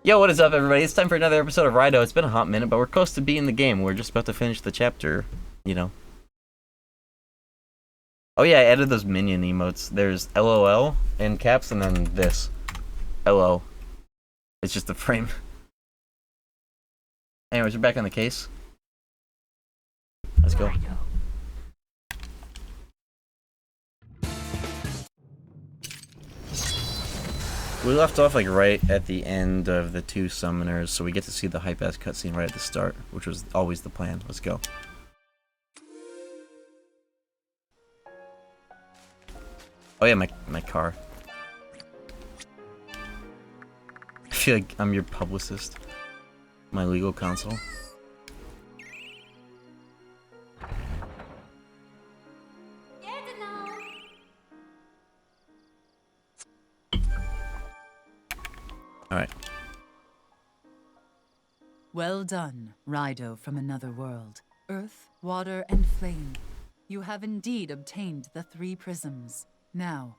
Yo, what is up, everybody? It's time for another episode of Raidou. It's been a hot minute, but we're close to being the game. We're just about to finish the chapter, you know. Oh yeah, I added those minion emotes. There's LOL in caps, and then this. LO. It's just a frame. Anyways, we're back on the case. Let's go. We left off like right at the end of the two summoners, so we get to see the hype-ass cutscene right at the start, which was always the plan. Let's go. Oh yeah, my car. I feel like I'm your publicist. My legal counsel. Alright. Well done, Raidou from another world. Earth, water, and flame. You have indeed obtained the 3 prisms. Now,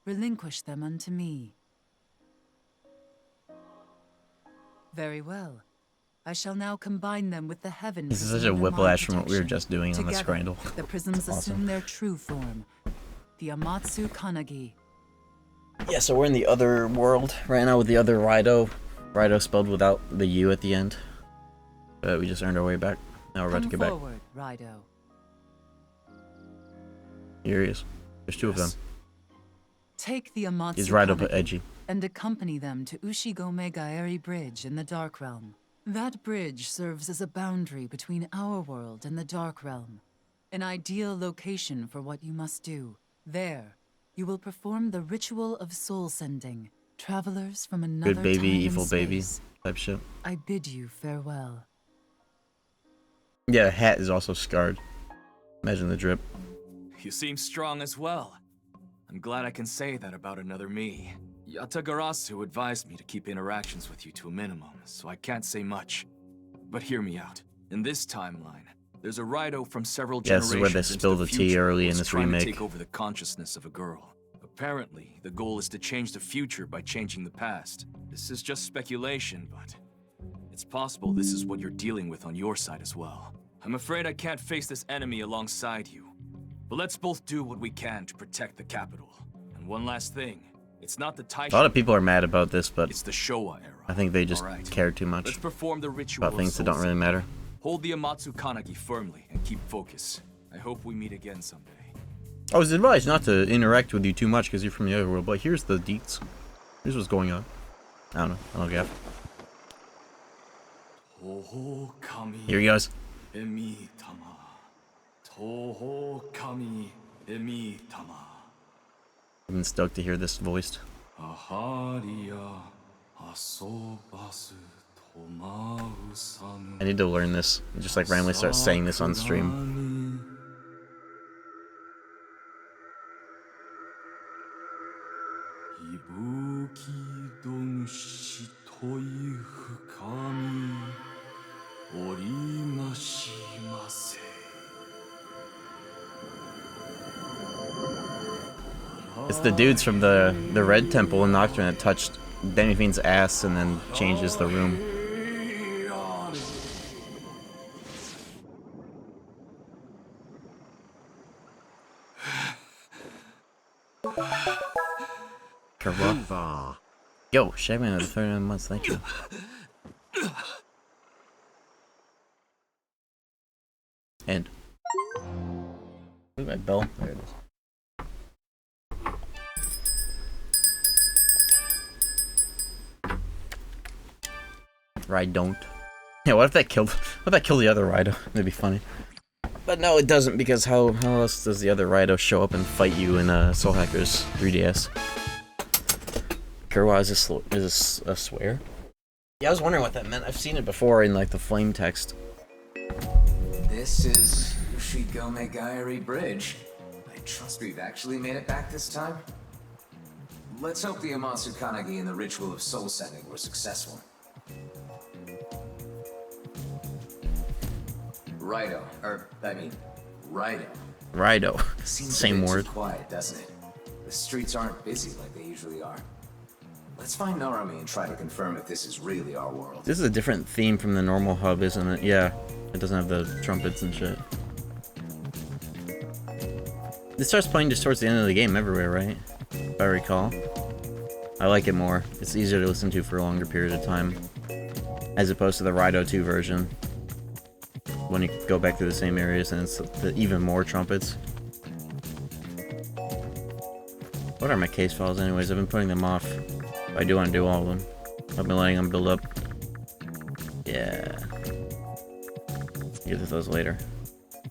relinquish them unto me. Very well. I shall now combine them with the heavens. This is such a whiplash from what we were just doing on the Scrandle. The prisms assume their true form. The Amatsu Kanagi. Yeah, so we're in the other world right now with the other Raidou. Raidou spelled without the U at the end. But we just earned our way back. Now we're about to get back. Forward, Raidou. Here he is. There's 2 of them. Take the Amatsu He's Raidou Kanagi but edgy. and accompany them to Ushigome Gaeri Bridge in the Dark Realm. That bridge serves as a boundary between our world and the Dark Realm. An ideal location for what you must do. There, you will perform the ritual of soul sending. Travelers from another Good baby, time and evil baby space. type shit. I bid you farewell. Yeah, the hat is also scarred. Imagine the drip. You seem strong as well. I'm glad I can say that about another me. Yatagarasu advised me to keep interactions with you to a minimum, so I can't say much. But hear me out. In this timeline, there's a Raidou from several generations This is where they spill the tea early in this remake. To take over the consciousness of a girl. Apparently, the goal is to change the future by changing the past. This is just speculation, but it's possible this is what you're dealing with on your side as well. I'm afraid I can't face this enemy alongside you. But let's both do what we can to protect the capital. And one last thing. It's not the Taisha. A lot of people are mad about this, but it's the Showa era. I think they just care too much Let's perform the ritual about things that don't really matter. Hold the Amatsu Kanagi firmly and keep focus. I hope we meet again someday. I was advised not to interact with you too much because you're from the other world, but here's the deets. Here's what's going on. I don't know. I don't get it. Here he goes. I've been stoked to hear this voiced. I need to learn this. Just like randomly start saying this on stream. It's the dudes from the Red Temple in Nocturne that touched Demifiend's ass and then changes the room. Karava. Yo, Shagman of the 39 months, thank you. And where's my bell? There it is. Ride don't. Yeah, what if that killed the other Raidou? That'd be funny. But no, it doesn't, because how else does the other Raidou show up and fight you in Soul Hackers 3DS? Kurwa, is this a swear? Yeah, I was wondering what that meant. I've seen it before in like the flame text. This is Ushigome Gaeri Bridge. I trust we've actually made it back this time. Let's hope the Amatsu Kanagi and the ritual of soul sending were successful. Raidou. Same word. Quiet, doesn't it? The streets aren't busy like they usually are. Let's find Narumi and try to confirm if this is really our world. This is a different theme from the normal hub, isn't it? Yeah, it doesn't have the trumpets and shit. This starts playing just towards the end of the game everywhere, right? If I recall. I like it more. It's easier to listen to for a longer period of time. As opposed to the Raidou 2 version. When you go back through the same areas and it's even more trumpets. What are my case files anyways? I've been putting them off. But I do want to do all of them. I've been letting them build up. Yeah. Get to those later.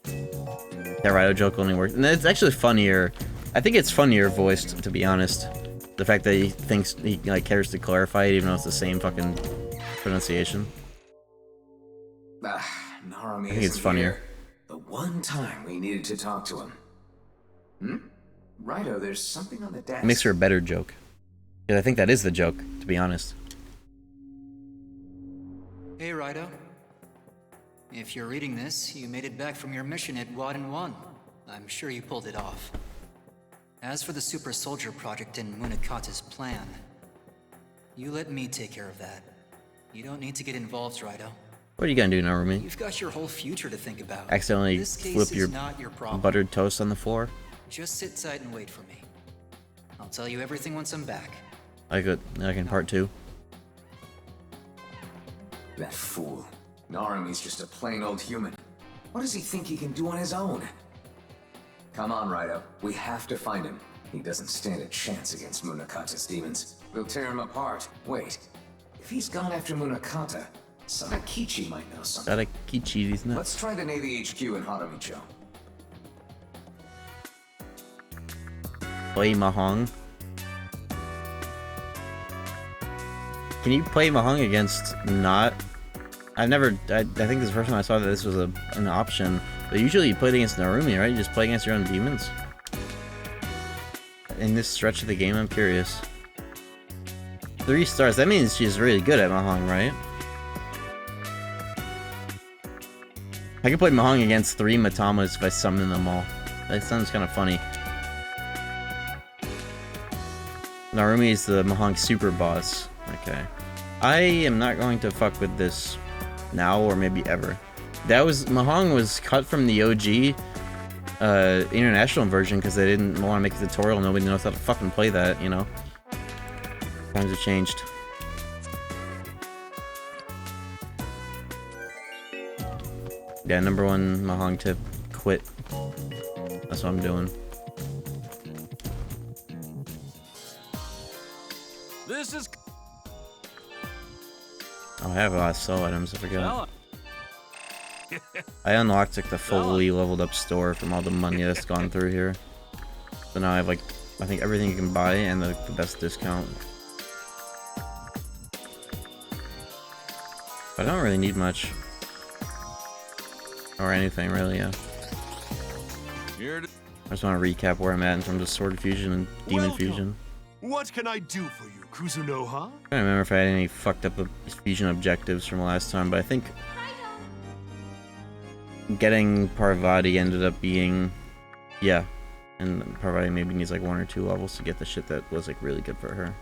That Raidou joke only works. And it's actually funnier. I think it's funnier voiced, to be honest. The fact that he thinks he like cares to clarify it, even though it's the same fucking pronunciation. Narumi I think it's funnier. Here. The one time we needed to talk to him. Raidou, there's something on the desk. It makes for a better joke. Yeah, I think that is the joke, to be honest. Hey, Raidou. If you're reading this, you made it back from your mission at Wadden 1. I'm sure you pulled it off. As for the Super Soldier project and Munakata's plan, you let me take care of that. You don't need to get involved, Raidou. What are you gonna do, Narumi? You've got your whole future to think about. Accidentally This case flip is your not your problem. buttered toast on the floor? Just sit tight and wait for me. I'll tell you everything once I'm back. Like in part 2. That fool. Narumi's just a plain old human. What does he think he can do on his own? Come on, Raidou. We have to find him. He doesn't stand a chance against Munakata's demons. We'll tear him apart. Wait. If he's gone after Munakata, Sadakichi might know something. Sadakichi, he's not. Let's try the Navy HQ in Haramicho. Play Mahong. Can you play Mahong against not? I think this is the first time I saw that this was an option. But usually you play against Narumi, right? You just play against your own demons. In this stretch of the game, I'm curious. 3 stars. That means she's really good at Mahong, right? I could play Mahong against 3 Matamas if I summon them all. That sounds kind of funny. Narumi is the Mahong super boss. Okay. I am not going to fuck with this now or maybe ever. Mahong was cut from the OG international version because they didn't want to make a tutorial. Nobody knows how to fucking play that, you know? Times have changed. Yeah, number 1 Mahong tip, quit. That's what I'm doing. This is... Oh, I have a lot of sell items, I forgot. I unlocked like the fully leveled up store from all the money that's gone through here. So now I have like, I think everything you can buy and the best discount. But I don't really need much. Or anything really, yeah. I just want to recap where I'm at in terms of Sword Fusion and Demon Fusion. What can I do for you, Kuzunoha? I don't remember if I had any fucked up fusion objectives from last time, but I think getting Parvati ended up being, yeah, and Parvati maybe needs like 1 or 2 levels to get the shit that was like really good for her.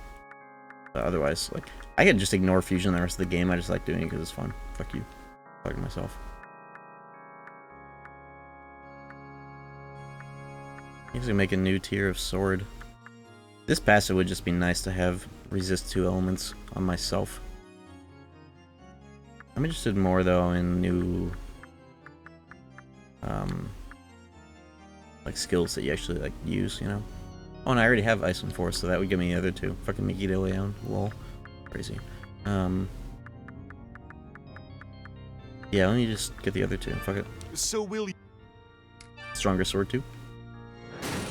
But otherwise, like, I could just ignore fusion the rest of the game. I just like doing it because it's fun. Fuck you. Fucking myself. I guess we make a new tier of sword. This passive would just be nice to have resist 2 elements on myself. I'm interested more though in new like skills that you actually like use, you know? Oh, and I already have Ice and Force, so that would give me the other 2. Fucking Miki de Leon, lol. Crazy. Yeah, let me just get the other 2. Fuck it. So will you... Stronger sword 2.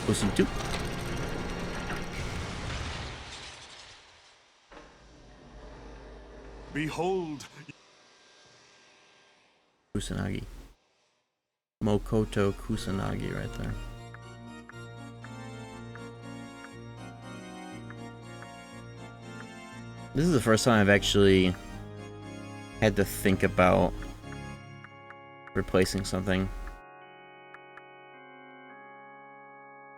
Pussy 2. Behold... Kusanagi. Mokoto Kusanagi right there. This is the first time I've actually had to think about replacing something.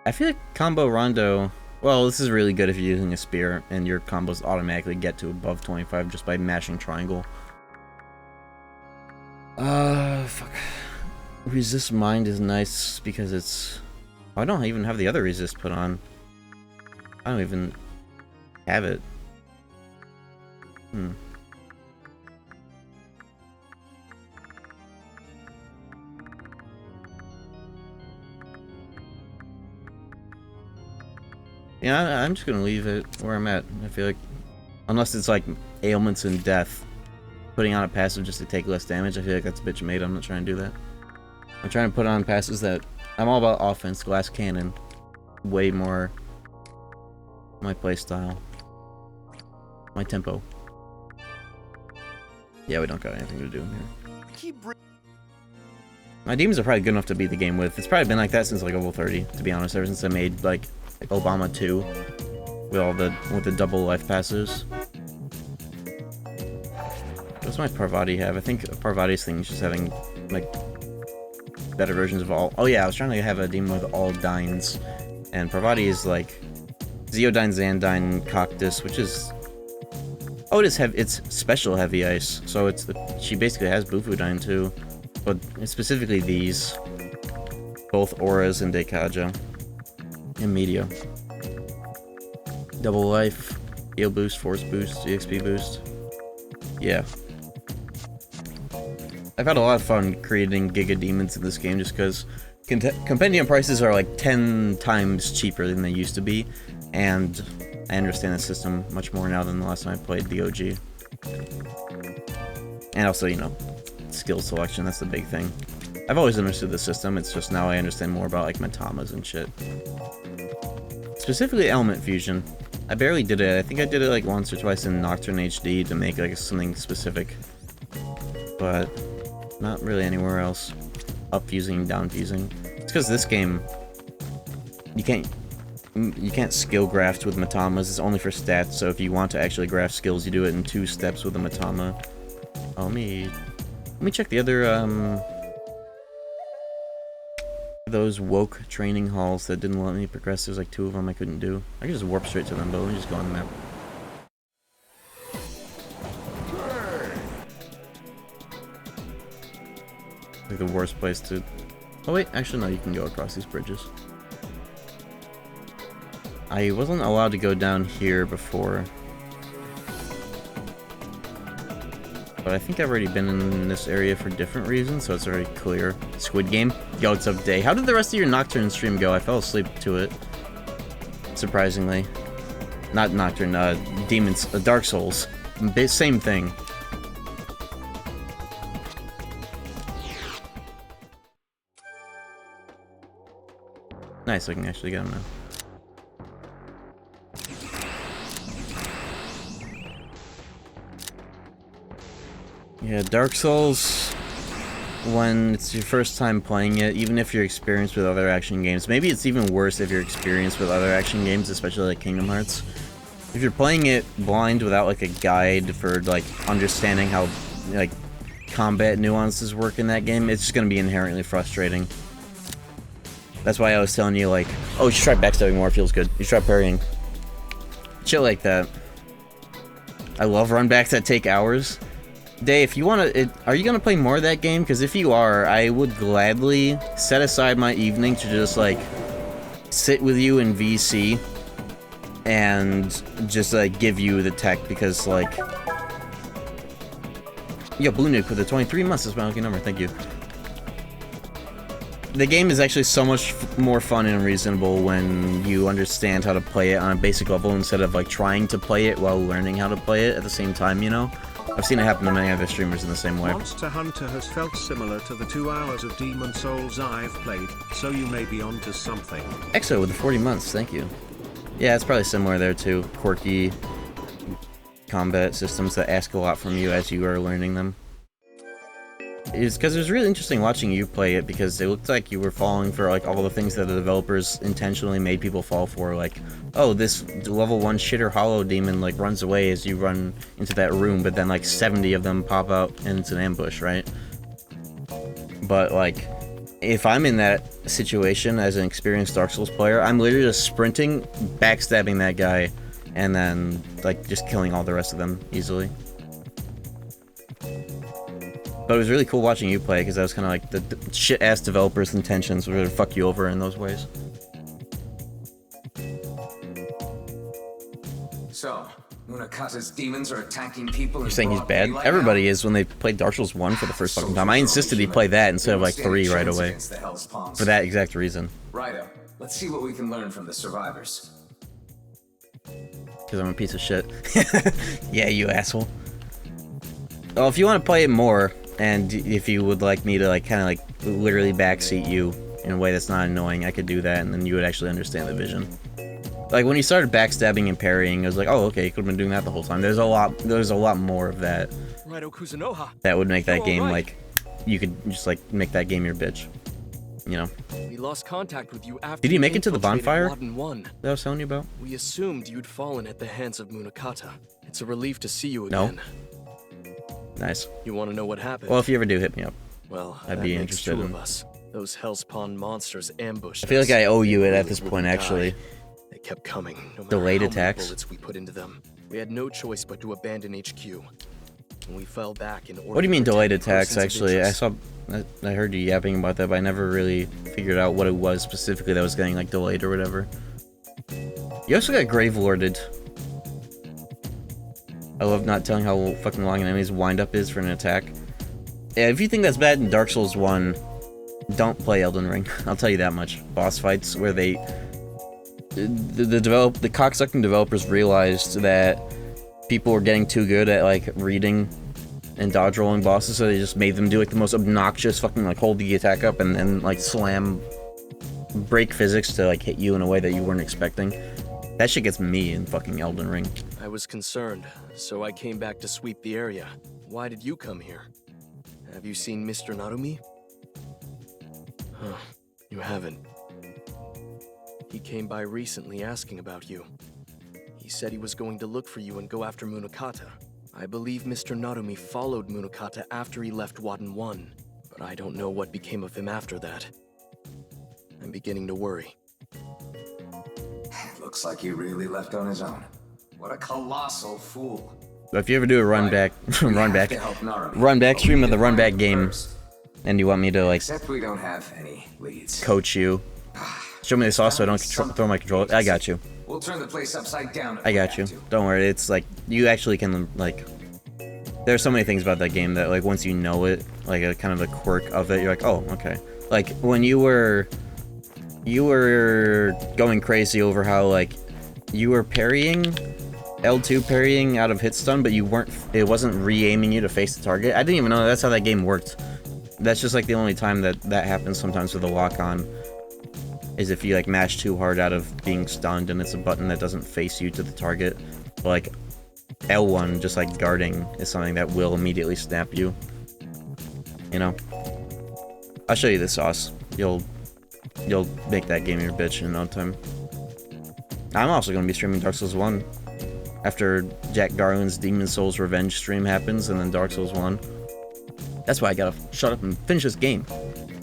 I feel like Combo Rondo Well, this is really good if you're using a spear and your combos automatically get to above 25 just by mashing triangle. Fuck. Resist Mind is nice because it's... Oh, I don't even have the other resist put on. I don't even have it. Yeah, I'm just gonna leave it where I'm at. I feel like, unless it's like ailments and death, putting on a passive just to take less damage, I feel like that's a bitch made. I'm not trying to do that. I'm trying to put on passives that... I'm all about offense, glass cannon. Way more my playstyle. My tempo. Yeah, we don't got anything to do in here. My demons are probably good enough to beat the game with. It's probably been like that since like level 30, to be honest, ever since I made like Obama 2 with the double life passes. What's my Parvati have? I think Parvati's thing is just having like better versions of all. Oh yeah, I was trying to have a demon with all Dines, and Parvati is like Zeodyne, Xandine, Coctus, which is... Oh, it is heavy. It's special heavy ice, so it's she basically has Bufudyne too, but specifically these, both Auras and Dekaja, and Meteor. Double life, heal boost, force boost, EXP boost. Yeah. I've had a lot of fun creating Giga Demons in this game just because compendium prices are like 10 times cheaper than they used to be, and I understand the system much more now than the last time I played the OG. And also, you know, skill selection, that's the big thing. I've always understood the system, it's just now I understand more about like Matamas and shit. Specifically Element Fusion. I barely did it. I think I did it like once or twice in Nocturne HD to make like something specific. But not really anywhere else. Up fusing, down fusing. It's because this game, you can't skill graft with Matamas. It's only for stats, so if you want to actually graft skills, you do it in 2 steps with a Matama. Oh, let me check the other, those woke training halls that didn't let me progress. There's like 2 of them I couldn't do. I could just warp straight to them, but let me just go on the map. Like the worst place to... Oh wait, actually no, you can go across these bridges. I wasn't allowed to go down here before. But I think I've already been in this area for different reasons, so it's already clear. Squid Game? Yo, what's up, Day? How did the rest of your Nocturne stream go? I fell asleep to it. Surprisingly. Not Nocturne, Demons, Dark Souls. Same thing. Nice, I can actually get him now. Yeah, Dark Souls, when it's your first time playing it, even if you're experienced with other action games, maybe it's even worse if you're experienced with other action games, especially like Kingdom Hearts. If you're playing it blind without like a guide for like understanding how like combat nuances work in that game, it's just gonna be inherently frustrating. That's why I was telling you, like, oh, you should try backstabbing more, it feels good. You should try parrying. Shit like that. I love runbacks that take hours. Day, if you want to, are you going to play more of that game? Because if you are, I would gladly set aside my evening to just, like, sit with you in VC and just, like, give you the tech, because, like... Yo, Blue Nuke with the 23 months, that's my lucky number, thank you. The game is actually so much more fun and reasonable when you understand how to play it on a basic level instead of like trying to play it while learning how to play it at the same time, you know? I've seen it happen to many other streamers in the same way. Monster Hunter has felt similar to the 2 hours of Demon Souls I've played, so you may be onto something. EXO with the 40 months, thank you. Yeah, it's probably similar there too. Quirky combat systems that ask a lot from you as you are learning them. It's because it was really interesting watching you play it, because it looked like you were falling for like all the things that the developers intentionally made people fall for, like, oh, this level 1 shitter hollow demon like runs away as you run into that room, but then like 70 of them pop out and it's an ambush, right? But like, if I'm in that situation as an experienced Dark Souls player, I'm literally just sprinting, backstabbing that guy, and then like just killing all the rest of them easily. But it was really cool watching you play, because that was kind of like the shit-ass developers' intentions were to fuck you over in those ways. So, Munakata's demons are attacking people. You're saying he's bad? Everybody is when they played Dark Souls 1 for the first fucking time. I insisted he play that instead of like 3 right away. For that exact reason. Raidou, let's see what we can learn from the survivors. Because I'm a piece of shit. Yeah, you asshole. Well, if you want to play it more, and if you would like me to like kind of like literally backseat you in a way that's not annoying, I could do that, and then you would actually understand the vision. Like when you started backstabbing and parrying, it was like, oh, okay, you could have been doing that the whole time. There's a lot more of that. Raidou Kuzunoha. That would make that game like, you could just like make that game your bitch. You know. We lost contact with you after. Did you make it to the bonfire Wadden 1. that I was telling you about? We assumed you'd fallen at the hands of Munakata. It's a relief to see you No. again. Nice. You want to know what happened? Well, if you ever do, hit me up. Well, I'd that be makes interested two in. of us. Those Hellspawn monsters ambushed I feel like us. I owe you it at We this wouldn't point, die. actually. They kept coming. No matter Delayed how many attacks. bullets we put into them. We had no choice but to abandon HQ. And we fell back in order. What do you mean to delayed protect attacks, persons of actually? interest. I heard you yapping about that, but I never really figured out what it was specifically that was getting, like, delayed or whatever. You also got Grave Lorded. I love not telling how fucking long an enemy's wind-up is for an attack. Yeah, if you think that's bad in Dark Souls 1, don't play Elden Ring. I'll tell you that much. Boss fights where they... The cocksucking developers realized that people were getting too good at, like, reading and dodge rolling bosses, so they just made them do, like, the most obnoxious fucking, like, hold the attack up and then, like, break physics to, like, hit you in a way that you weren't expecting. That shit gets me in fucking Elden Ring. I was concerned, so I came back to sweep the area. Why did you come here? Have you seen Mr. Narumi? Huh, you haven't. He came by recently asking about you. He said he was going to look for you and go after Munakata. I believe Mr. Narumi followed Munakata after he left Wadden 1, but I don't know what became of him after that. I'm beginning to worry. Looks like he really left on his own. What a colossal fool. But if you ever do a run back stream of the run back game, and you want me to, like, Except we don't have any leads. coach you, show me the sauce so I don't throw my controller. I got you. We'll turn the place upside down. I got you. Don't worry. It's like you actually can, like. There's so many things about that game that, like, once you know it, like a kind of a quirk of it, you're like, oh, okay. Like when you were going crazy over how, like, you were parrying L2 parrying out of hit stun, but it wasn't re-aiming you to face the target. I didn't even know that's how that game worked. That's just like the only time that happens sometimes with a lock-on, is if you like mash too hard out of being stunned and it's a button that doesn't face you to the target. But like L1, just like guarding, is something that will immediately snap you. You know? I'll show you the sauce. You'll make that game your bitch in no time. I'm also going to be streaming Dark Souls 1 after Jack Garland's Demon Souls Revenge stream happens, and then Dark Souls 1. That's why I gotta shut up and finish this game.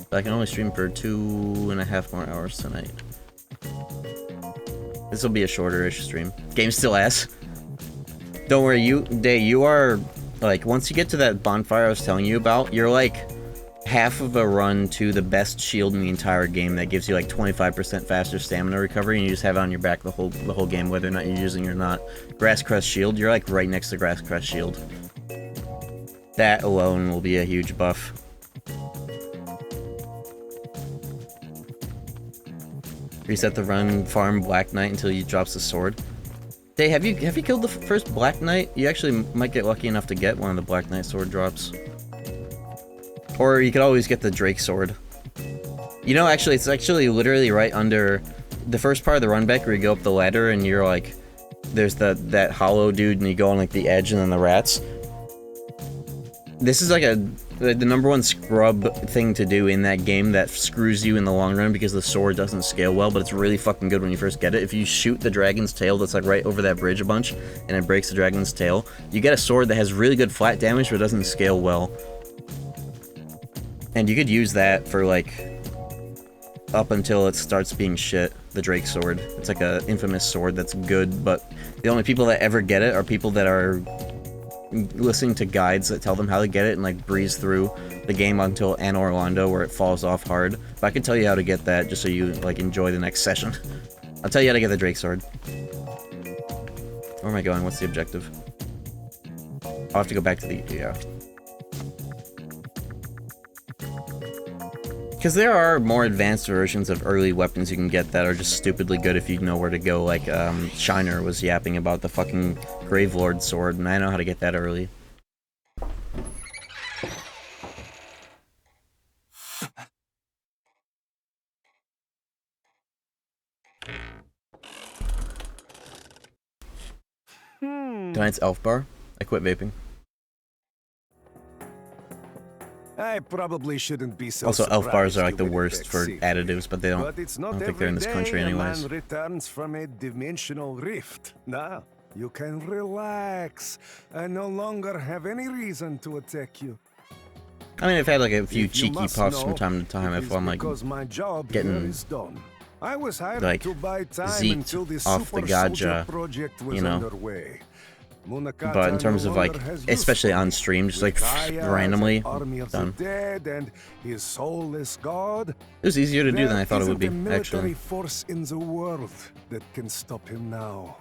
But I can only stream for 2.5 more hours tonight. This will be a shorter-ish stream. Game's still ass. Don't worry, you are, like, once you get to that bonfire I was telling you about, you're like half of a run to the best shield in the entire game that gives you like 25% faster stamina recovery, and you just have it on your back the whole game, whether or not you're using it or not. Grass Crest Shield, you're like right next to Grass Crest Shield. That alone will be a huge buff. Reset the run, farm Black Knight until he drops the sword. Hey, have you killed the first Black Knight? You actually might get lucky enough to get one of the Black Knight sword drops. Or you could always get the Drake sword. You know, actually, it's actually literally right under the first part of the run back where you go up the ladder and you're like, there's that hollow dude and you go on like the edge and then the rats. This is like the number one scrub thing to do in that game that screws you in the long run because the sword doesn't scale well, but it's really fucking good when you first get it. If you shoot the dragon's tail that's like right over that bridge a bunch and it breaks the dragon's tail, you get a sword that has really good flat damage but doesn't scale well. And you could use that for like up until it starts being shit. The Drake sword. It's like a infamous sword that's good, but the only people that ever get it are people that are listening to guides that tell them how to get it and like breeze through the game until Anne Orlando where it falls off hard. But I can tell you how to get that just so you like enjoy the next session. I'll tell you how to get the Drake sword. Where am I going? What's the objective? I'll have to go back to the yeah. Because there are more advanced versions of early weapons you can get that are just stupidly good if you know where to go, like Shiner was yapping about the fucking Gravelord sword, and I know how to get that early. Tonight's Elf Bar. I quit vaping. I probably shouldn't be so Also, elf bars are like the surprised worst for additives, but they don't. But it's I not don't think they're in this every country day a anyways. man returns from a dimensional rift. Now, you can relax. I no longer have any reason to attack you. I mean, I've had like a few If you cheeky must puffs know, from time to time it if is I'm like because my job getting, here is done. I was hired like, to buy time zeked until the off the Super gacha, Soldier project was you know. underway. But in terms of like, especially on stream, just like randomly done. Dead and his soulless god. It was easier to do than I thought it would be, There isn't a military actually. force in the world that can stop him now.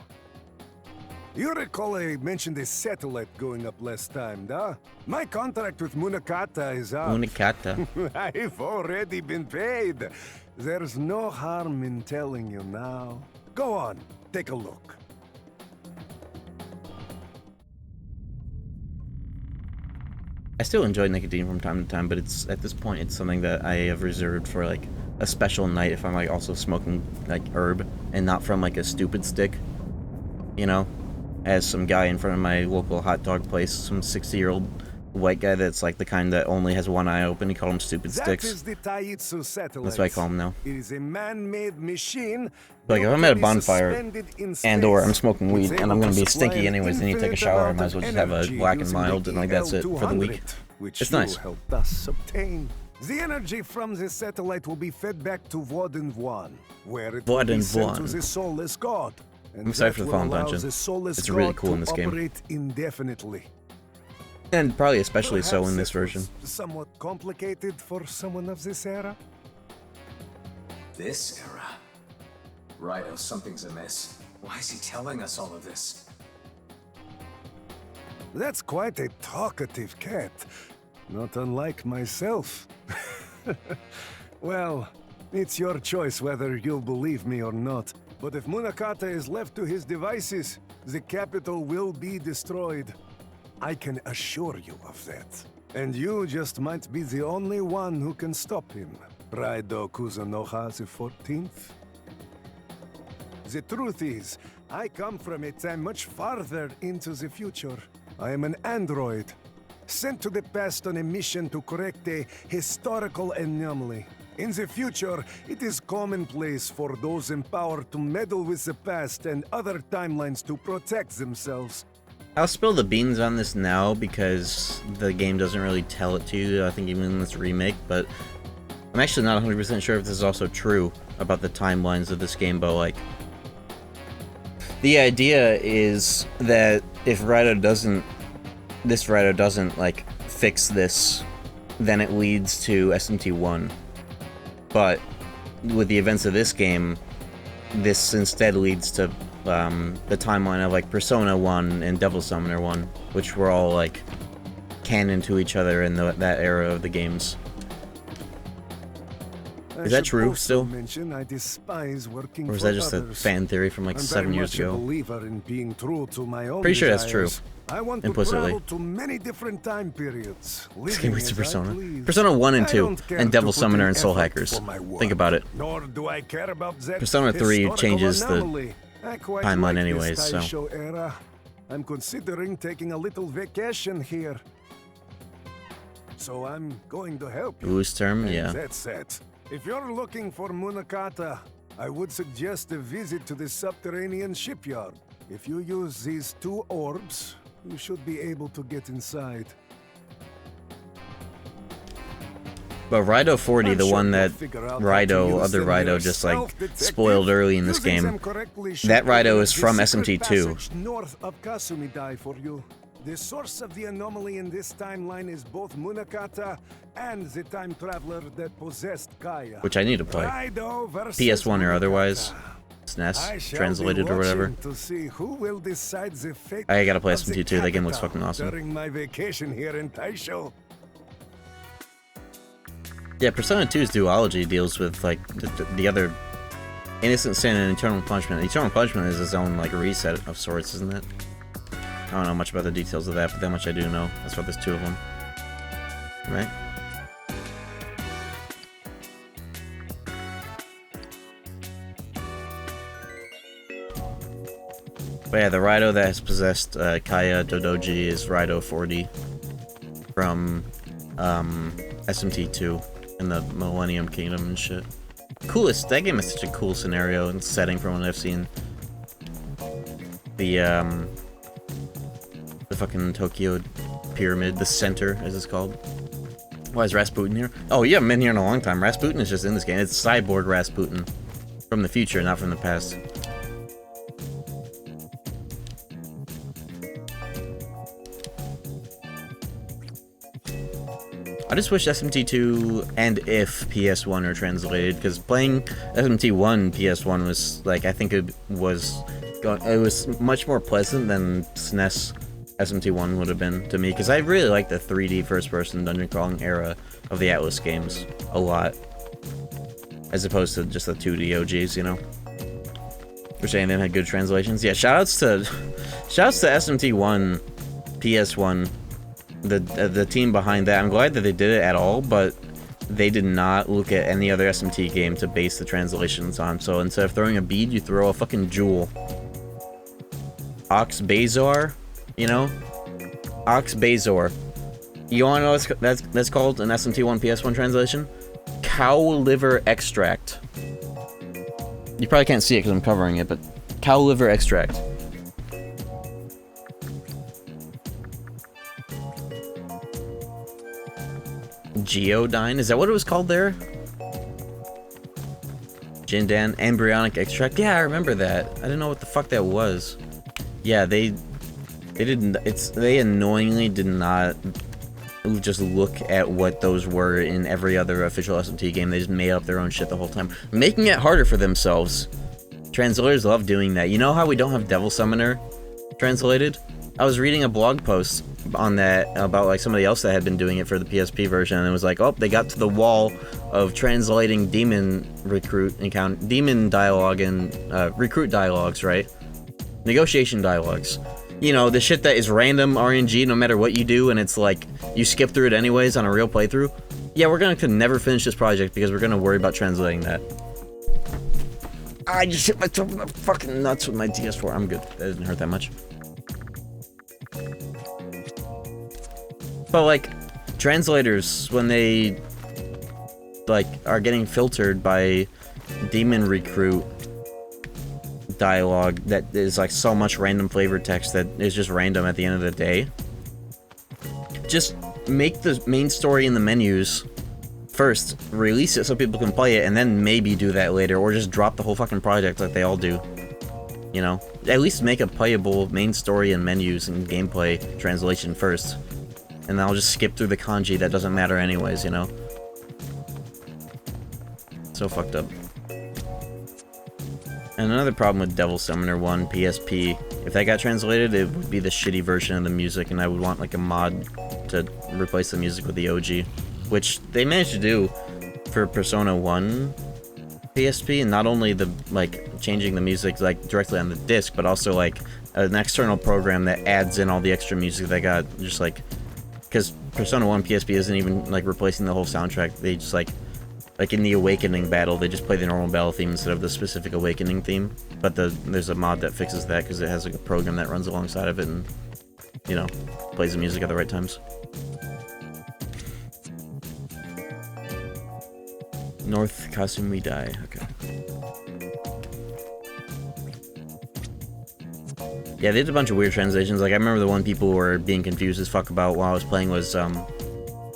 You recall I mentioned a satellite going up last time, duh? My contract with Munakata is up. Unikata. I've already been paid. There's no harm in telling you now. Go on, take a look. I still enjoy nicotine from time to time, but it's at this point it's something that I have reserved for like a special night if I'm like also smoking like herb and not from like a stupid stick, you know, as some guy in front of my local hot dog place, some 60-year-old white guy that's like the kind that only has one eye open. He called him stupid That sticks. is the Taitsu satellite. That's what I call him now. It is a man-made machine. Like if I'm at a bonfire and or I'm smoking weed and I'm gonna be stinky anyways and need to take a shower, I might as well just have a black and mild and like that's it for the week. It's nice. Helped us obtain. The energy from the satellite will be fed back to Warden 1, where it will be sent to the soulless god. And I'm excited for the that Fallen will allow Dungeon. the soulless It's really god cool to in this game. operate indefinitely. And probably especially so in this Perhaps it version. was somewhat complicated for someone of this era. This era? Raidou, something's amiss. Why is he telling us all of this? That's quite a talkative cat. Not unlike myself. Well, it's your choice whether you'll believe me or not. But if Munakata is left to his devices, the capital will be destroyed. I can assure you of that. And you just might be the only one who can stop him. Raidou Kuzunoha the 14th. The truth is, I come from a time much farther into the future. I am an android, sent to the past on a mission to correct a historical anomaly. In the future, it is commonplace for those in power to meddle with the past and other timelines to protect themselves. I'll spill the beans on this now because the game doesn't really tell it to you, I think even in this remake, but I'm actually not 100% sure if this is also true about the timelines of this game, but like, the idea is that if Raidou doesn't like fix this, then it leads to SMT1. But with the events of this game, this instead leads to the timeline of like Persona 1 and Devil Summoner 1, which were all like canon to each other in that era of the games. Is that true still? I despise working Or is for that just a others. fan theory from like I'm 7 very years much a ago? believer in being true to my own Pretty sure that's true. desires. I want Implicitly. to travel to many different time periods. This game leads to living as I Persona. please. Persona 1 and I 2, don't care and Devil to put Summoner in and Soul effort Hackers. for my work. Think about it. Nor do I care about that Persona 3 historical changes the anomaly. I quite timeline like anyways, this so. Taisho era. I'm considering taking a little vacation here. So I'm going to help you. Loose term, And yeah. that's it. If you're looking for Munakata, I would suggest a visit to the subterranean shipyard. If you use these 2 orbs, you should be able to get inside. But Raidou 40, I'm the sure one you'll that figure out how to use other them Raidou just like yourself, detective. spoiled early in this Using game. them correctly should That Raidou open is the from secret SMT2. passage north of Kasumidai for you. The source of the anomaly in this timeline is both Munakata and the time traveler that possessed Kaya. Which I need to play. Raidou versus PS1 or Munakata. otherwise. I SNES, shall translated be or whatever. watching to see who will decide the fate I gotta play of the SMT2, that game looks capital fucking awesome. During my vacation here in Taisho. Yeah, Persona 2's duology deals with like the other Innocent Sin and Eternal Punishment. Eternal Punishment is its own like reset of sorts, isn't it? I don't know much about the details of that, but that much I do know. That's why there's two of them. Right? But yeah, the Raidou that has possessed Kaya Dodoji is Raidou 40 from SMT2 in the Millennium Kingdom and shit. Coolest. That game is such a cool scenario and setting from what I've seen. The fucking Tokyo Pyramid, the center, as it's called. Why is Rasputin here? Oh, you haven't been here in a long time. Rasputin is just in this game. It's Cyborg Rasputin. From the future, not from the past. I just wish SMT2 and if PS1 are translated, because playing SMT1 PS1 was like, I think it was much more pleasant than SNES SMT1 would have been to me, because I really like the 3D first-person dungeon crawling era of the Atlas games a lot, as opposed to just the 2D OGs, you know. Which any of them had good translations. Yeah, shoutouts to SMT1, PS1. The team behind that. I'm glad that they did it at all, but they did not look at any other SMT game to base the translations on. So instead of throwing a bead, you throw a fucking jewel. Ox Bazar, you know? Ox Bazar. You wanna know what that's called an SMT1 PS1 translation? Cow liver extract. You probably can't see it because I'm covering it, but cow liver extract. Geodyne? Is that what it was called there? Jindan embryonic extract? Yeah, I remember that. I didn't know what the fuck that was. Yeah, they annoyingly did not just look at what those were in every other official SMT game. They just made up their own shit the whole time, making it harder for themselves. Translators love doing that. You know how we don't have Devil Summoner translated? I was reading a blog post on that about like somebody else that had been doing it for the PSP version, and it was like, oh, they got to the wall of translating demon dialogue and recruit dialogues, right? Negotiation dialogues. You know, the shit that is random RNG no matter what you do, and it's like you skip through it anyways on a real playthrough. Yeah, we're gonna never finish this project because we're gonna worry about translating that. I just hit myself in the fucking nuts with my DS4. I'm good. That didn't hurt that much. But like, translators, when they like are getting filtered by demon recruit dialogue that is like so much random flavored text that is just random at the end of the day, just make the main story in the menus first, release it so people can play it, and then maybe do that later, or just drop the whole fucking project like they all do. You know, at least make a playable main story and menus and gameplay translation first. And then I'll just skip through the kanji that doesn't matter anyways, you know? So fucked up. And another problem with Devil Summoner 1 PSP, if that got translated, it would be the shitty version of the music, and I would want like a mod to replace the music with the OG. Which they managed to do for Persona 1 PSP, and not only the like changing the music like directly on the disc, but also like an external program that adds in all the extra music they got, just like, because Persona 1 PSP isn't even like replacing the whole soundtrack. They just like in the Awakening battle, they just play the normal battle theme instead of the specific Awakening theme. But there's a mod that fixes that because it has like a program that runs alongside of it and, you know, plays the music at the right times. North Kasumidai, okay. Yeah, they did a bunch of weird translations. Like, I remember the one people were being confused as fuck about while I was playing was,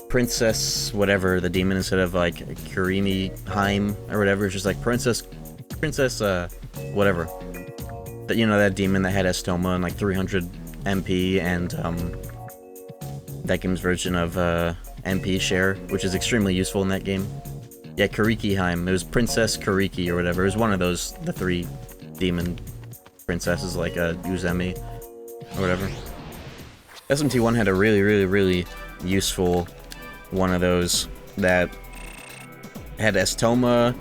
Princess whatever the demon instead of like Kurimi Heim or whatever. It's just like Princess whatever. That, you know, that demon that had Estoma and like 300 MP and that game's version of MP share, which is extremely useful in that game. Yeah, Kuriki Heim. It was Princess Kuriki or whatever. It was one of those, the 3 demon princesses like Uzemi or whatever. SMT1 had a really useful one of those that had Estoma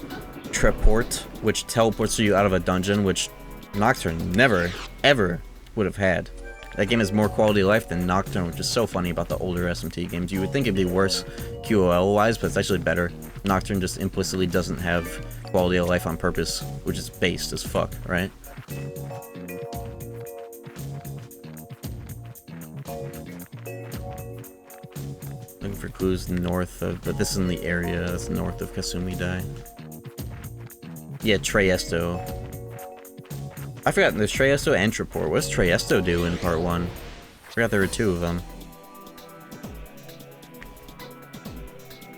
Treport, which teleports you out of a dungeon, which Nocturne never, ever would have had. That game has more quality of life than Nocturne, which is so funny about the older SMT games. You would think it'd be worse QOL-wise, but it's actually better. Nocturne just implicitly doesn't have quality of life on purpose, which is based as fuck, right? Looking for clues north of, but this is in the area that's north of Kasumi Dai. Yeah, Treyesto. I forgot, there's Treyesto and Treport. What does Treyesto do in part 1? I forgot there were 2 of them.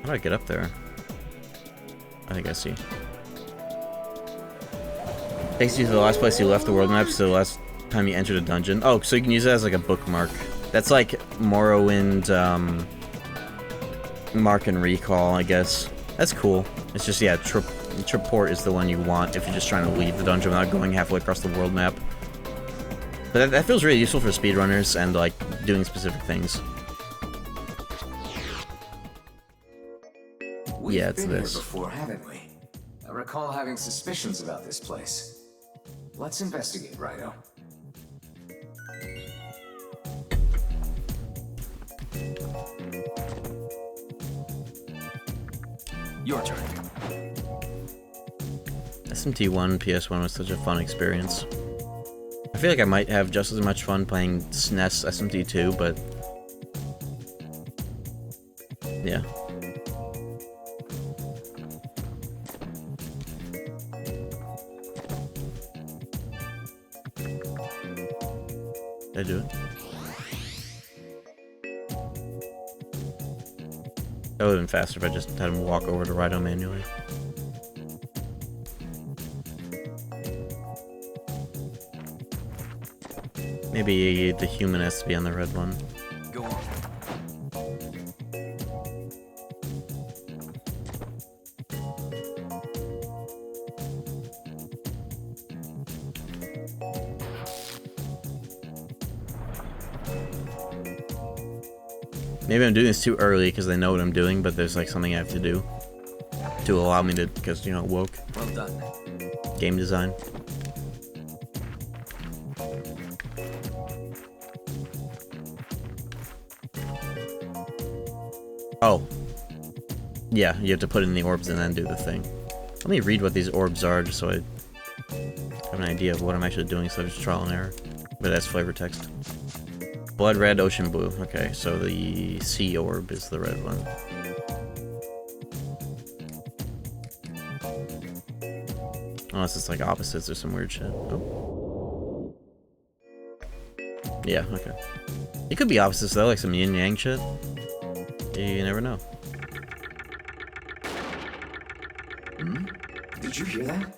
How do I get up there? I think I see. Takes you to the last place you left the world map, so the last time you entered a dungeon. Oh, so you can use it as like a bookmark. That's like Morrowind, Mark and Recall, I guess. That's cool. It's just, yeah, Treport is the one you want if you're just trying to leave the dungeon without going halfway across the world map. But that feels really useful for speedrunners and, like, doing specific things. Yeah, it's We've been this. here before, haven't we? I recall having suspicions about this place. Let's investigate, Raidou. Your turn. SMT1 PS1 was such a fun experience. I feel like I might have just as much fun playing SNES SMT2, but yeah. Did I do it? That would have been faster if I just had him walk over to Raidou manually. Maybe the human has to be on the red one. Go on. Maybe I'm doing this too early because I know what I'm doing, but there's like something I have to do to allow me to, because, you know, woke. Well done. Game design. Oh. Yeah, you have to put in the orbs and then do the thing. Let me read what these orbs are just so I have an idea of what I'm actually doing instead of just trial and error. But that's flavor text. Blood red, ocean blue. Okay, so the sea orb is the red one. Unless it's like opposites or some weird shit. Oh. Yeah, okay. It could be opposites though, like some yin yang shit. You never know. Hmm? Did you hear that?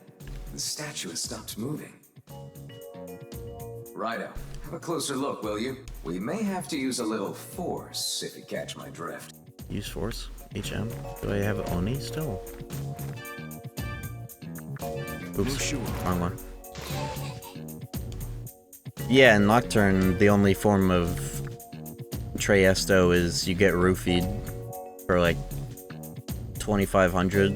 The statue has stopped moving. Raidou, have a closer look, will you? We may have to use a little force, if you catch my drift. Use force? HM? Do I have Oni still? Oops, wrong one. Yeah, in Nocturne, the only form of Treyesto is you get roofied for like 2,500.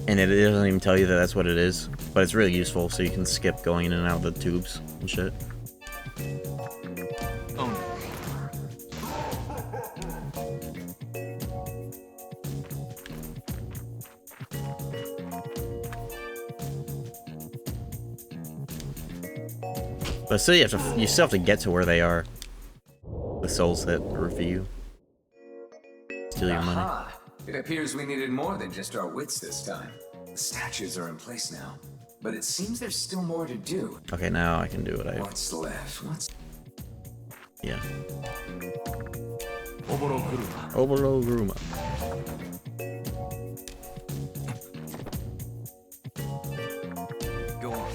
And it doesn't even tell you that that's what it is. But it's really useful, so you can skip going in and out of the tubes and shit. Oh no. But still, you still have to get to where they are. The souls that roofie you. Steal your money. Aha! It appears we needed more than just our wits this time. The statues are in place now, but it seems there's still more to do. Okay, now I can do what I... What's left? What's... Yeah. Oboro Gruma. Go on.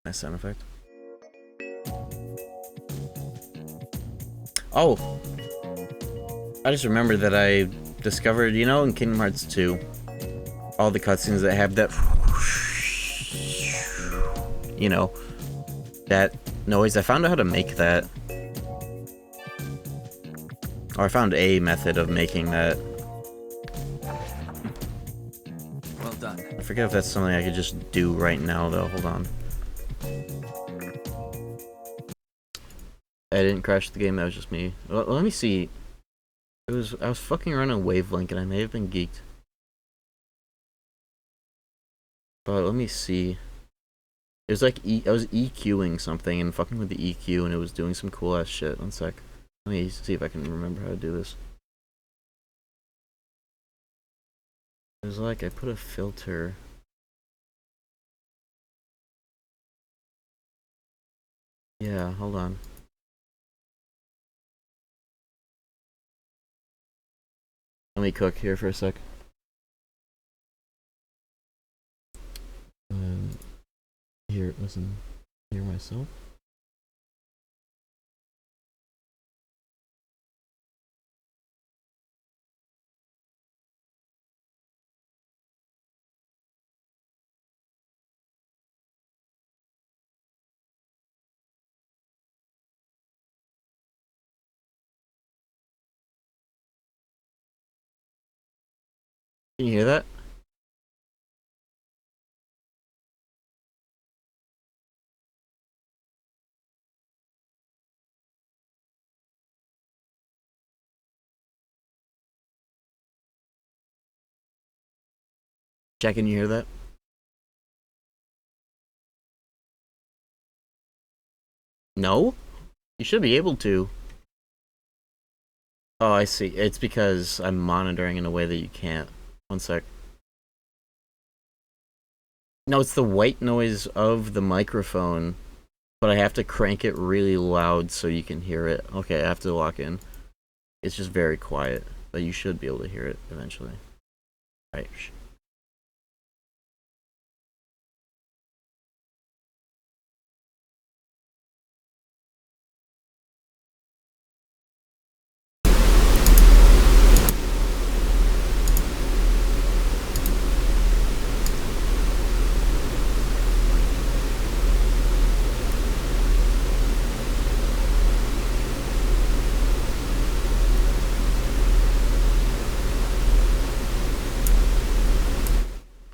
Nice sound effect. Oh! I just remembered that I discovered, you know, in Kingdom Hearts 2, all the cutscenes that have that, you know, that noise. I found out how to make that. Or I found a method of making that. Well done. I forget if that's something I could just do right now, though. Hold on. I didn't crash the game, that was just me. Well, let me see. I was fucking running Wavelink and I may have been geeked. But let me see. It was like I was EQing something and fucking with the EQ and it was doing some cool ass shit. One sec. Let me see if I can remember how to do this. It was like I put a filter. Yeah, hold on. Let me cook here for a sec. Here, listen. Hear myself. Can you hear that? Jack, can you hear that? No? You should be able to. Oh, I see. It's because I'm monitoring in a way that you can't. One sec. No, it's the white noise of the microphone, but I have to crank it really loud so you can hear it. Okay, I have to lock in. It's just very quiet, but you should be able to hear it eventually. Right.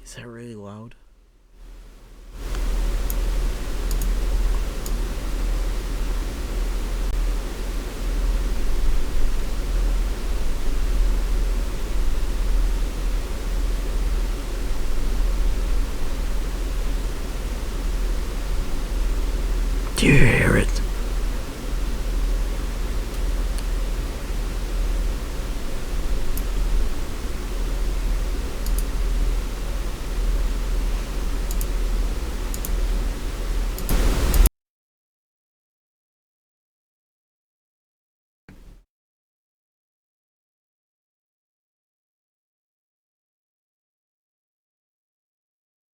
Is that really loud? Do you hear it?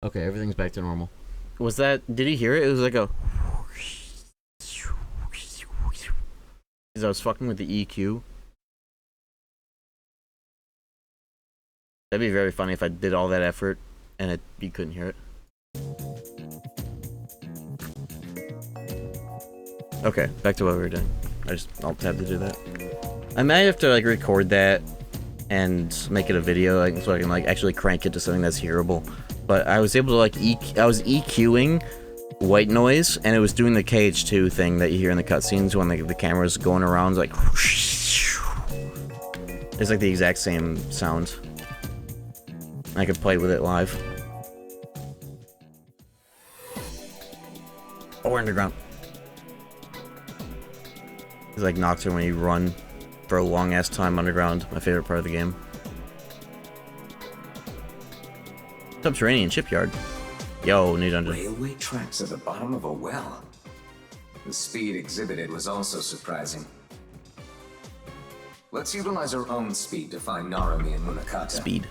Okay, everything's back to normal. Was that... Did you hear it? It was like a... Because I was fucking with the EQ. That'd be very funny if I did all that effort and you couldn't hear it. Okay, back to what we were doing. I'll have to do that. I might have to like record that and make it a video, like, so I can like actually crank it to something that's hearable. But I was able to like I was EQing white noise, and it was doing the KH2 thing that you hear in the cutscenes when the camera's going around, like it's like the exact same sound. I could play with it live. Oh, we're underground. It's like Nocturne when you run for a long ass time underground. My favorite part of the game. Subterranean shipyard. Yo, new dungeon. Railway tracks at the bottom of a well. The speed exhibited was also surprising. Let's utilize our own speed to find Narumi and Munakata. Speed.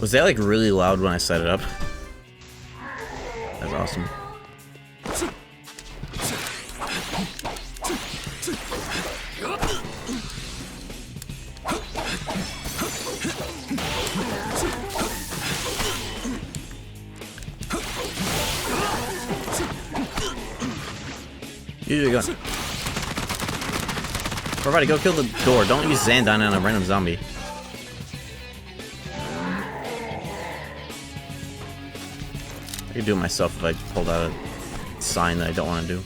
Was that like really loud when I set it up? That's awesome. Usually go. We're about to go kill the door. Don't use Xandine on a random zombie. I could do it myself if I pulled out a sign that I don't want to do.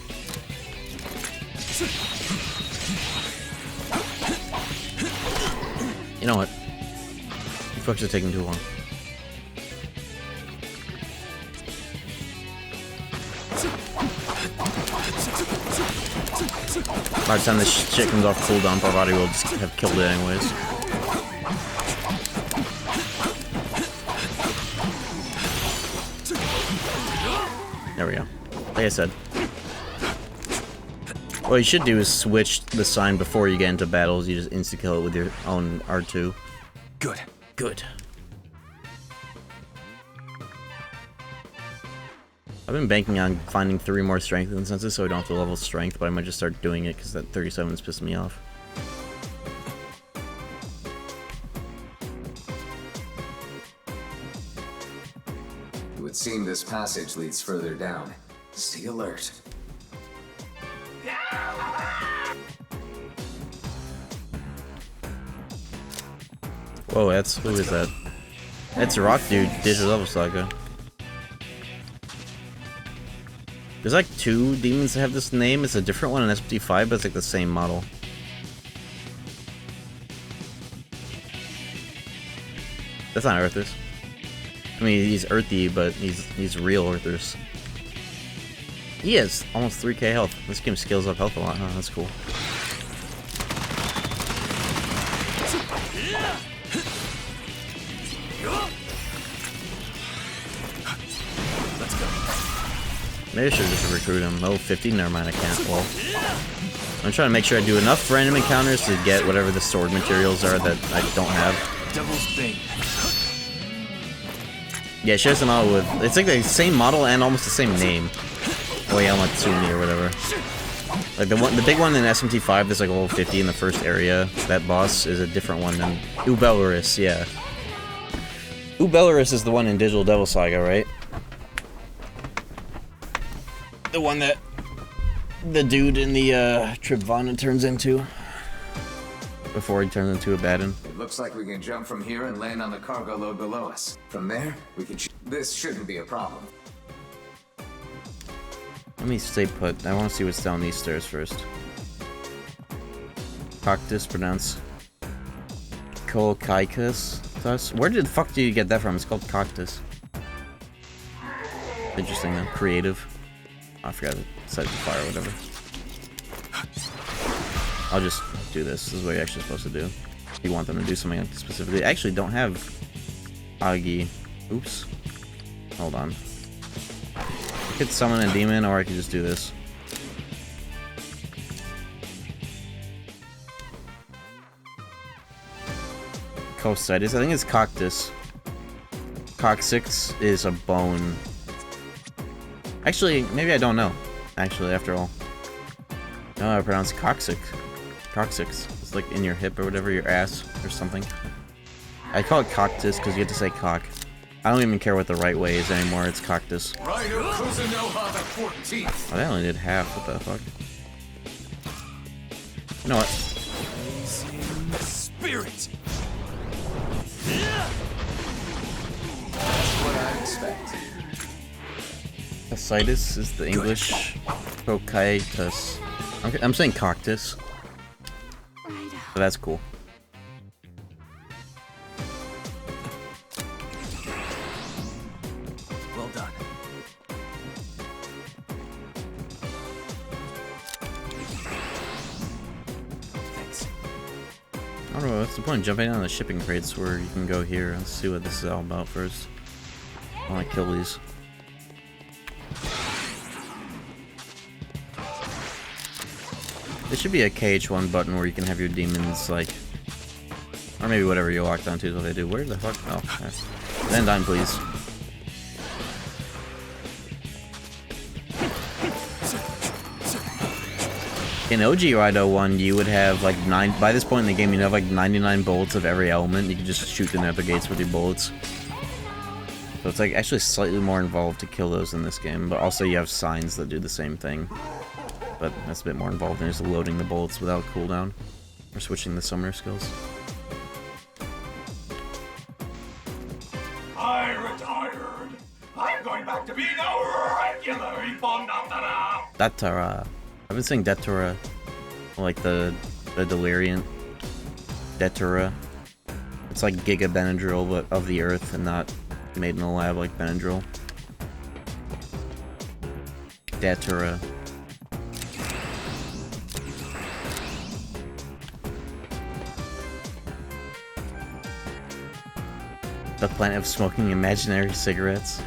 You know what? You folks are taking too long. By the time this shit comes off cooldown, Parvati will just have killed it anyways. There we go. Like I said. What you should do is switch the sign before you get into battles. You just insta-kill it with your own R2. Good. Good. I've been banking on finding 3 more strength instances so I don't have to level strength, but I might just start doing it because that 37 is pissing me off. It would seem this passage leads further down. Stay alert. Whoa, who is that? That's Rock Dude, Digital Devil Saga. There's like 2 demons that have this name. It's a different one in SPT5, but it's like the same model. That's not Earthers. I mean, he's earthy, but he's real Earthers. He has almost 3k health. This game scales up health a lot, huh? That's cool. Maybe I should just recruit him. Oh, 50? Never mind, I can't. Well, I'm trying to make sure I do enough random encounters to get whatever the sword materials are that I don't have. Devil's Bane. Yeah, she has a model with... It's like the same model and almost the same name. Oyamatsumi or whatever. Like the big one in SMT5 that's like level 50 in the first area. That boss is a different one than... Ubelorus, yeah. Ubelorus is the one in Digital Devil Saga, right? The one that the dude in the Tribvana turns into before he turns into a Baden. It looks like we can jump from here and land on the cargo load below us. From there, we can this shouldn't be a problem. Let me stay put. I want to see what's down these stairs first. Cactus, pronounced Kolkaikas. Where the fuck do you get that from? It's called cactus. Interesting though. Creative. I forgot to set it to fire or whatever. I'll just do this. This is what you're actually supposed to do. If you want them to do something specifically. I actually don't have Agi. Oops. Hold on. I could summon a demon or I could just do this. Cocitis. I think it's cactus. Coccyx is a bone. Actually, maybe I don't know. Actually, after all. No, I pronounce coccyx. Coccyx. It's like in your hip or whatever, your ass or something. I call it cactus because you have to say cock. I don't even care what the right way is anymore, it's cactus. Oh, that only did half, what the fuck? You know what? Spirit. That's what I expect. Cocitis is the English. Coccitus. I'm saying cactus. But that's cool. I don't know, what's the point of jumping on the shipping crates where you can go here and see what this is all about first. I want to kill these. There should be a KH1 button where you can have your demons, like... Or maybe whatever you locked onto is what they do. Where the fuck? Oh, okay. Then dime, please. In OG Raidou 1, you would have like by this point in the game, you'd have like 99 bullets of every element. You could just shoot the nether gates with your bullets. So it's like actually slightly more involved to kill those in this game, but also you have signs that do the same thing. But that's a bit more involved than just loading the bullets without cooldown. Or switching the summoner skills. I retired. I'm going back to being a regular Ippon Datara. Datara. I've been saying Datura, like the Deliriant Datura. It's like Giga Benadryl, but of the Earth and not made in a lab like Benadryl. Datura. The planet of smoking imaginary cigarettes.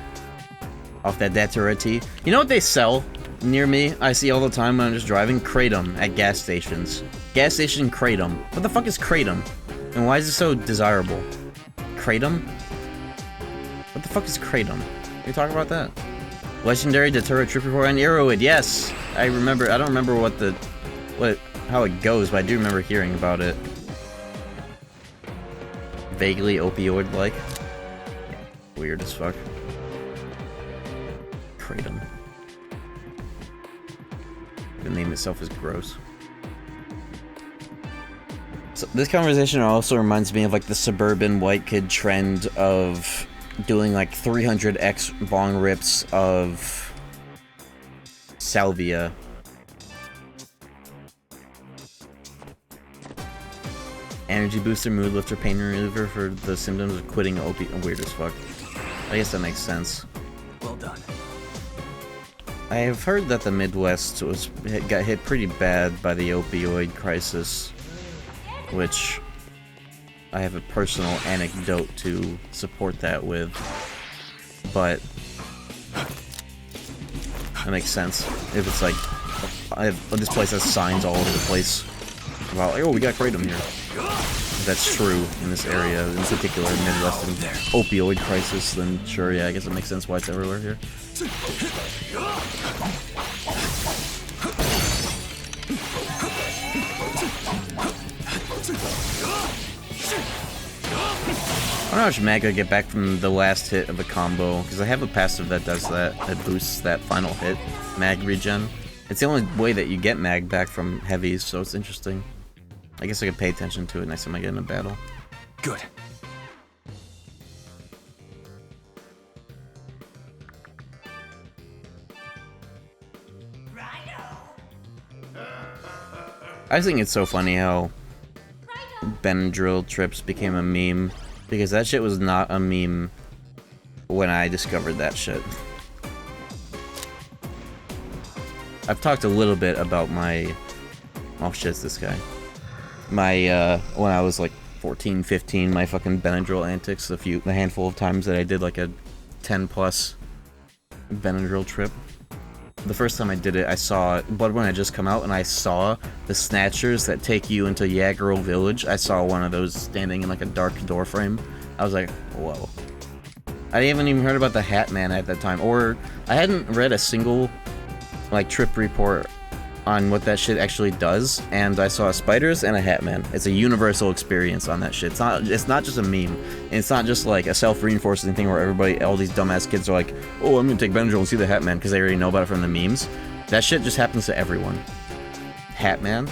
Off that Datura tea. You know what they sell? Near me, I see all the time when I'm just driving Kratom at gas stations. Gas station Kratom. What the fuck is Kratom? And why is it so desirable? Kratom? What the fuck is Kratom? Can you talk about that? Legendary Datura Trip Report on Aeroid, yes! I remember, I don't remember how it goes, but I do remember hearing about it. Vaguely opioid-like. Weird as fuck. Kratom. The name itself is gross. So this conversation also reminds me of like the suburban white kid trend of doing like 300x bong rips of salvia. Energy booster, mood lifter, pain reliever for the symptoms of quitting opium. Weird as fuck. I guess that makes sense. Well done. I have heard that the Midwest got hit pretty bad by the opioid crisis, which I have a personal anecdote to support that with, but that makes sense. If it's like, this place has signs all over the place about, like, oh, we got Kratom here. If that's true in this area, in particular, Midwestern opioid crisis, then sure, yeah, I guess it makes sense why it's everywhere here. I don't know how much mag I get back from the last hit of a combo, because I have a passive that does that, that boosts that final hit, mag regen. It's the only way that you get mag back from heavies, so it's interesting. I guess I could pay attention to it next time I get in a battle. Good. I think it's so funny how Benadryl trips became a meme, because that shit was not a meme when I discovered that shit. I've talked a little bit about my... Oh shit, it's this guy. My, when I was like 14, 15, my fucking Benadryl antics, a handful of times that I did like a 10 plus Benadryl trip. The first time I did it, I saw Bloodborne had just come out, and I saw the snatchers that take you into Yagro Village. I saw one of those standing in like a dark door frame. I was like, whoa. I hadn't even heard about the Hat Man at that time, or I hadn't read a single like trip report on what that shit actually does, and I saw spiders and a Hat Man. It's a universal experience on that shit. It's not just a meme, and it's not just like a self-reinforcing thing where all these dumbass kids are like, oh, I'm gonna take Benadryl and see the Hat Man because they already know about it from the memes. That shit just happens to everyone. Hat Man?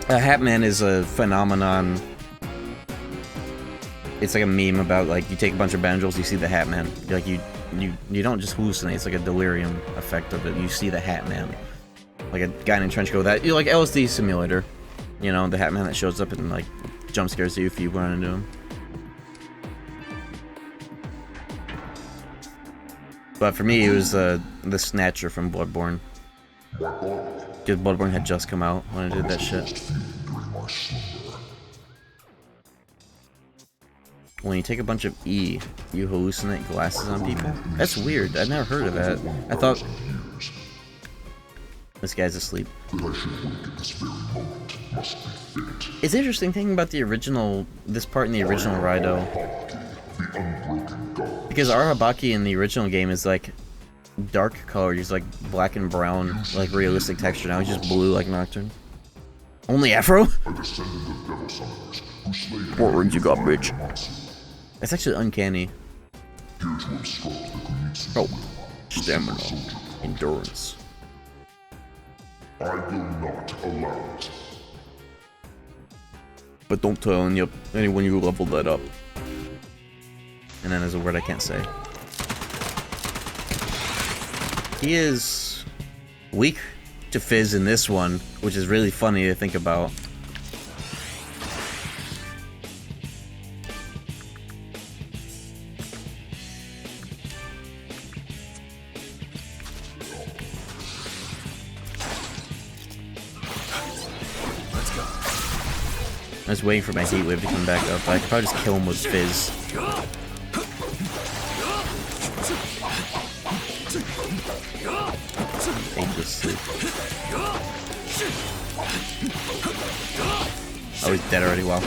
A Hat Man is a phenomenon. It's like a meme about like you take a bunch of Benadryls, you see the Hat Man. Like you don't just hallucinate. It's like a delirium effect of it. You see the Hat Man. Like a guy in a trench coat that you like LSD simulator, you know, the Hat Man that shows up and like jump scares you if you run into him. But for me, it was the Snatcher from Bloodborne. Dude, Bloodborne had just come out when I did that shit. when you take a bunch of E, you hallucinate glasses on people? That's weird. I've never heard of that. I thought... This guy's asleep. It's interesting thinking about the original... This part in the original Raidou. Because Arahabaki in the original game is like... dark color. He's like black and brown, like realistic texture. Now he's just blue like Nocturne. Only Afro? What rings you got, bitch? That's actually uncanny. Oh, stamina, endurance. I will not allow it. But don't tell anyone you leveled that up. And then there's a word I can't say. He is weak to Fizz in this one, which is really funny to think about. Let's go. I was waiting for my heat wave to come back up, but I could probably just kill him with Fizz. Ageless sleep. Oh, he's dead already. Wow.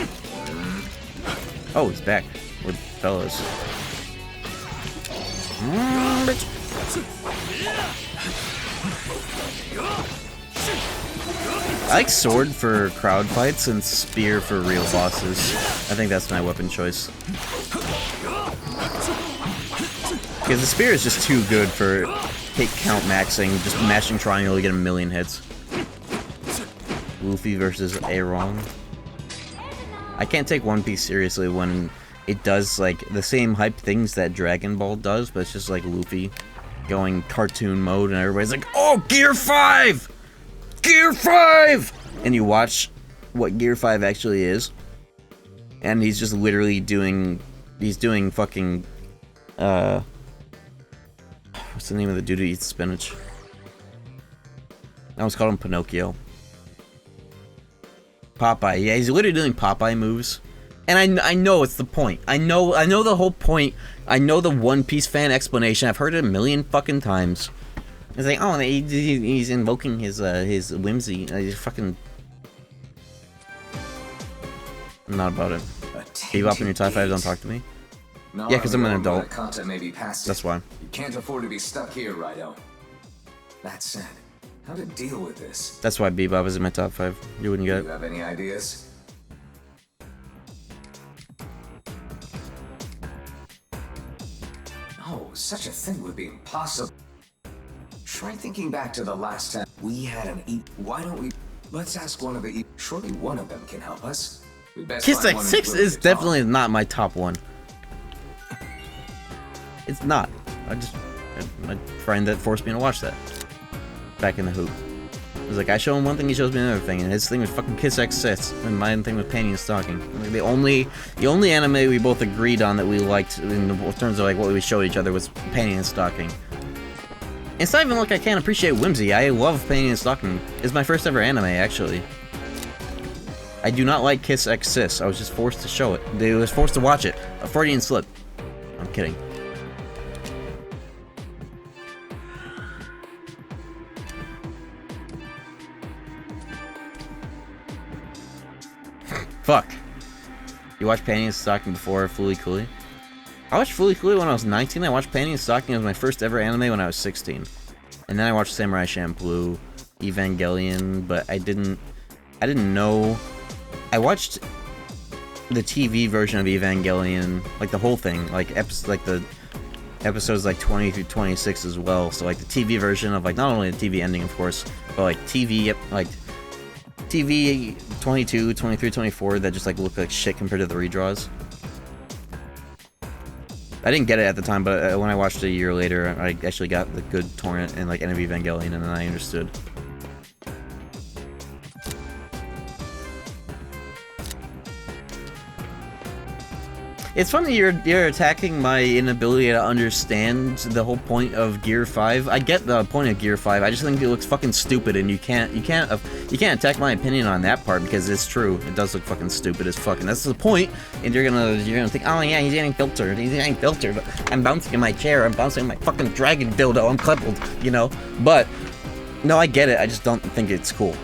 Oh, he's back with fellas. Bitch. I like sword for crowd fights and spear for real bosses. I think that's my weapon choice. Because the spear is just too good for hit count maxing, just mashing triangle to get a million hits. Luffy versus Aerong. I can't take One Piece seriously when it does like the same hype things that Dragon Ball does, but it's just like Luffy going cartoon mode and everybody's like, oh, Gear 5! Gear 5! And you watch what Gear 5 actually is, and he's just literally doing fucking, what's the name of the dude who eats spinach? I almost called him Pinocchio. Popeye. Yeah, he's literally doing Popeye moves. And I know it's the point. I know the whole point. I know the One Piece fan explanation. I've heard it a million fucking times. It's like, oh, he's invoking his whimsy. He's fucking... I'm not about it. Bebop and your TIE 5 don't talk to me. No, Yeah, because I'm an adult. Content may be past That's it. why. You can't afford to be stuck here, Raidou. That said, how to deal with this? That's why Bebop is in my top 5. You wouldn't get Do you it. have any ideas? No, such a thing would be impossible. Try thinking back to the last time we had an eat. Why don't we? Let's ask one of the. Surely one of them can help us. We best Kiss find X one 6 who's willing is to definitely talk. not my top 1. It's not. My friend that forced me to watch that. Back in the hoop. It was like, I show him one thing, he shows me another thing, and his thing was fucking Kiss X6, and my thing was Panty and Stocking. Like, the only anime we both agreed on that we liked in terms of like what we showed each other was Panty and Stocking. It's not even like I can't appreciate whimsy. I love Panty and Stocking. It's my first ever anime, actually. I do not like Kiss X Sis. I was just forced to show it. I was forced to watch it. A Freudian slip. I'm kidding. Fuck. You watched Panty and Stocking before Fooly Cooly? I watched Fooly Cooly when I was 19. I watched Panty and Stocking as my first ever anime when I was 16. And then I watched Samurai Champloo, Evangelion, but I didn't know. I watched the TV version of Evangelion, like the whole thing, like the episodes like 20 through 26 as well. So like the TV version of like not only the TV ending, of course, but like TV 22, 23, 24 that just like look like shit compared to the redraws. I didn't get it at the time, but when I watched it a year later, I actually got the good torrent and like End of Evangelion, and then I understood. It's funny you're attacking my inability to understand the whole point of Gear 5. I get the point of Gear 5. I just think it looks fucking stupid, and you can't attack my opinion on that part because it's true. It does look fucking stupid as fuck, and that's the point. And you're gonna think, oh yeah, he's getting filtered. He's getting filtered. I'm bouncing in my chair. I'm bouncing in my fucking dragon dildo. I'm coupled, you know. But no, I get it. I just don't think it's cool.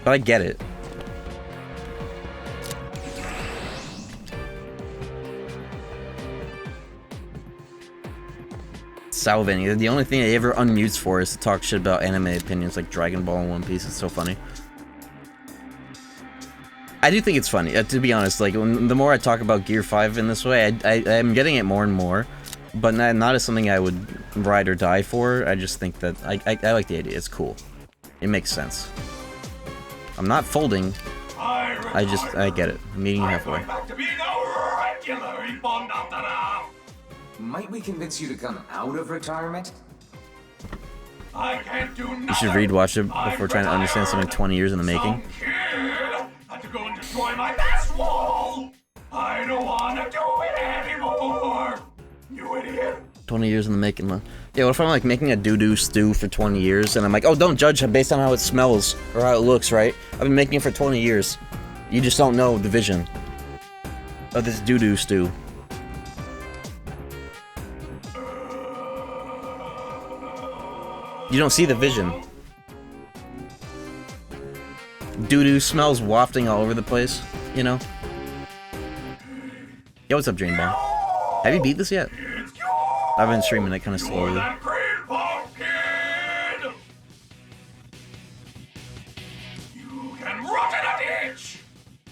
But I get it. Salvini. The only thing I ever unmutes for is to talk shit about anime opinions like Dragon Ball and One Piece. It's so funny. I do think it's funny, to be honest. Like, the more I talk about Gear 5 in this way, I'm getting it more and more. But not as something I would ride or die for. I just think that I like the idea. It's cool. It makes sense. I'm not folding. I get it. I'm meeting you halfway. Might we convince you to come out of retirement? I can't do nothing. You should read, watch it before trying to understand something 20 years in the making. Kid had to go and destroy my best wall. I don't wanna do it anymore. You idiot. 20 years in the making, man. Yeah, what if I'm like making a doo-doo stew for 20 years and I'm like, oh, don't judge it based on how it smells or how it looks, right? I've been making it for 20 years. You just don't know the vision of this doo-doo stew. You don't see the vision. Doo-doo smells wafting all over the place, you know? Yo, what's up, Jane Bomb? Have you beat this yet? I've been streaming it kind of slowly.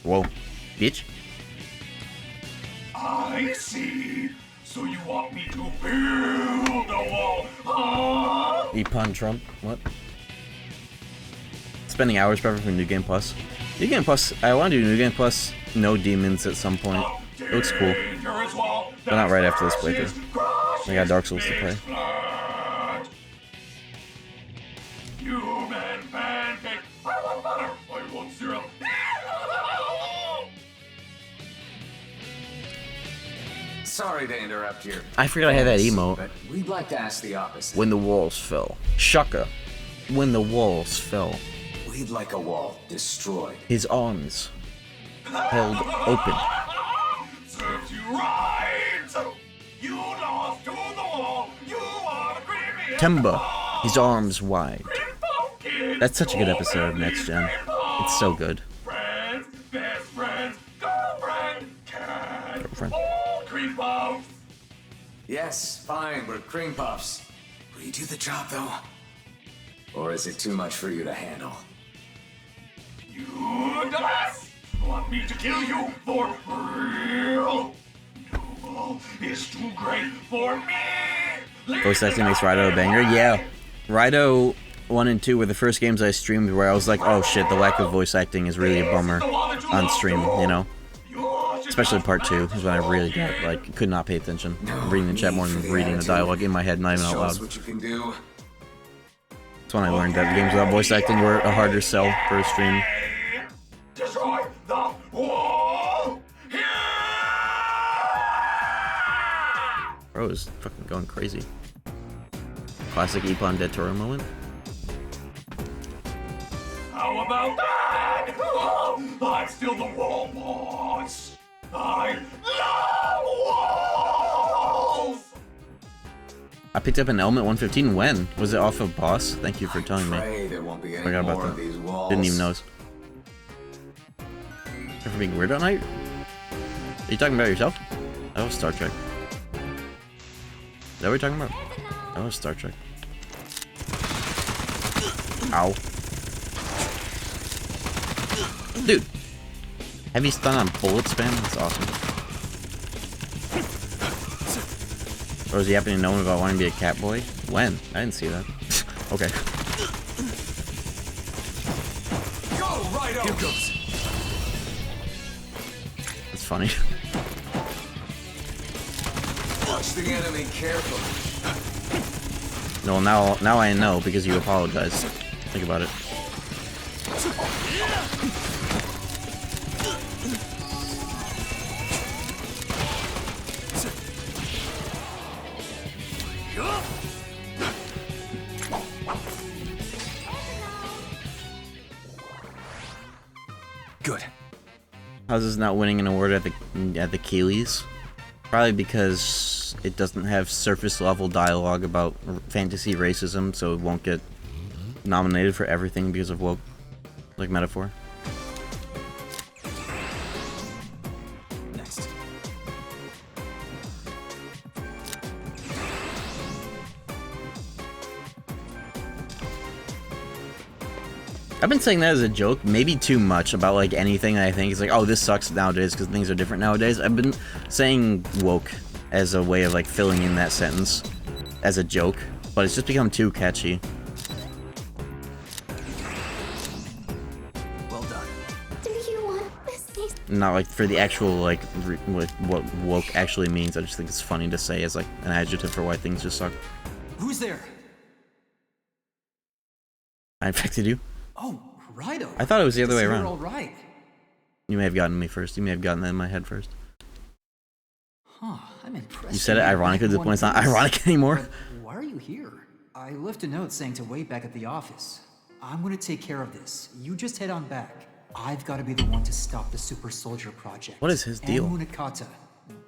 Whoa, bitch. I see. So you want me to build a wall, huh? Epon Trump, what? Spending hours prepping for New Game Plus. New Game Plus, I want to do New Game Plus, no demons at some point. It looks cool. But not right after this playthrough. I got Dark Souls to play. Human pancake. I want butter. I want syrup. Sorry to interrupt your... I forgot I had that emote. But we'd like to ask the opposite. When the walls fell. Shaka. When the walls fell. We'd like a wall destroyed. His arms held open. Serves you right. You lost to the wall. You are the creepy. Timber. His arms wide. That's such a good episode of Next Gen. It's so good. Friends, best friends, girlfriend, cat. Girlfriend. Cream puffs. Yes, fine, we're cream puffs. Will you do the job, though? Or is it too much for you to handle? You dumbass! Want me to kill you for real? No, it's too great for me! Voice acting makes Raidou a banger? Yeah. Raidou 1 and 2 were the first games I streamed where I was like, oh shit, the lack of voice acting is really a bummer on stream, you know? Especially part 2 is when I really got, like, could not pay attention. Reading the chat more than reading the dialogue in my head, not even out loud. That's when I learned that the games without voice acting were a harder sell for a stream. Destroy the wall! Bro is fucking going crazy. Classic Epon Dead Toro moment. How about that? I'm still the wall boss. I love walls! I picked up an element 115 when? Was it off of boss? Thank you for telling me. There won't be any Forgot about more that. of these walls. Didn't even notice. For being weird all night? Are you talking about yourself? That was Star Trek. Is that what you're talking about? That was Star Trek. Ow. Dude. Heavy stun on bullet spam? That's awesome. Or was he happening to know about wanting to be a cat boy? When? I didn't see that. Okay. Go, Raidou! Here goes. That's funny. Watch the enemy carefully. No, now I know because you apologized. Think about it. How's this not winning an award at the Keeleys? Probably because it doesn't have surface level dialogue about fantasy racism, so it won't get nominated for everything because of woke, like metaphor. Next. I've been saying that as a joke, maybe too much about like anything that I think is like, oh, this sucks nowadays because things are different nowadays. I've been saying woke as a way of like filling in that sentence as a joke, but it's just become too catchy. Well done. Do you want this? Not like for the actual like what woke actually means. I just think it's funny to say as like an adjective for why things just suck. Who's there? I infected you. Oh, Raidou. I thought it was the other way You're around. all right. You may have gotten me first. You may have gotten that in my head first. Huh, I'm impressed. You said it ironically to the point it's not ironic anymore. But why are you here? I left a note saying to wait back at the office. I'm gonna take care of this. You just head on back. I've got to be the one to stop the Super Soldier Project. What is his deal? And Munakata.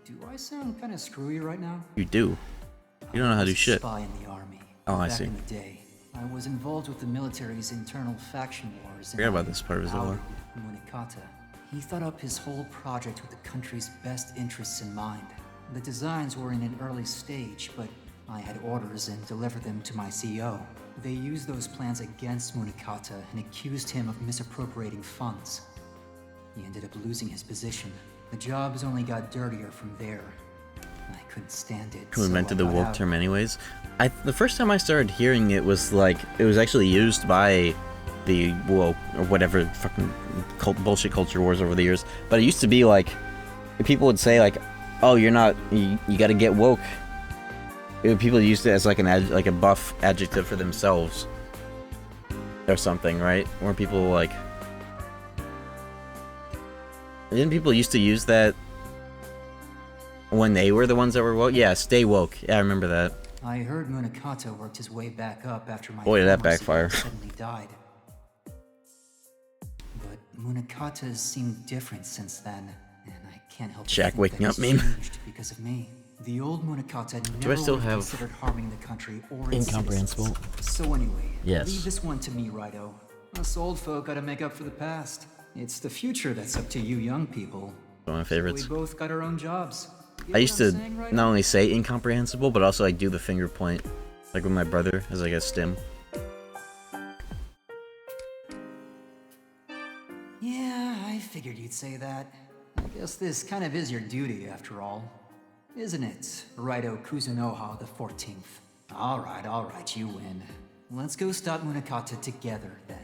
Do I sound kind of screwy right now? You do. You don't know how to do shit. Spy in the army. Oh, I back see. in the day, I was involved with the military's internal faction wars. Forgot about this part of the lore. Munakata. He thought up his whole project with the country's best interests in mind. The designs were in an early stage, but I had orders and delivered them to my CEO. They used those plans against Munakata and accused him of misappropriating funds. He ended up losing his position. The jobs only got dirtier from there. I couldn't stand it. Who so invented I the got woke out. term anyways? The first time I started hearing it was like, it was actually used by the woke, or whatever fucking bullshit culture wars over the years. But it used to be like, people would say like, oh, you're not, you gotta get woke. People used it as like like a buff adjective for themselves. Or something, right? Where people like... Didn't people used to use that when they were the ones that were woke? Yeah, stay woke. Yeah, I remember that. I heard Munakata worked his way back up after my Boy, did that former backfire. CEO suddenly died. But Munakata's seemed different since then, and I can't help but Jack think waking that up he's meme. changed because of me. The old Munakata Do I never still would have have considered harming the country or its incomprehensible? citizens. So anyway, Yes. leave this one to me, Raidou. Us old folk gotta make up for the past. It's the future that's up to you young people. One of my favorites. We both got our own jobs. Get I what used I'm to saying, Raidou? not only say incomprehensible, but also like do the finger point, like with my brother as like a stim. Yeah, I figured you'd say that. I guess this kind of is your duty after all. Isn't it, Raidou Kuzunoha the 14th? Alright, you win. Let's go stop Munakata together then.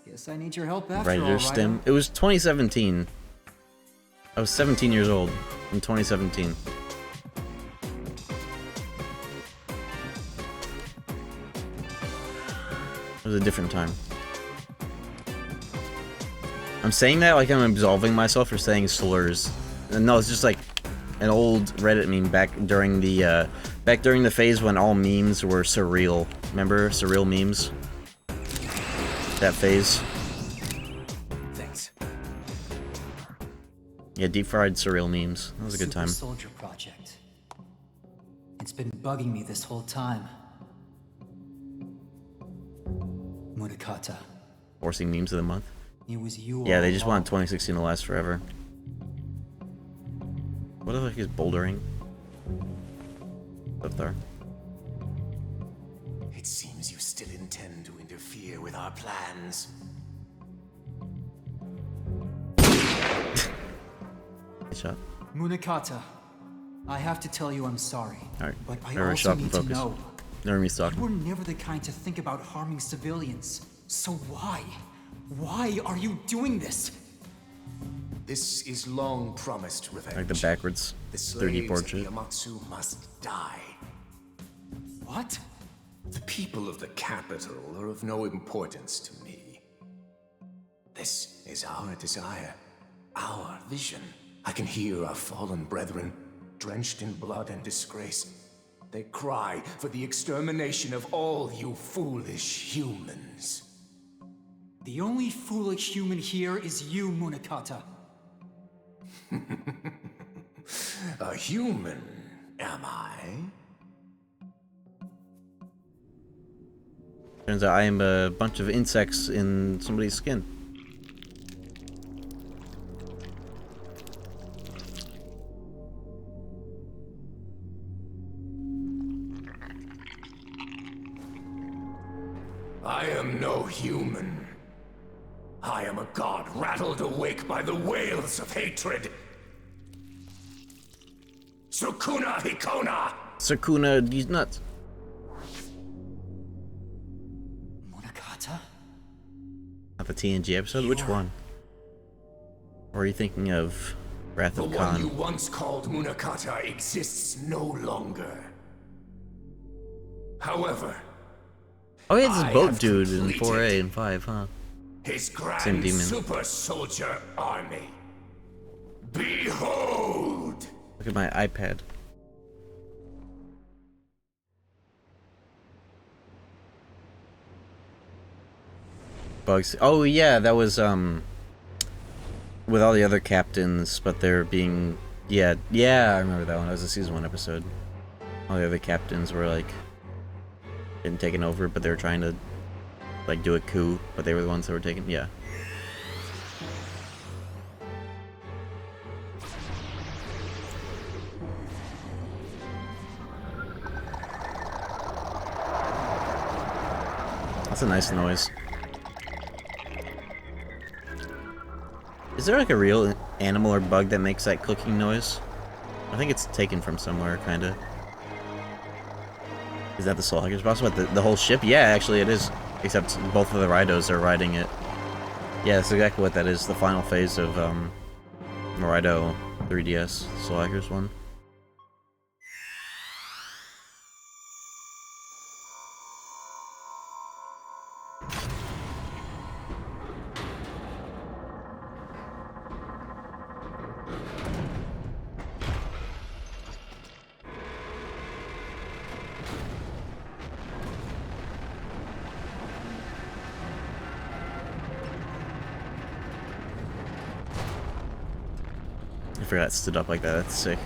Guess I need your help after all, Writer Raidou. stim. It was 2017. I was 17 years old in 2017. It was a different time. I'm saying that like I'm absolving myself for saying slurs. No, it's just like an old Reddit meme back during the phase when all memes were surreal. Remember surreal memes? That phase. Thanks. Yeah, deep fried surreal memes. That was a good Super time. Soldier Project. It's been bugging me this whole time. Munakata. Forcing memes of the month. It was you Yeah, all they just along. want 2016 to last forever. What the heck is bouldering? Up there. It seems you still intend to interfere with our plans. Good shot. Munakata, I have to tell you I'm sorry. Alright, But I never also stop and need to focus. know. Never me You stalking. were never the kind to think about harming civilians. So why? Why are you doing this? This is long promised revenge. Like the backwards The 3D slaves of portrait. the Amatsu must die. What? The people of the capital are of no importance to me. This is our desire, our vision. I can hear our fallen brethren, drenched in blood and disgrace. They cry for the extermination of all you foolish humans. The only foolish human here is you, Munakata. A human, am I? Turns out I am a bunch of insects in somebody's skin. I am no human. I am a god rattled awake by the wails of hatred. Sukuna Hikona! Sukuna, these nuts. Munakata? Not the TNG episode? Which one? Or are you thinking of Wrath The of one you Khan? once called Munakata exists no longer. However, Oh yeah, it's I this boat have dude in completed 4A and 5, huh? his Same grand demon. super soldier army. Behold! Look at my iPad. Bugs. Oh yeah, that was with all the other captains, but they're being yeah, I remember that one. That was a season 1 episode. All the other captains were like getting taken over, but they were trying to like do a coup, but they were the ones that were taken. Yeah. That's a nice noise. Is there like a real animal or bug that makes that clicking noise? I think it's taken from somewhere, kinda. Is that the Soul Hacker's boss? What, the whole ship? Yeah, actually it is. Except both of the Raidos are riding it. Yeah, that's exactly what that is. The final phase of Raido 3DS Soul Hackers one. I forgot it stood up like that. That's sick.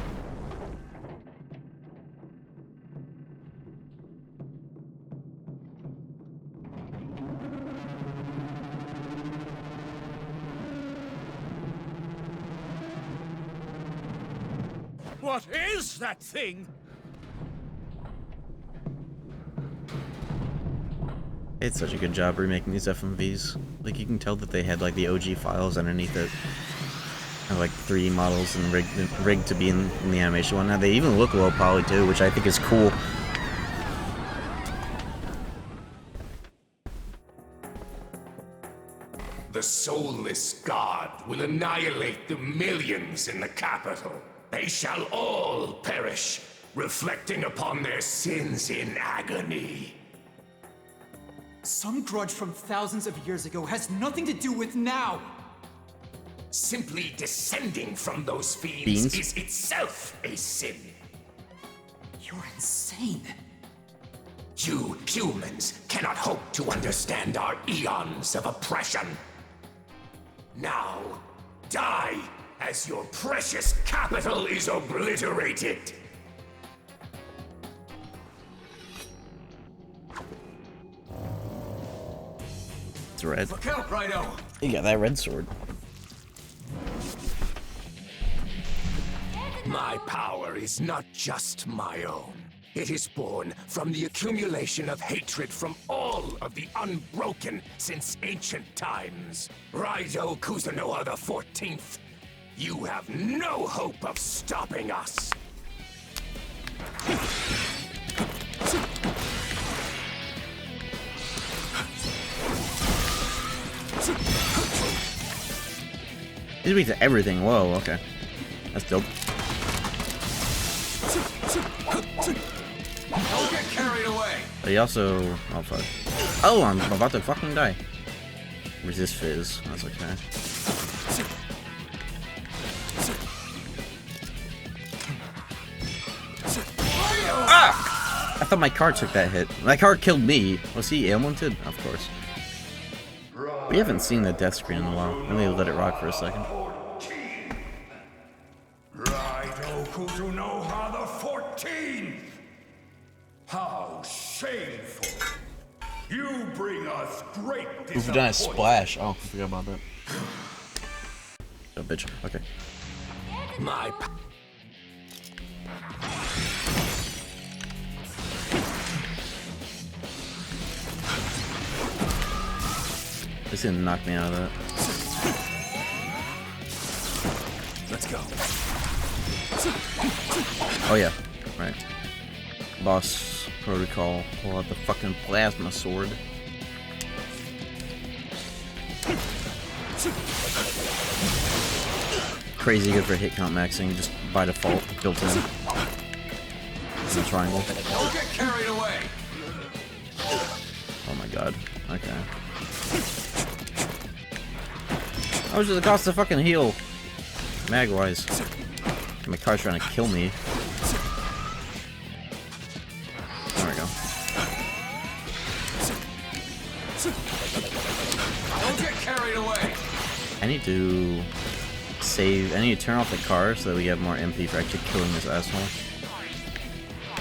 What is that thing? It's such a good job remaking these FMVs. Like, you can tell that they had like the OG files underneath it. And, like 3D models and rigged to be in the animation one. Now they even look low poly too, which I think is cool. The soulless god will annihilate the millions in the capital. They shall all perish, reflecting upon their sins in agony. Some grudge from thousands of years ago has nothing to do with now! Simply descending from those fiends is itself a sin. You're insane. You humans cannot hope to understand our eons of oppression. Now, die as your precious capital is obliterated. It's red. Look out, Raidou! You got that red sword. My power is not just my own. It is born from the accumulation of hatred from all of the Unbroken since ancient times. Raidou Kuzunoha the 14th, you have no hope of stopping us. He's weak to everything. Whoa, okay. That's dope. Don't get carried away. But he also... Oh, fuck. Oh, I'm about to fucking die. Resist fizz. That's okay. Ah! I thought my car took that hit. My car killed me. Was he ailmented? Of course. We haven't seen the death screen in a while. Let me let it rock for a second. Aloha the 14th! How shameful! You bring us great disappointment. We've done a splash. Oh, I forgot about that. Oh, bitch. Okay. My This gonna knock me out of that. Let's go. Oh yeah, right. Boss protocol. Pull out the fucking plasma sword. Crazy good for hit count maxing, just by default, built in. The triangle. Don't get carried away. Oh my god. Okay. How much does it cost to fucking heal? Mag-wise. My car's trying to kill me. There we go. Don't get carried away. I need to save. I need to turn off the car so that we have more MP for actually killing this asshole.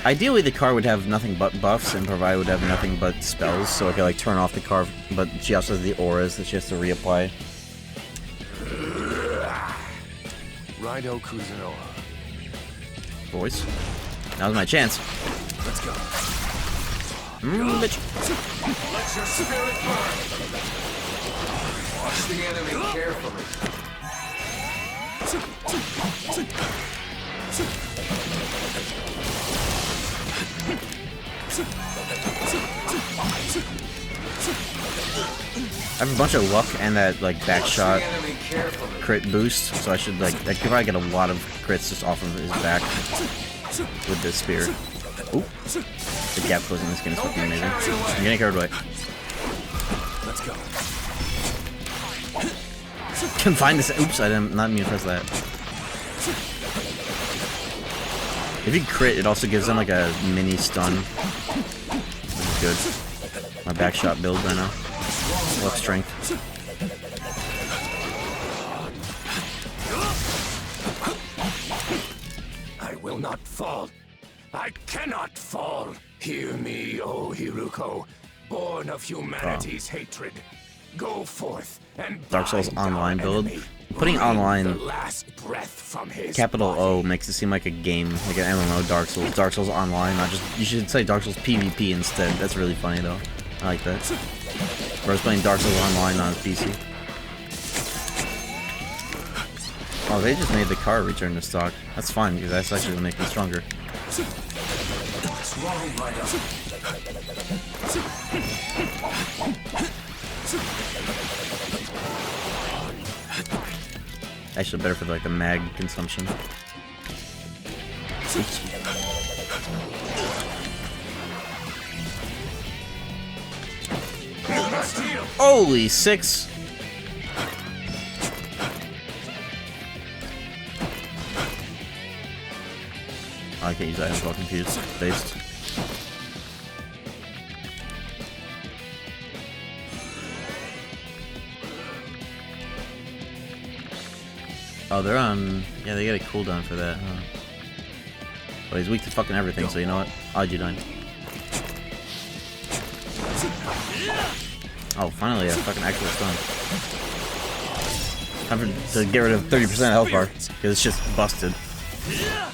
Ideally, the car would have nothing but buffs, and Provide would have nothing but spells, so I could like turn off the car. But she also has the auras that she has to reapply. Raidou Kuzunoa. Voice. That was my chance. Let's go. Bitch. Let your spirit burn. Watch the enemy carefully. I have a bunch of luck and that like back shot crit boost, so I should like I could probably get a lot of crits just off of his back with this spear. Ooh, the gap closing this game is fucking amazing. I'm getting carried away. Let's go. Can find this. Oops, I didn't not mean to press that. If you crit, it also gives them like a mini stun. That's good. My back shot build right now. Luck strength. I will not fall. I cannot fall. Hear me, O Hiruko, born of humanity's hatred. Go forth and Dark Souls bind online our build. enemy. Putting Breathe online the last breath from his capital body. O makes it seem like a game, like an MMO Dark Souls. Dark Souls online, not just. You should say Dark Souls PvP instead. That's really funny though. I like that. Where I was playing Dark Souls online on PC. Oh, they just made the car return to stock. That's fine because that's actually gonna make me stronger. What's wrong, Raidou? Actually, better for like the mag consumption. Oops. Holy 6! I can't use items while confused. Based. Oh, they're on. Yeah, they get a cooldown for that, huh? But he's weak to fucking everything, so you know what? I'll do 9. Oh, finally a fucking actual stun. Time to get rid of 30% health bar, because it's just busted.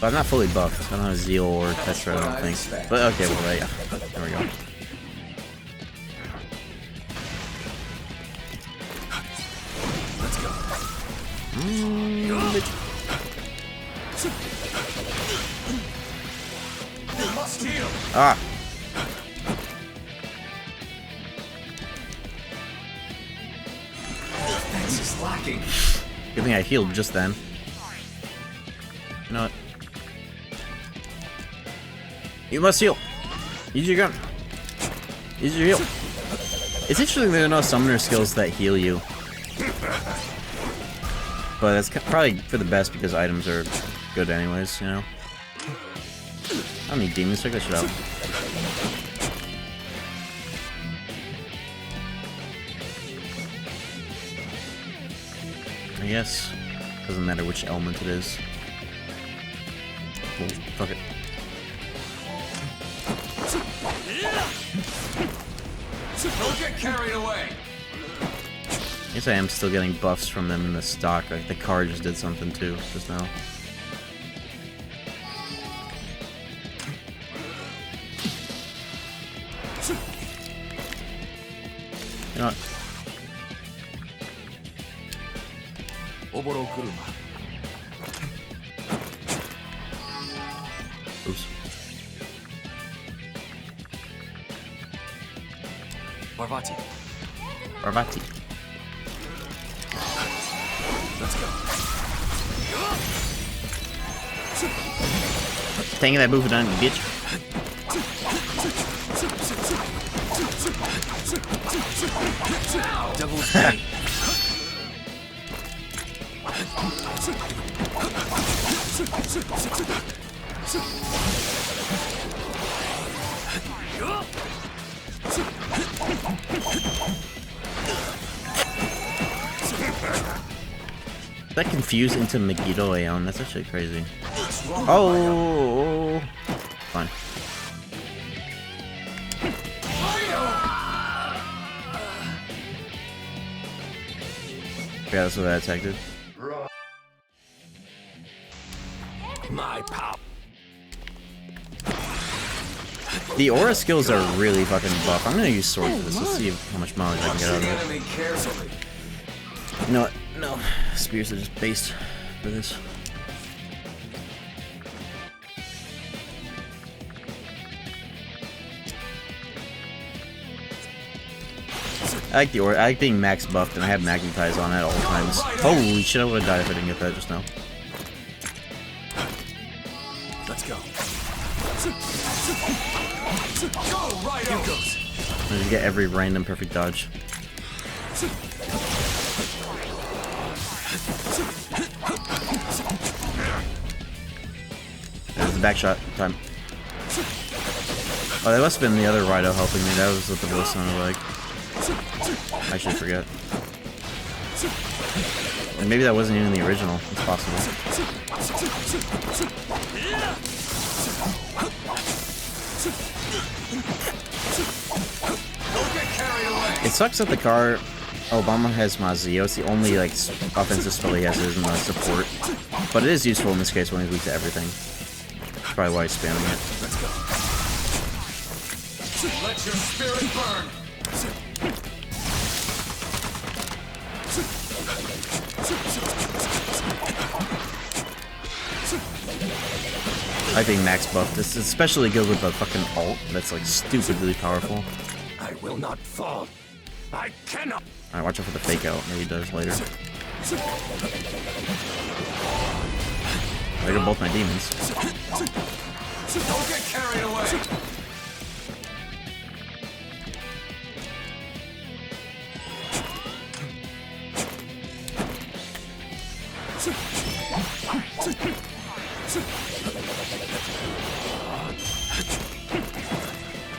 But I'm not fully buffed. I don't have Zeal or Tetra, I don't think. But okay, well, yeah. There we go. Let's go. Bitch. Ah! This is lacking. Good thing I healed just then. You know what? You must heal. Use your gun. Use your heal. It's interesting there are no summoner skills that heal you. But that's probably for the best because items are good anyways, you know? I don't need demons, check that shit out. I guess. Doesn't matter which element it is. cool. Fuck it. Don't get carried away. I guess I am still getting buffs from them in the stock. Like the car just did something too, just now. You know what? Oops. Parvati. Parvati. Let's go. Taking that move down, bitch. Devil's Bane. That confused into Megiddo Aeon. That's actually crazy. Oh, fine. Yeah, that's what I attacked it. My power. The aura skills are really fucking buff. I'm gonna use sword for this. Let's see how much mileage I can get out of it. You know what? No, spears are just based for this. I like the aura. I like being max buffed, and I have magnetize on at all times. Holy shit! I would have died if I didn't get that just now. Let's go. Go, right Here goes. I just get every random perfect dodge. There's the back shot time. Oh, that must have been the other Raidou helping me. That was what the voice sounded like. I should forget. Or maybe that wasn't even the original. It's possible. It sucks that the car Obama has Mazio. It's the only like offensive spell he has isn't support, but it is useful in this case when he's weak to everything. That's probably why he's spamming it. Let's go. Let your spirit burn. I think max buff. This is especially good with the fucking ult. That's like stupidly powerful. I will not fall. I cannot. Alright, watch out for the fake out. Maybe he does later. There go both my demons. Don't get carried away.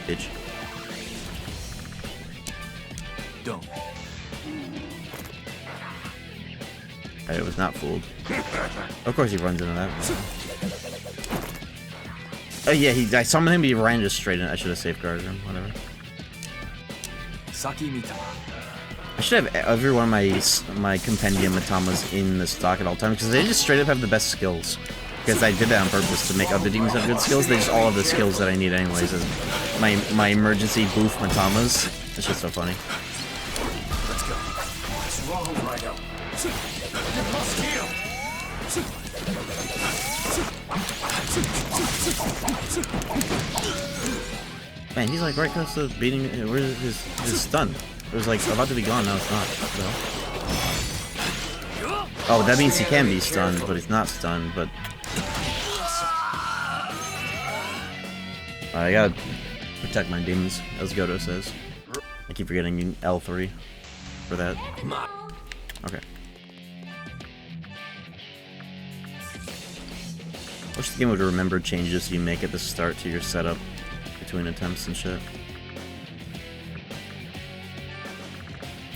Bitch. Don't. I was not fooled. Of course he runs into that. Oh yeah, I summoned him, he ran just straight in. I should have safeguarded him, whatever. Saki Mitama. I should have every one of my compendium Mitamas in the stock at all times, because they just straight up have the best skills. Because I did that on purpose to make other demons have good skills. They just all have the skills that I need anyways. As my emergency boof Mitamas. It's just so funny. Let's go. What's wrong, Raidou? You must heal. Man, he's like right close to beating. Where's his stun? It was like about to be gone. Now it's not. So. Oh, that means he can be stunned, but he's not stunned. But I gotta protect my demons, as Godo says. I keep forgetting L3 for that. Okay. I wish the game would remember changes you make at the start to your setup between attempts and shit.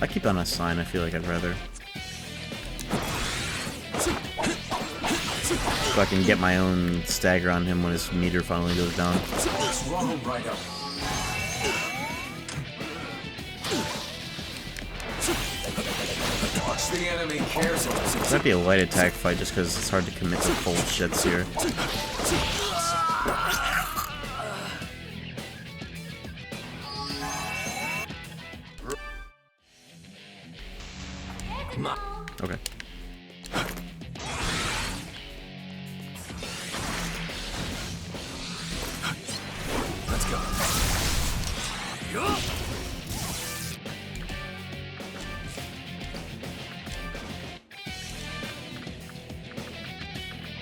I keep on a sign, I feel like I'd rather. so I can get my own stagger on him when his meter finally goes down. Wrong, Raidou. Watch the enemy carefully. This might be a light attack fight just because it's hard to commit to full shits here. Okay. Let's go.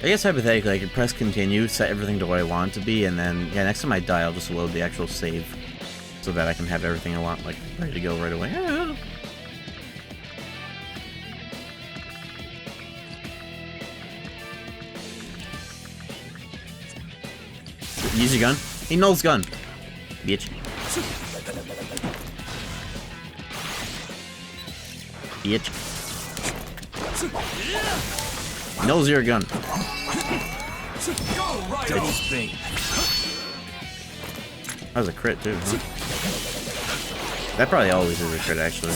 I guess hypothetically I could press continue, set everything to what I want it to be, and then, yeah, next time I die I'll just load the actual save so that I can have everything I want, like, ready to go right away. Use your gun. He knows gun. Bitch. Bitch. Knows your gun. That was a crit too, huh? That probably always is a crit, actually.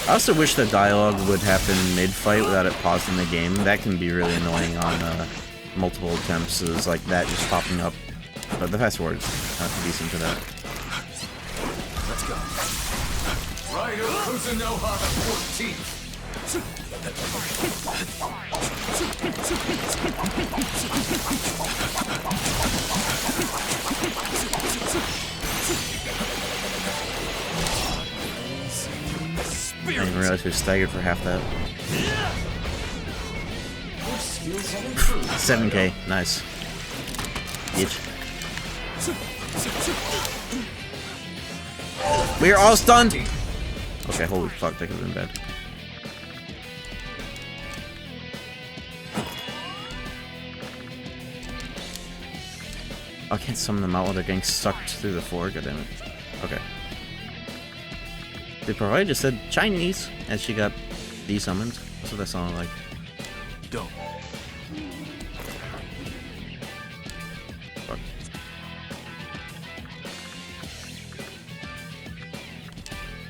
I also wish the dialogue would happen mid-fight without it pausing the game. That can be really annoying on multiple attempts, is like that just popping up. But the fast forward's decent for that. Let's go. Raidou Kuzunoha the 14th. I didn't even realize we were staggered for half that. 7k, nice. Bitch. We are all stunned! Okay, holy fuck, that could have been bad. I can't summon them out while they're getting sucked through the floor, goddammit. Okay. The provider just said Chinese as she got desummoned. That's what that sounded like. Go. Fuck.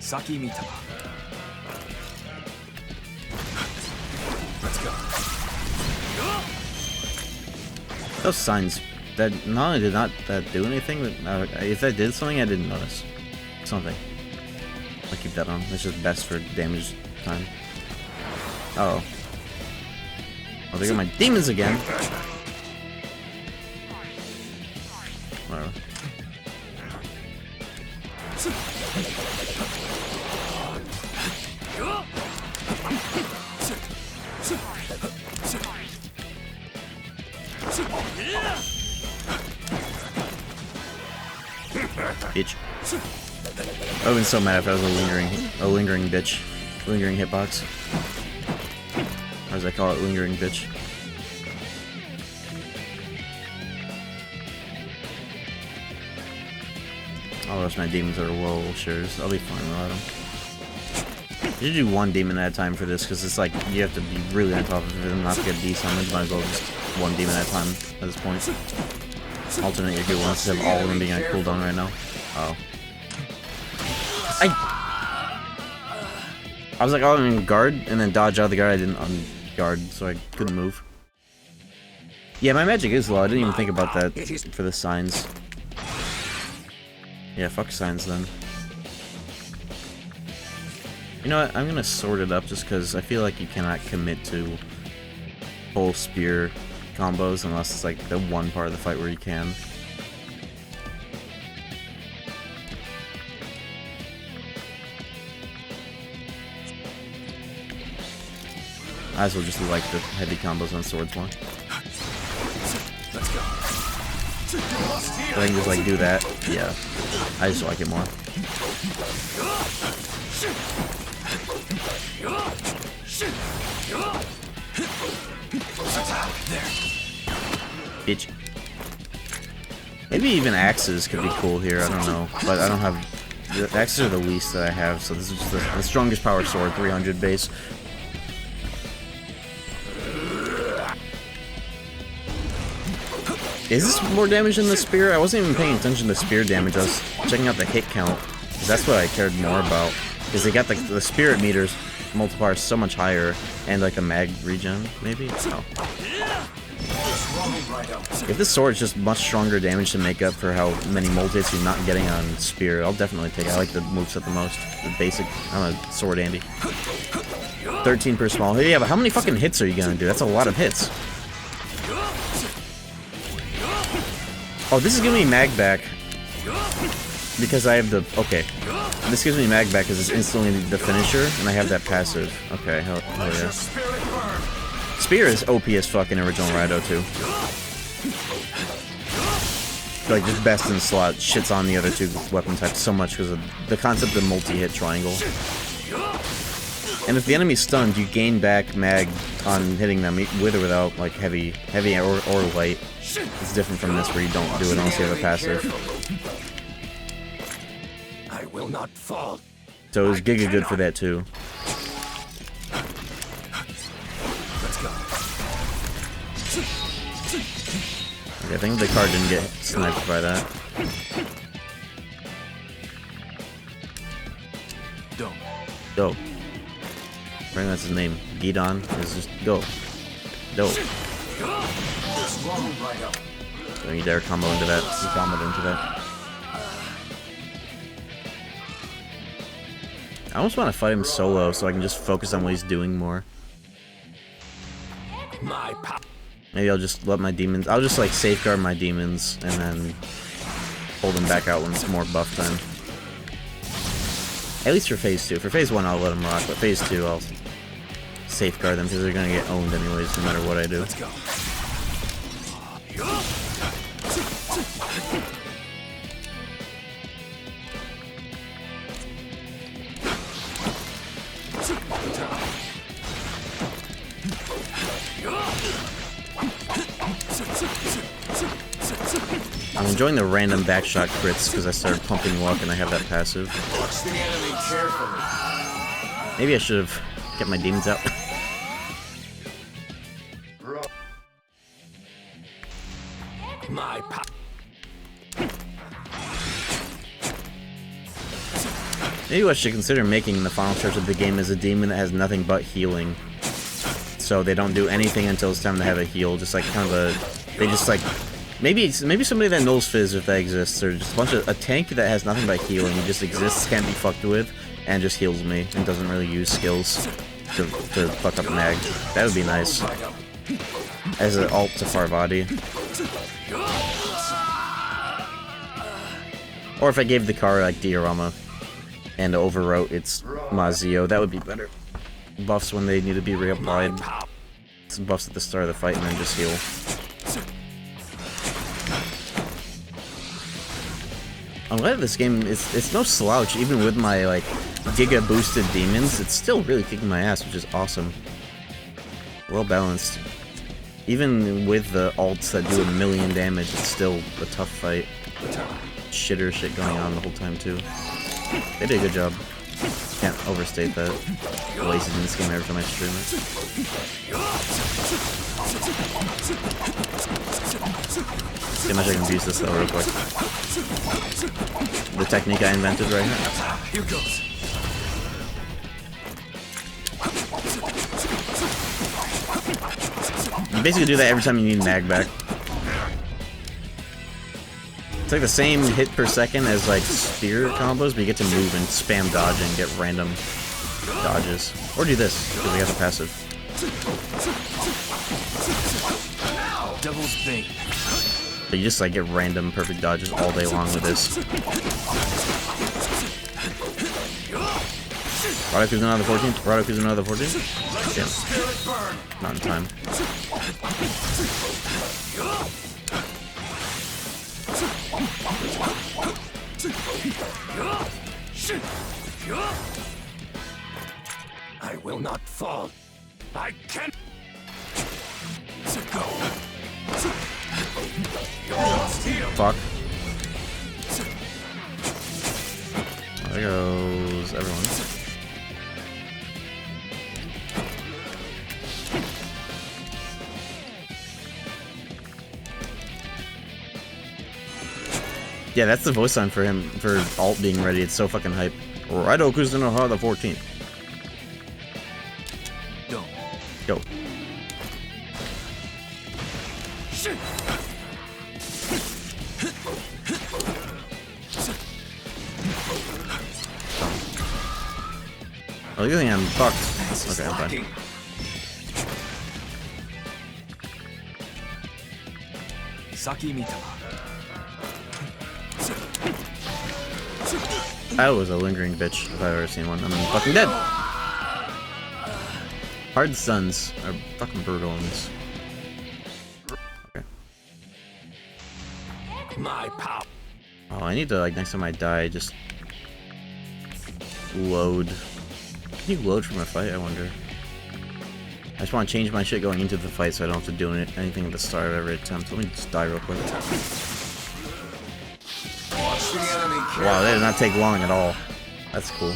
Saki Mitama. Let's go. Those signs, that not only did not that do anything, but if that did something, I didn't notice. Something. I'll keep that on. It's just best for damage time. Uh oh. Oh, they got my demons again. Whatever. Bitch. I would've been so mad if I was a lingering bitch. Lingering hitbox. Or as I call it, lingering bitch. All the rest of my demons are low shares. I'll be fine without them. You should do one demon at a time for this, because it's like, you have to be really on top of it and not to get desummoned. Might as well just one demon at a time at this point. Alternate your good ones instead of all of them being on cooldown right now. Oh. I was like, oh, I'm in guard, and then dodge out of the guard. I didn't on guard, so I couldn't move. Yeah, my magic is low. I didn't even think about that for the signs. Yeah, fuck signs then. You know what? I'm gonna sort it up just because I feel like you cannot commit to full spear combos unless it's like the one part of the fight where you can. I also just like the heavy combos on swords more. Let's go. I can just like do that. Yeah, I just like it more. Bitch. Maybe even axes could be cool here. I don't know, but I don't have the axes are the least that I have, so this is just the strongest power sword, 300 base. Is this more damage than the spear? I wasn't even paying attention to spear damage. I was checking out the hit count, because that's what I cared more about. Because they got the spirit meters multiplier so much higher, and like a mag regen, maybe? No. If this sword is just much stronger damage to make up for how many multi-hits you're not getting on spear, I'll definitely take it. I like the moveset the most. The basic, I'm a sword Andy. 13 per small. Yeah, but how many fucking hits are you gonna do? That's a lot of hits. Oh, this is giving me mag back. Because I have the... Okay. This gives me mag back because it's instantly the finisher, and I have that passive. Okay, hell yeah. Spear is OP as fuck in original Raidou too. Like, just best in slot. Shits on the other two weapon types so much because of the concept of multi-hit triangle. And if the enemy's stunned, you gain back mag on hitting them with or without, like, heavy or light. It's different from this where you don't do it unless you have a passive. I will not fall. So it was giga good for that too. Let's go. Okay, I think the card didn't get sniped by that. Dope. Dope. I think that's his name. Gidon is just go. Dope. Don't you dare combo into that. You comboed into that. I almost want to fight him solo so I can just focus on what he's doing more. Maybe I'll just let my demons... I'll just like safeguard my demons and then hold them back out when it's more buff time. At least for phase 2. For phase 1 I'll let them rock, but phase 2 I'll safeguard them because they're gonna get owned anyways no matter what I do. Let's go. I'm enjoying the random backshot crits because I started pumping luck and I have that passive. Watch the enemy carefully. Maybe I should have kept my demons out. My power. Maybe what I should consider making the final charge of the game is a demon that has nothing but healing. So they don't do anything until it's time to have a heal. Just like kind of a... They just like... Maybe somebody that knows Fizz if that exists, or just a tank that has nothing but healing, just exists, can't be fucked with, and just heals me, and doesn't really use skills to fuck up mag. That would be nice. As an alt to Parvati. Or if I gave the car like Diorama and overwrote its Mazio, that would be better. Buffs when they need to be reapplied. Some buffs at the start of the fight and then just heal. I'm glad this game it's no slouch, even with my like giga boosted demons, it's still really kicking my ass, which is awesome. Well balanced. Even with the alts that do 1,000,000 damage, it's still a tough fight. Shitter shit going on the whole time too. They did a good job. Can't overstate that. Wasted in this game every time I stream it. See how much I can abuse this though real quick. The technique I invented right here. Here goes. You basically do that every time you need mag back. It's like the same hit per second as like spear combos, but you get to move and spam dodge and get random dodges. Or do this, because we got the passive. Devil's Bane. But you just like get random perfect dodges all day long with this. Raidou's another 14? Raidou's another 14? Damn. Not in time. I will not fall. I can. Go. Fuck. There goes everyone. Yeah, that's the voice line for him, for alt being ready. It's so fucking hype. Raidou Kuzunoha the 14th. Go. Oh, you think I'm fucked? Okay, I'm fine. Saki Mitama. That was a lingering bitch if I've ever seen one. I'm fucking dead. Hard stuns are fucking brutal in this. Okay. My power. Oh, I need to, like, next time I die, just load. Can you load from a fight? I wonder. I just want to change my shit going into the fight so I don't have to do anything at the start of every attempt. Let me just die real quick. Wow, that did not take long at all. That's cool.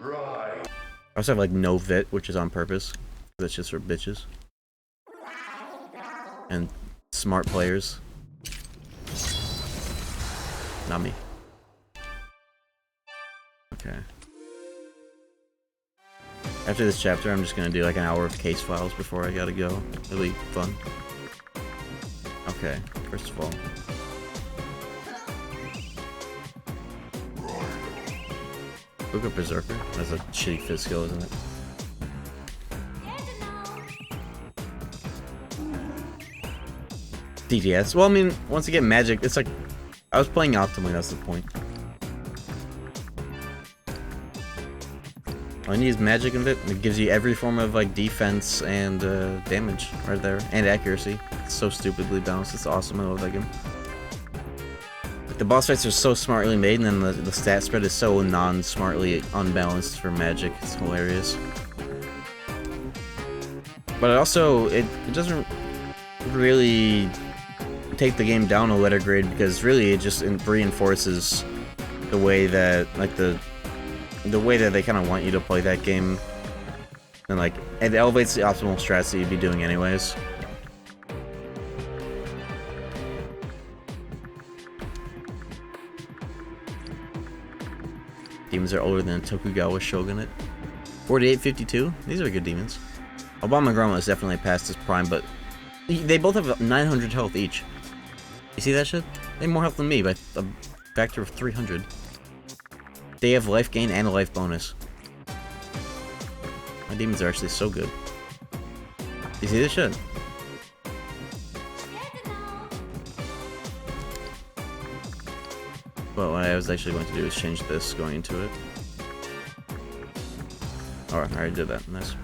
I also have like no vit, which is on purpose. That's just for bitches. And smart players. Not me. Okay. After this chapter, I'm just gonna do like an hour of case files before I gotta go. It'll be fun. Okay, first of all. Look up Berserker. That's a shitty fit skill, isn't it? DTS. Well, I mean, once you get magic, it's like I was playing optimally. That's the point. All you need is magic in it. It gives you every form of like defense and damage right there, and accuracy. It's so stupidly balanced. It's awesome. I love that game. The boss fights are so smartly made, and then the stat spread is so non-smartly unbalanced for magic. It's hilarious. But it doesn't really take the game down a letter grade, because really it just reinforces the way that the way that they kind of want you to play that game, and like it elevates the optimal strats that you'd be doing anyways. Demons are older than Tokugawa Shogunate. 4852. These are good demons. Obama Grandma is definitely past his prime, but they both have 900 health each. You see that shit? They have more health than me by a factor of 300. They have life gain and a life bonus. My demons are actually so good. You see this shit? Well, what I was actually going to do is change this going into it. Alright, I already did that. Nice.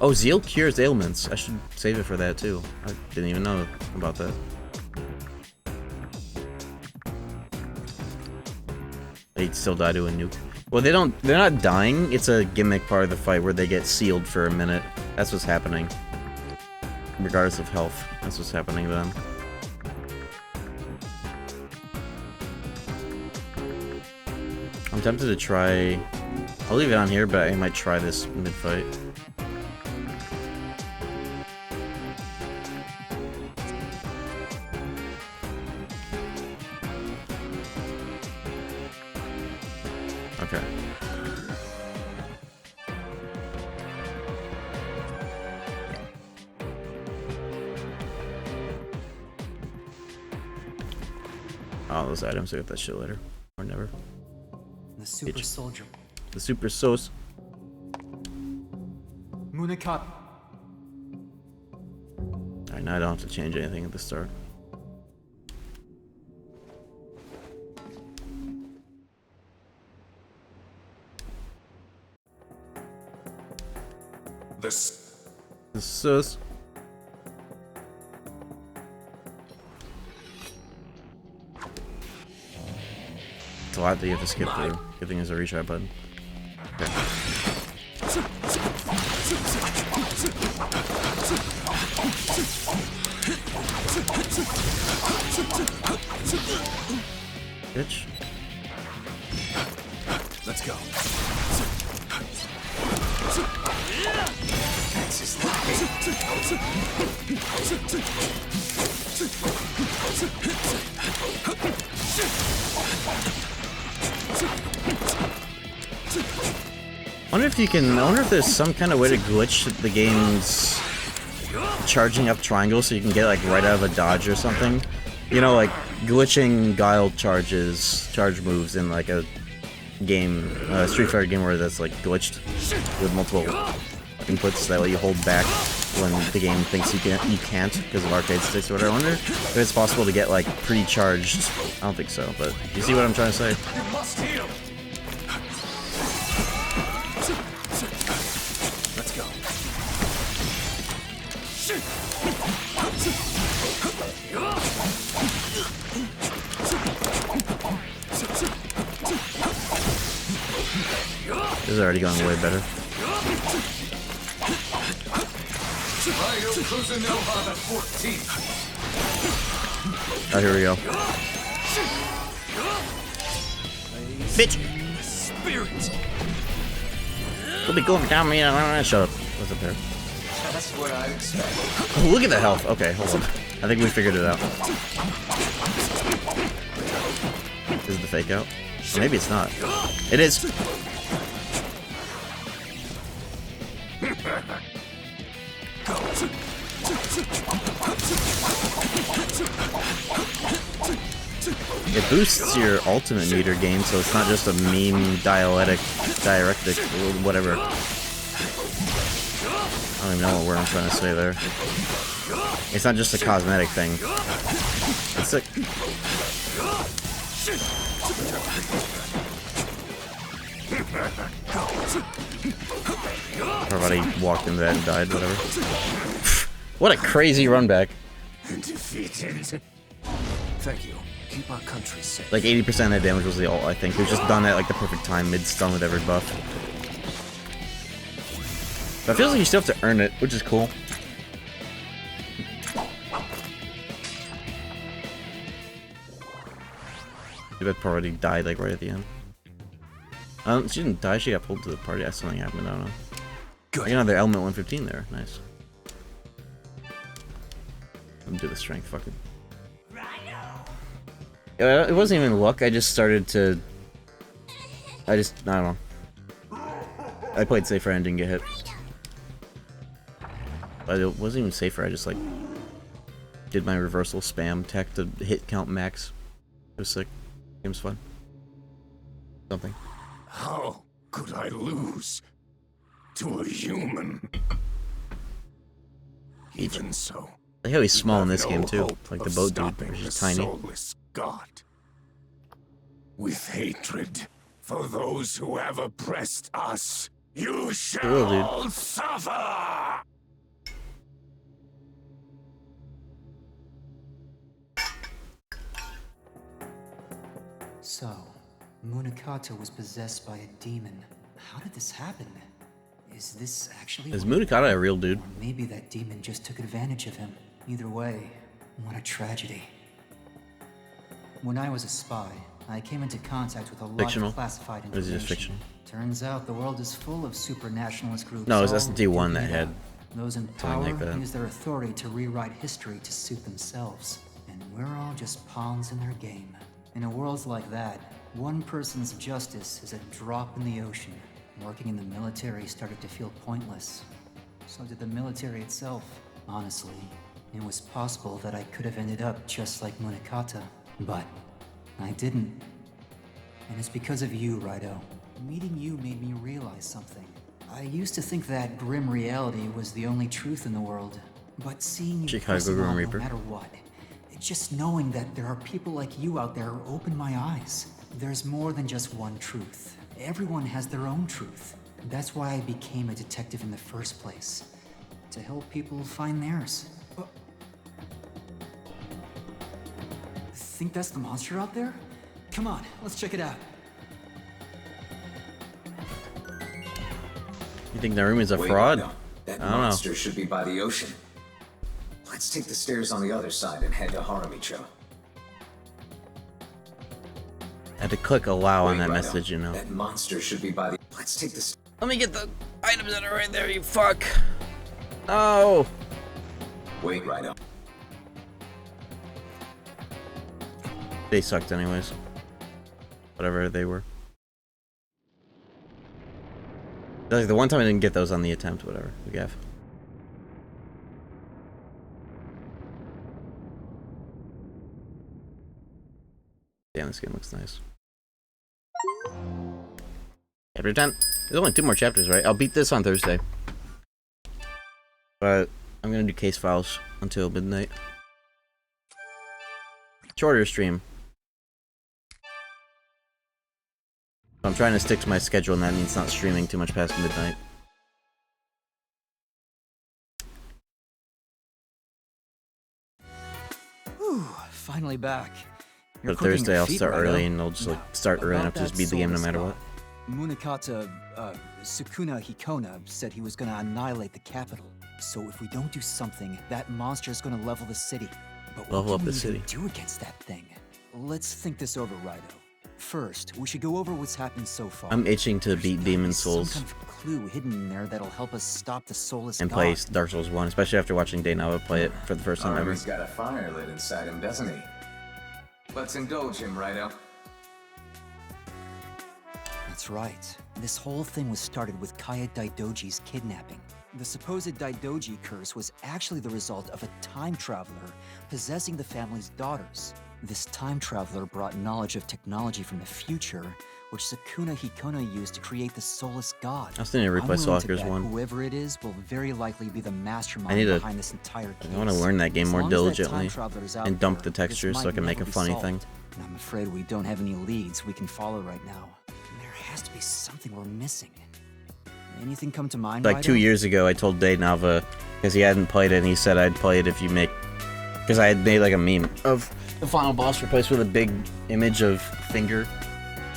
Oh, Zeal cures ailments. I should save it for that too. I didn't even know about that. They still die to a nuke. Well, they're not dying. It's a gimmick part of the fight where they get sealed for a minute. That's what's happening. Regardless of health. That's what's happening to them. I'm tempted to try... I'll leave it on here, but I might try this mid-fight. Okay. Oh, those items, I get that shit later. Or never. The super soldier. The super sauce. Munakata. Alright, now I don't have to change anything at the start. The sauce. It's a lot that you have to skip through. Good thing there's a retry button. Okay. I wonder if there's some kind of way to glitch the game's charging up triangle so you can get like right out of a dodge or something. You know, like glitching guile charge moves in like a game, Street Fighter game where that's like glitched with multiple inputs that way you hold back when the game thinks you can't because of arcade sticks or whatever. I wonder if it's possible to get like pre-charged. I don't think so, but you see what I'm trying to say? You must heal. Let's go. This is already going way better. Raidou cruising no harm at 14. Oh, here we go. Bitch! Spirit. We'll be going down me. Shut up. What's up there? That's what I expect. Oh, look at the health. Okay, hold on. I think we figured it out. Is it the fake out? Maybe it's not. It is. It boosts your ultimate meter gain, so it's not just a meme dialectic, whatever. I don't even know what word I'm trying to say there. It's not just a cosmetic thing. It's a... Everybody walked into that and died, whatever. What a crazy run back. Defeated. Thank you. Keep our country safe. Like 80% of that damage was the ult, I think. It was just done at like the perfect time, mid-stun with every buff. But it feels like you still have to earn it, which is cool. That already died like right at the end. She didn't die, she got pulled to the party. Something happened, I don't know. I got another element 115 there, nice. Let me do the strength, fucking. It wasn't even luck, I just started to... I don't know. I played safer and didn't get hit. But it wasn't even safer, I just like... did my reversal spam tech to hit count max. It was sick. Game was fun. Something. How could I lose to a human? Even so, I like how he's small in this no game too, hope like the of boat dude, stopping which is the tiny. soulless god. With hatred for those who have oppressed us, you shall suffer! So, Munakata was possessed by a demon. How did this happen? Is this actually... Is Munakata a real dude? Or maybe that demon just took advantage of him. Either way, what a tragedy. When I was a spy, I came into contact with a lot of classified information. Or is it just fictional? Turns out the world is full of super-nationalist groups. No, it was SD1 that had those in something power like that. use their authority to rewrite history to suit themselves. And we're all just pawns in their game. In a world like that, one person's justice is a drop in the ocean. Working in the military started to feel pointless. So did the military itself. Honestly, it was possible that I could have ended up just like Munakata, but I didn't. And it's because of you, Raidou. Meeting you made me realize something. I used to think that grim reality was the only truth in the world, but seeing you press Grim on Reaper. no matter what, just knowing that there are people like you out there opened my eyes. There's more than just one truth. Everyone has their own truth. That's why I became a detective in the first place. To help people find theirs. Think that's the monster out there? Come on, let's check it out. You think Narumi's a Wait, fraud? no. That I don't know. monster should be by the ocean. Let's take the stairs on the other side and head to Haramicho. I had to click allow on Wait, that Raidou. message, you know. That monster should be by the... Let's take the... Let me get the items that are right there, you fuck! Oh! Wait, Raidou. They sucked anyways. Whatever they were. Like the one time I didn't get those on the attempt, whatever. We have. Damn, this game looks nice. Chapter 10. There's only 2 more chapters, right? I'll beat this on Thursday. But I'm gonna do case files until midnight. Shorter stream. I'm trying to stick to my schedule, and that means not streaming too much past midnight. Whew, finally back. You're But quick on Thursday your I'll feet, start Raidou. early, and I'll just like start early enough to just beat the game no matter what. Munakata, Sukuna Hikona said he was gonna annihilate the capital. So if we don't do something, that monster is gonna level the city. But Level what up can the we even city. do against that thing? Let's think this over, Raidou. First, we should go over what's happened so far. I'm itching to beat Demon There's Souls some kind of clue hidden in there that'll help us stop the soulless and god. play Dark Souls 1, especially after watching Daynava play it for the first time ever. He's got a fire lit inside him, doesn't he? Let's indulge him, Raidou. That's right. This whole thing was started with Kaya Daidoji's kidnapping. The supposed Daidoji curse was actually the result of a time traveler possessing the family's daughters. This time traveler brought knowledge of technology from the future, which Sukuna Hikona used to create the soulless god. I still need to replay I'm willing Soul to Hackers bet 1. Whoever it is will very likely be the mastermind I need to- behind this entire case. I want to learn that game As more long as that diligently time traveler's out and dump there, the textures this so I might can make a never be funny solved. thing. And I'm afraid we don't have any leads we can follow right now. There has to be something we're missing. Anything come to mind? Like 2 Raidou? years ago, I told Daynava, because he hadn't played it, and he said I'd play it if you make... Because I had made like a meme of the final boss replaced with a big image of Finger,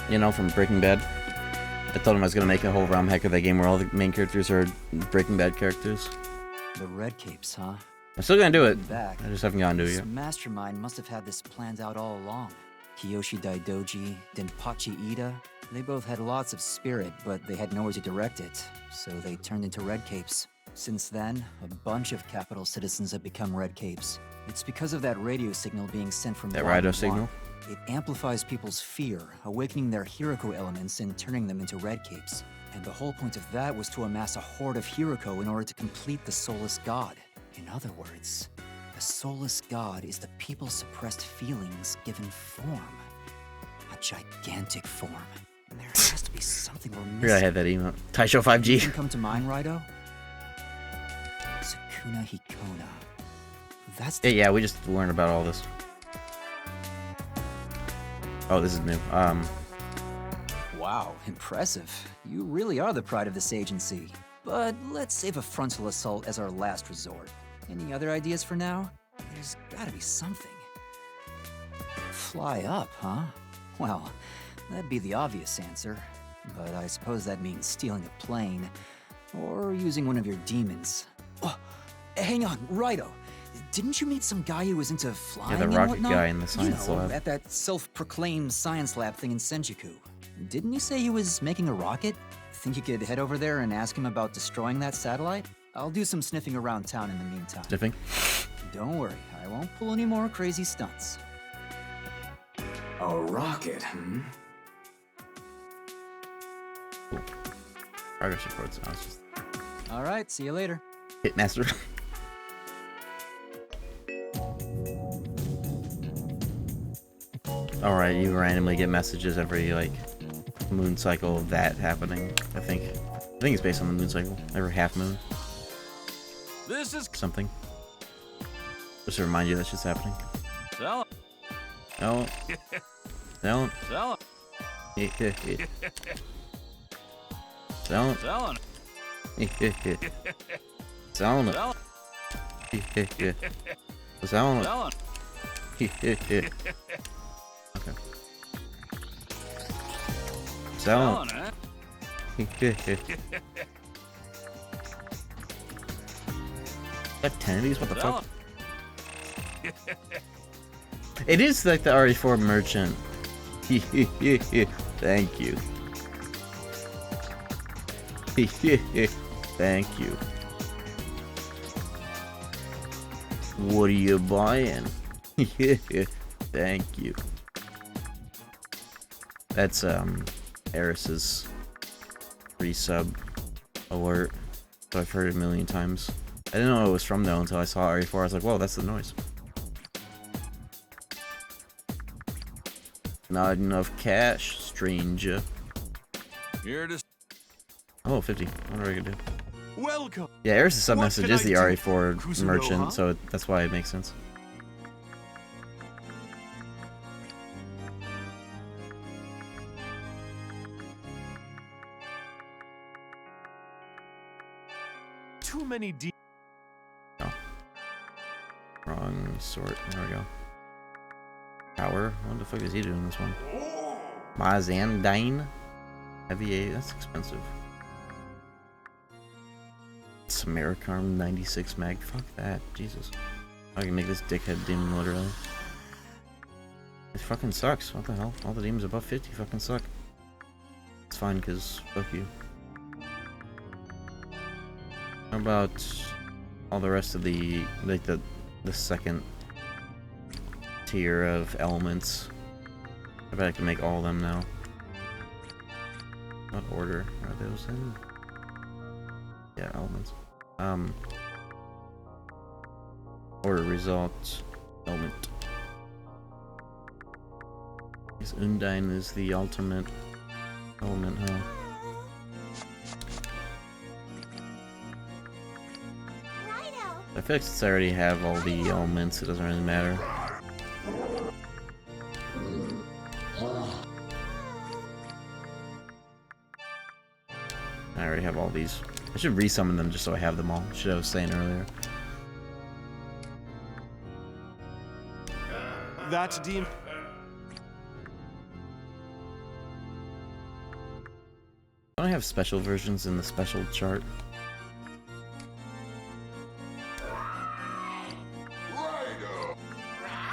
you know, from Breaking Bad. I told him I was going to make a whole ROM hack of that game where all the main characters are Breaking Bad characters. The Red Capes, huh? I'm still going to do it. Back. I just haven't gotten to it This yet. mastermind must have had this planned out all along. Kiyoshi Daidoji, Denpachi Ida, they both had lots of spirit, but they had nowhere to direct it, so they turned into Red Capes. Since then, a bunch of capital citizens have become Red Capes. It's because of that radio signal being sent from That Wadi radio One. signal? It amplifies people's fear, awakening their Hiroko elements and turning them into Red Capes. And the whole point of that was to amass a horde of Hiroko in order to complete the soulless god. In other words, the soulless god is the people's suppressed feelings given form. A gigantic form. And there has to be something we're I missing. forgot I had that email. Taisho 5G. Anything come to mind, Raidou? Sukuna Hikona. That's the Yeah, we just learned about all this. Oh, this is new. Wow, impressive. You really are the pride of this agency. But let's save a frontal assault as our last resort. Any other ideas for now? There's gotta be something. Fly up, huh? Well, that'd be the obvious answer. But I suppose that means stealing a plane. Or using one of your demons. Oh, hang on, Raidou. Didn't you meet some guy who was into flying the and rocket whatnot? guy in the science you know, lab. At that self-proclaimed science lab thing in Senjuku. Didn't you say he was making a rocket? Think you could head over there and ask him about destroying that satellite? I'll do some sniffing around town in the meantime. Sniffing? Don't worry, I won't pull any more crazy stunts. A rocket, hmm? Cool. Progress reports. I was just All right, see you later. Hitmaster. Alright, you randomly get messages every, like, moon cycle of that happening, I think. I think it's based on the moon cycle. Every half moon. This is Something. Just to remind you that shit's happening. sell No. Don't. sell Don't. selling Don't. selling selling. Okay. Selling, huh? Like 10 of these? What the fuck? It is like the RE4 merchant. Thank you. Thank you. What are you buying? Thank you. That's Eris's resub alert. So I've heard it a million times. I didn't know it was from though until I saw RE4. I was like, whoa, that's the noise. Not enough cash, stranger. Here it is. Oh, 50. What do I do? Welcome. Yeah, Eris's sub What message can is I the do? RE4 Kusuno, merchant, huh? so that's why it makes sense. Too many D. Oh. Wrong sort. There we go. Power? What the fuck is he doing this one? Mazandine? Heavy A? That's expensive. Samaricarm 96 mag? Fuck that. Jesus. I can make this dickhead demon literally. It fucking sucks. What the hell? All the demons above 50 fucking suck. It's fine, cause fuck you. How about all the rest of the, like the second tier of elements? I bet I can make all of them now. What order are those in? Yeah, elements. Order results. Element. This Undine is the ultimate element, huh? I feel like since I already have all the elements, it doesn't really matter. I already have all these. I should resummon them just so I have them all. Shit I was saying earlier. That demon. Don't I have special versions in the special chart?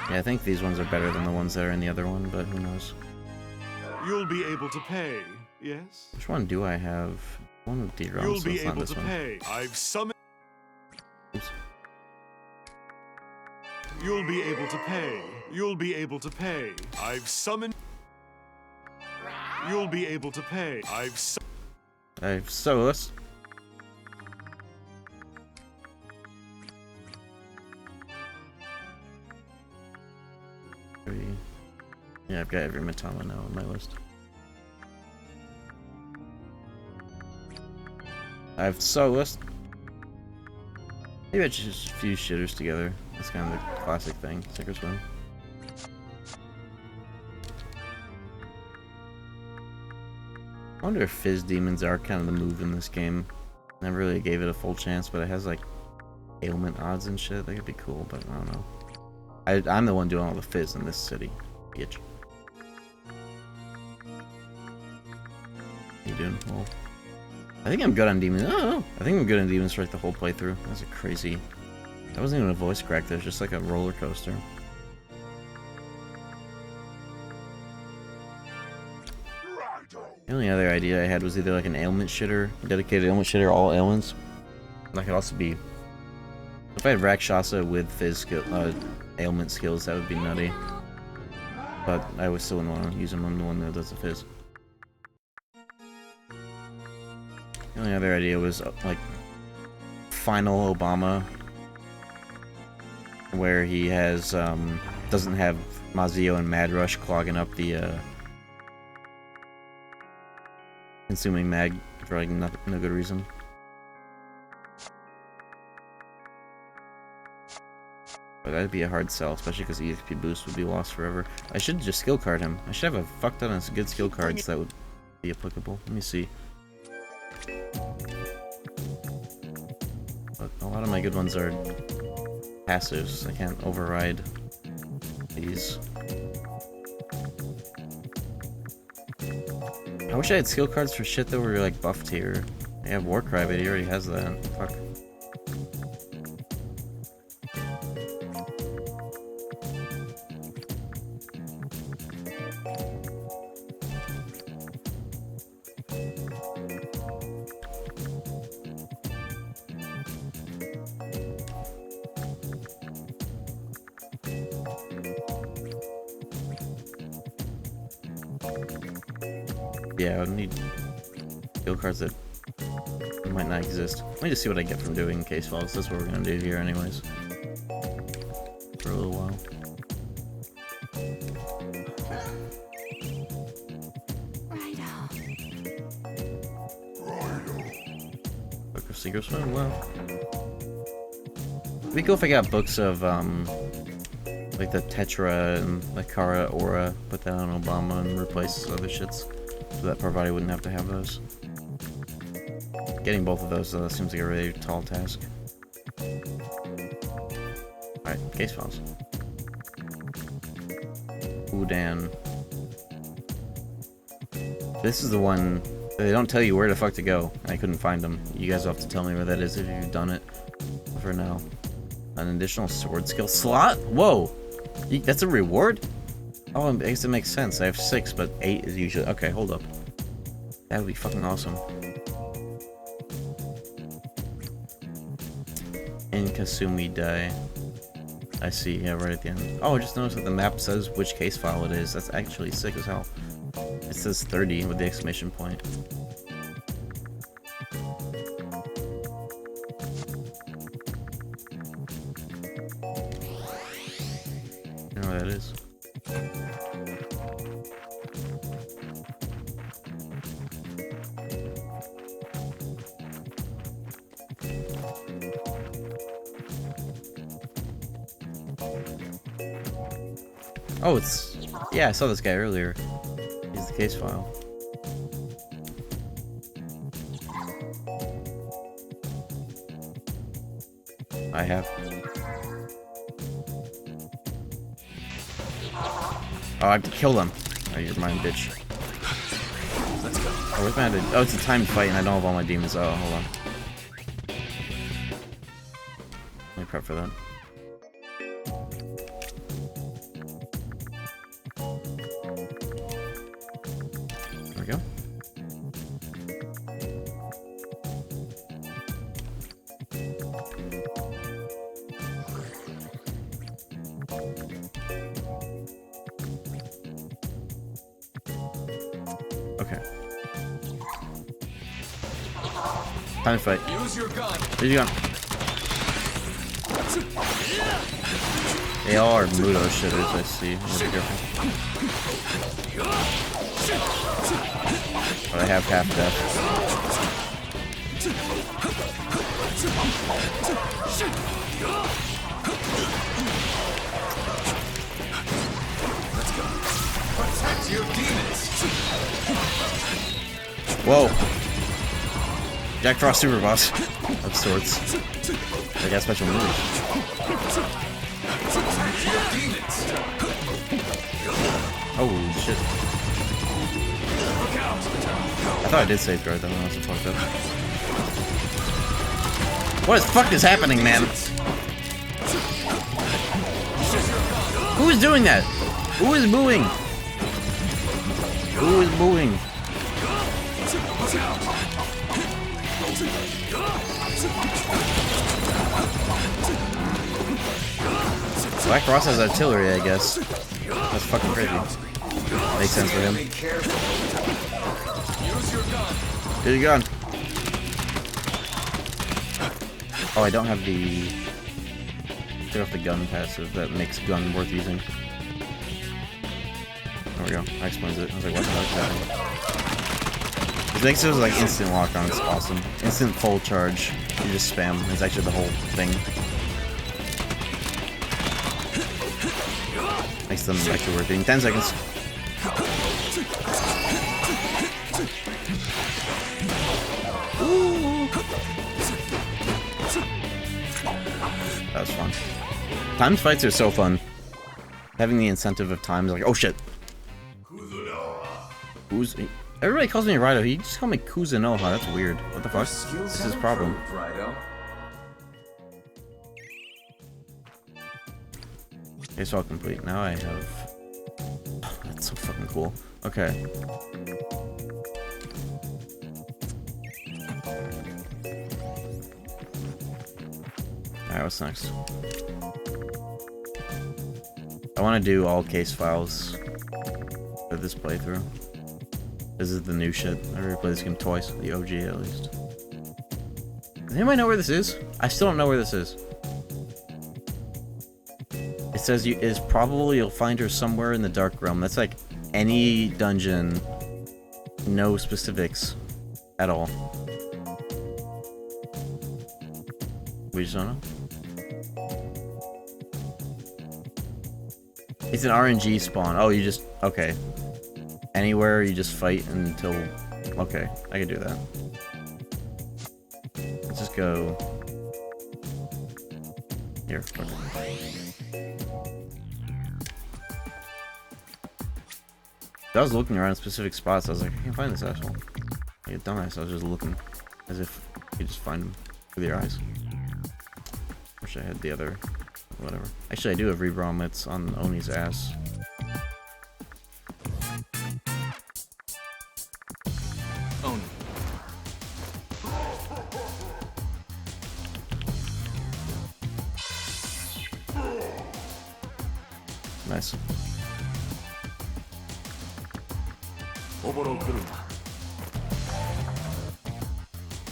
Yeah, I think these ones are better than the ones that are in the other one, but who knows. You'll be able to pay, yes? Which one do I have? One with D-ROM, You'll so be it's not able this to one. pay. I've summoned. Oops. You'll be able to pay. You'll be able to pay. I've summoned. You'll be able to pay. I've Solus. Yeah, I've got every Matama now on my list. I've Solus. Maybe I just fuse shitters together. That's kind of the classic thing. Sink or swim. I wonder if Fizz Demons are kind of the move in this game. Never really gave it a full chance, but it has like ailment odds and shit. That could be cool, but I don't know. I'm the one doing all the Fizz in this city. Bitch. How you doing? Well, I think I'm good on demons. Oh, I think I'm good on demons for like the whole playthrough. That's a crazy. That wasn't even a voice crack. That was just like a roller coaster. The only other idea I had was either like an ailment shitter, dedicated ailment shitter, all ailments. That could also be. If I had Rakshasa with Fizz skill, ailment skills, that would be nutty. But I would still want to use him on the one that does the Fizz. The only other idea was like Final Obama, where he has doesn't have Mazio and Mad Rush clogging up the consuming mag for like no good reason. But that'd be a hard sell, especially because EXP boost would be lost forever. I should just skill card him. I should have a fuck ton of good skill cards that would be applicable. Let me see. But a lot of my good ones are passives. I can't override these. I wish I had skill cards for shit that were like buff tier. I have Warcry, but he already has that. Fuck. Yeah, I would need skill cards that might not exist. Let me just see what I get from doing case files. That's what we're gonna do here anyways. For a little while. Book of Secrets. Oh, well. It'd be cool if I got books of, like the Tetra and the Kara Aura, put that on Obama and replace other shits. So that Parvati wouldn't have to have those. Getting both of those, though, seems like a really tall task. Alright, case files. Udan. This is the one, they don't tell you where the fuck to go. I couldn't find them. You guys will have to tell me where that is if you've done it. For now. An additional sword skill slot? Whoa! That's a reward? Oh, I guess it makes sense. I have 6, but 8 is usually... Okay, hold up. That would be fucking awesome. In Kasumi Dai. I see, yeah, right at the end. Oh, I just noticed that the map says which case file it is. That's actually sick as hell. It says 30 with the exclamation point. I know what that is. Oh, it's... Yeah, I saw this guy earlier. He's the case file. I have. Oh, I have to kill them. Oh, you're mine, bitch. Let's go. Oh, where's my... Oh, it's a timed fight and I don't have all my demons. Oh, hold on. Let me prep for that. There we go. Okay. Time to fight. Use your gun. Use your gun. They all are Mudo shitters, I see. I'm gonna be careful. But I have half death. Let's go. Protect your demons. Whoa! Jack Frost Super Boss of sorts. I got special moves. Holy shit. I thought I did save guard though, I was fucked up. What the fuck is happening, man? Who is doing that? Who is booing? Who is booing? Black Cross has artillery, I guess. That's fucking crazy. Makes sense for him. Use your gun. Oh, I don't have the... Take off the gun passive that makes gun worth using. There we go. That explains it. I was like, what the fuck is happening? It makes it like instant lock-on. It's awesome. Instant full charge. You just spam. It's actually the whole thing. Makes them actually worth it. In 10 seconds. Ooh. That was fun. Timed fights are so fun. Having the incentive of times, like, oh shit. Who's... Everybody calls me Raidou. He just called me Kuzunoha. That's weird. What the fuck? What's his problem? Okay, so all complete. Now I have... Oh, that's so fucking cool. Okay. Alright, what's next? I want to do all case files for this playthrough. This is the new shit. I already played this game twice, the OG at least. Does anybody know where this is? I still don't know where this is. It says it's probable you'll find her somewhere in the Dark Realm. That's like any dungeon, no specifics at all. We just don't know. It's an RNG spawn. Oh, you just... Okay. Anywhere, you just fight until... Okay, I can do that. Let's just go... Here. Okay. I was looking around specific spots. I was like, I can't find this asshole. Like a dumbass. I was just looking as if you could just find him with your eyes. Wish I had the other... Whatever. Actually, I do have Rebrom. It's on Oni's ass. Oni. Nice.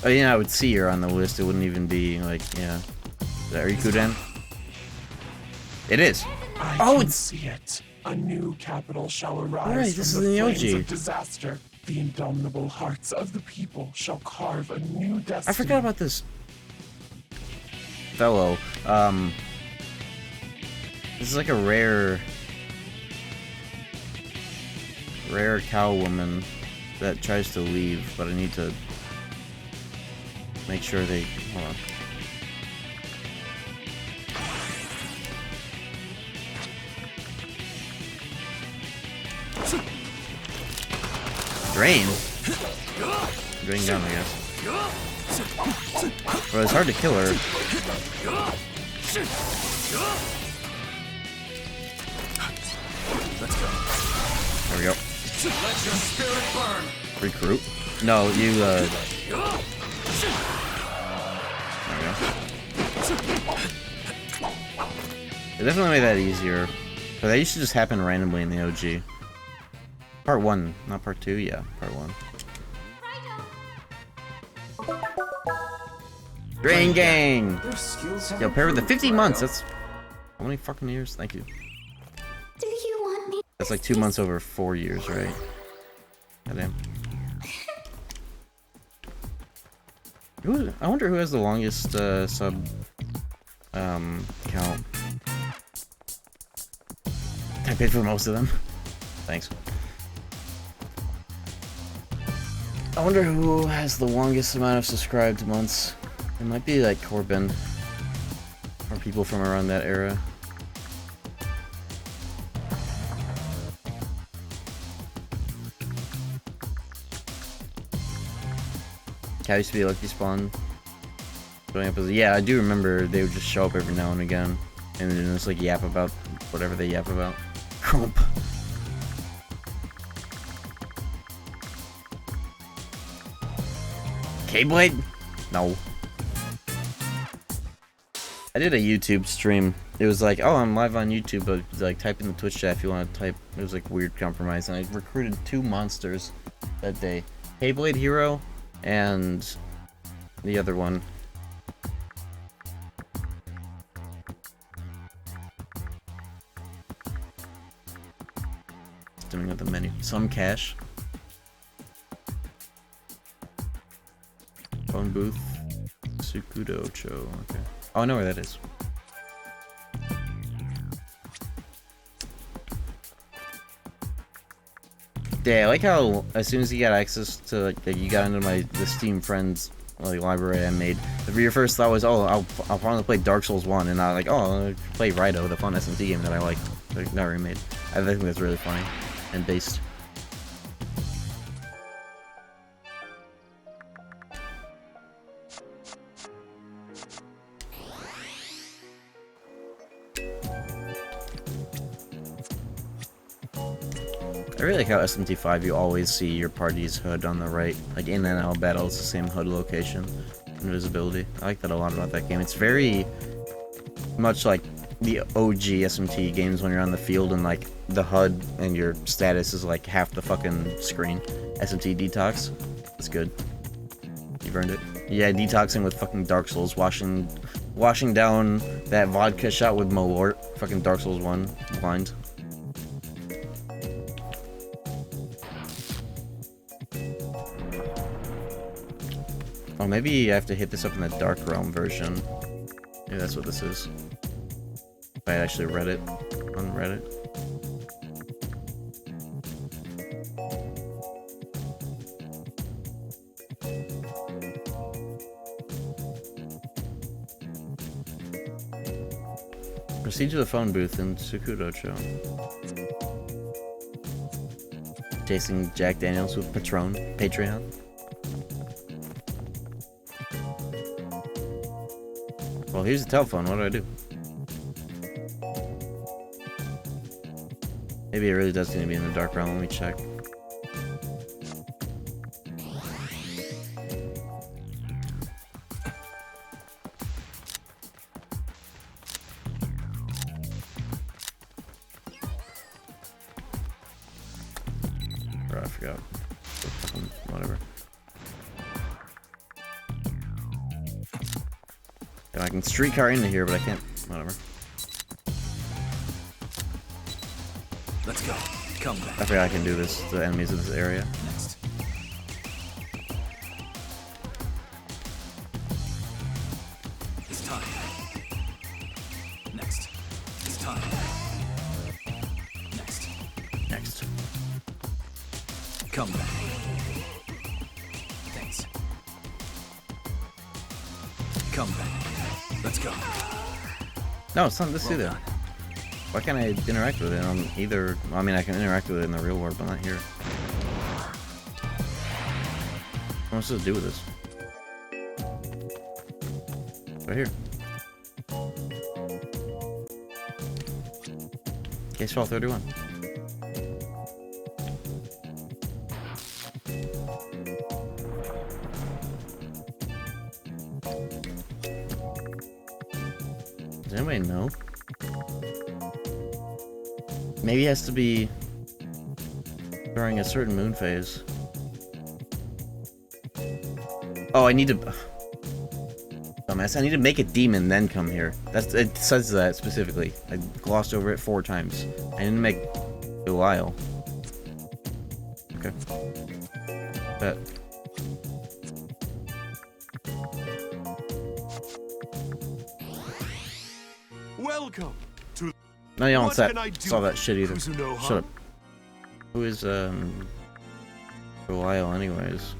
Oh yeah, I would see her on the list. It wouldn't even be like, yeah. Is that Rikuden? It is. Oh, it's see it. A new capital shall arise right, from this the is the flames OG. of disaster. The indomitable hearts of the people shall carve a new destiny. I forgot about this fellow. This is like a rare cow woman that tries to leave, but I need to make sure they... Hold on. Drain? Drain down, I guess. But it's hard to kill her. There we go. Let your spirit burn. Recruit? No, you, There we go. It definitely made that easier. But that used to just happen randomly in the OG. Part 1, not part 2? Yeah, part 1. Drain Gang! Yo, pair with the 15 months, that's... How many fucking years? Thank you. Do you want me? That's like 2 months over 4 years, right? Goddamn. I wonder who has the longest, sub... count. I paid for most of them. Thanks. I wonder who has the longest amount of subscribed months. It might be like Corbin. Or people from around that era. Cat used to be a lucky spawn. Yeah, I do remember they would just show up every now and again. And then just like yap about whatever they yap about. Crump. K-Blade? No. I did a YouTube stream. It was like, oh, I'm live on YouTube, but like type in the Twitch chat if you want to type. It was like weird compromise, and I recruited 2 monsters that day. K-Blade Hero and the other one. Doing up the menu. Some cash. Phone booth. Sukudo Cho. Okay. Oh, I know where that is. Yeah, I like how as soon as you got access to like you got into the Steam Friends like library I made, your first thought was, oh, I'll finally play Dark Souls 1, and I like, oh, I'll play Raidou, the fun SMT game that I like that remade. I think that's really funny and based. I really like how SMT5 you always see your party's HUD on the right. Like in and out battle, it's the same HUD location. Invisibility. I like that a lot about that game. It's very much like the OG SMT games when you're on the field and like the HUD and your status is like half the fucking screen. SMT Detox. It's good. You've earned it. Yeah, detoxing with fucking Dark Souls, washing down that vodka shot with Malort. Fucking Dark Souls 1 blind. Oh, maybe I have to hit this up in the Dark Realm version. Maybe that's what this is. If I actually read it on Reddit. Proceed to the phone booth in Sukudocho. Chasing Jack Daniels with Patreon. Well, here's the telephone. What do I do? Maybe it really does need to be in the Dark Realm. Let me check. Oh, I forgot. Whatever. And I can streetcar into here, but I can't. Whatever. Let's go. Come back. I forgot I can do this to the enemies of this area. Next. It's time. Next. It's time. Next. Next. Come back. Thanks. Come back. Let's go. No, it's not this either. Why can't I interact with it on either? Well, I mean, I can interact with it in the real world, but not here. What am I supposed to do with this? Right here. Case file 31. Does anybody know? Maybe it has to be during a certain moon phase. Oh, I need to... Dumbass, I need to make a demon, then come here. It says that specifically. I glossed over it 4 times. I didn't make Belial. Okay. Bet. Welcome to. No, you don't What saw can I do that shit either. Kuzuno, Shut up. Who is, Belial anyways?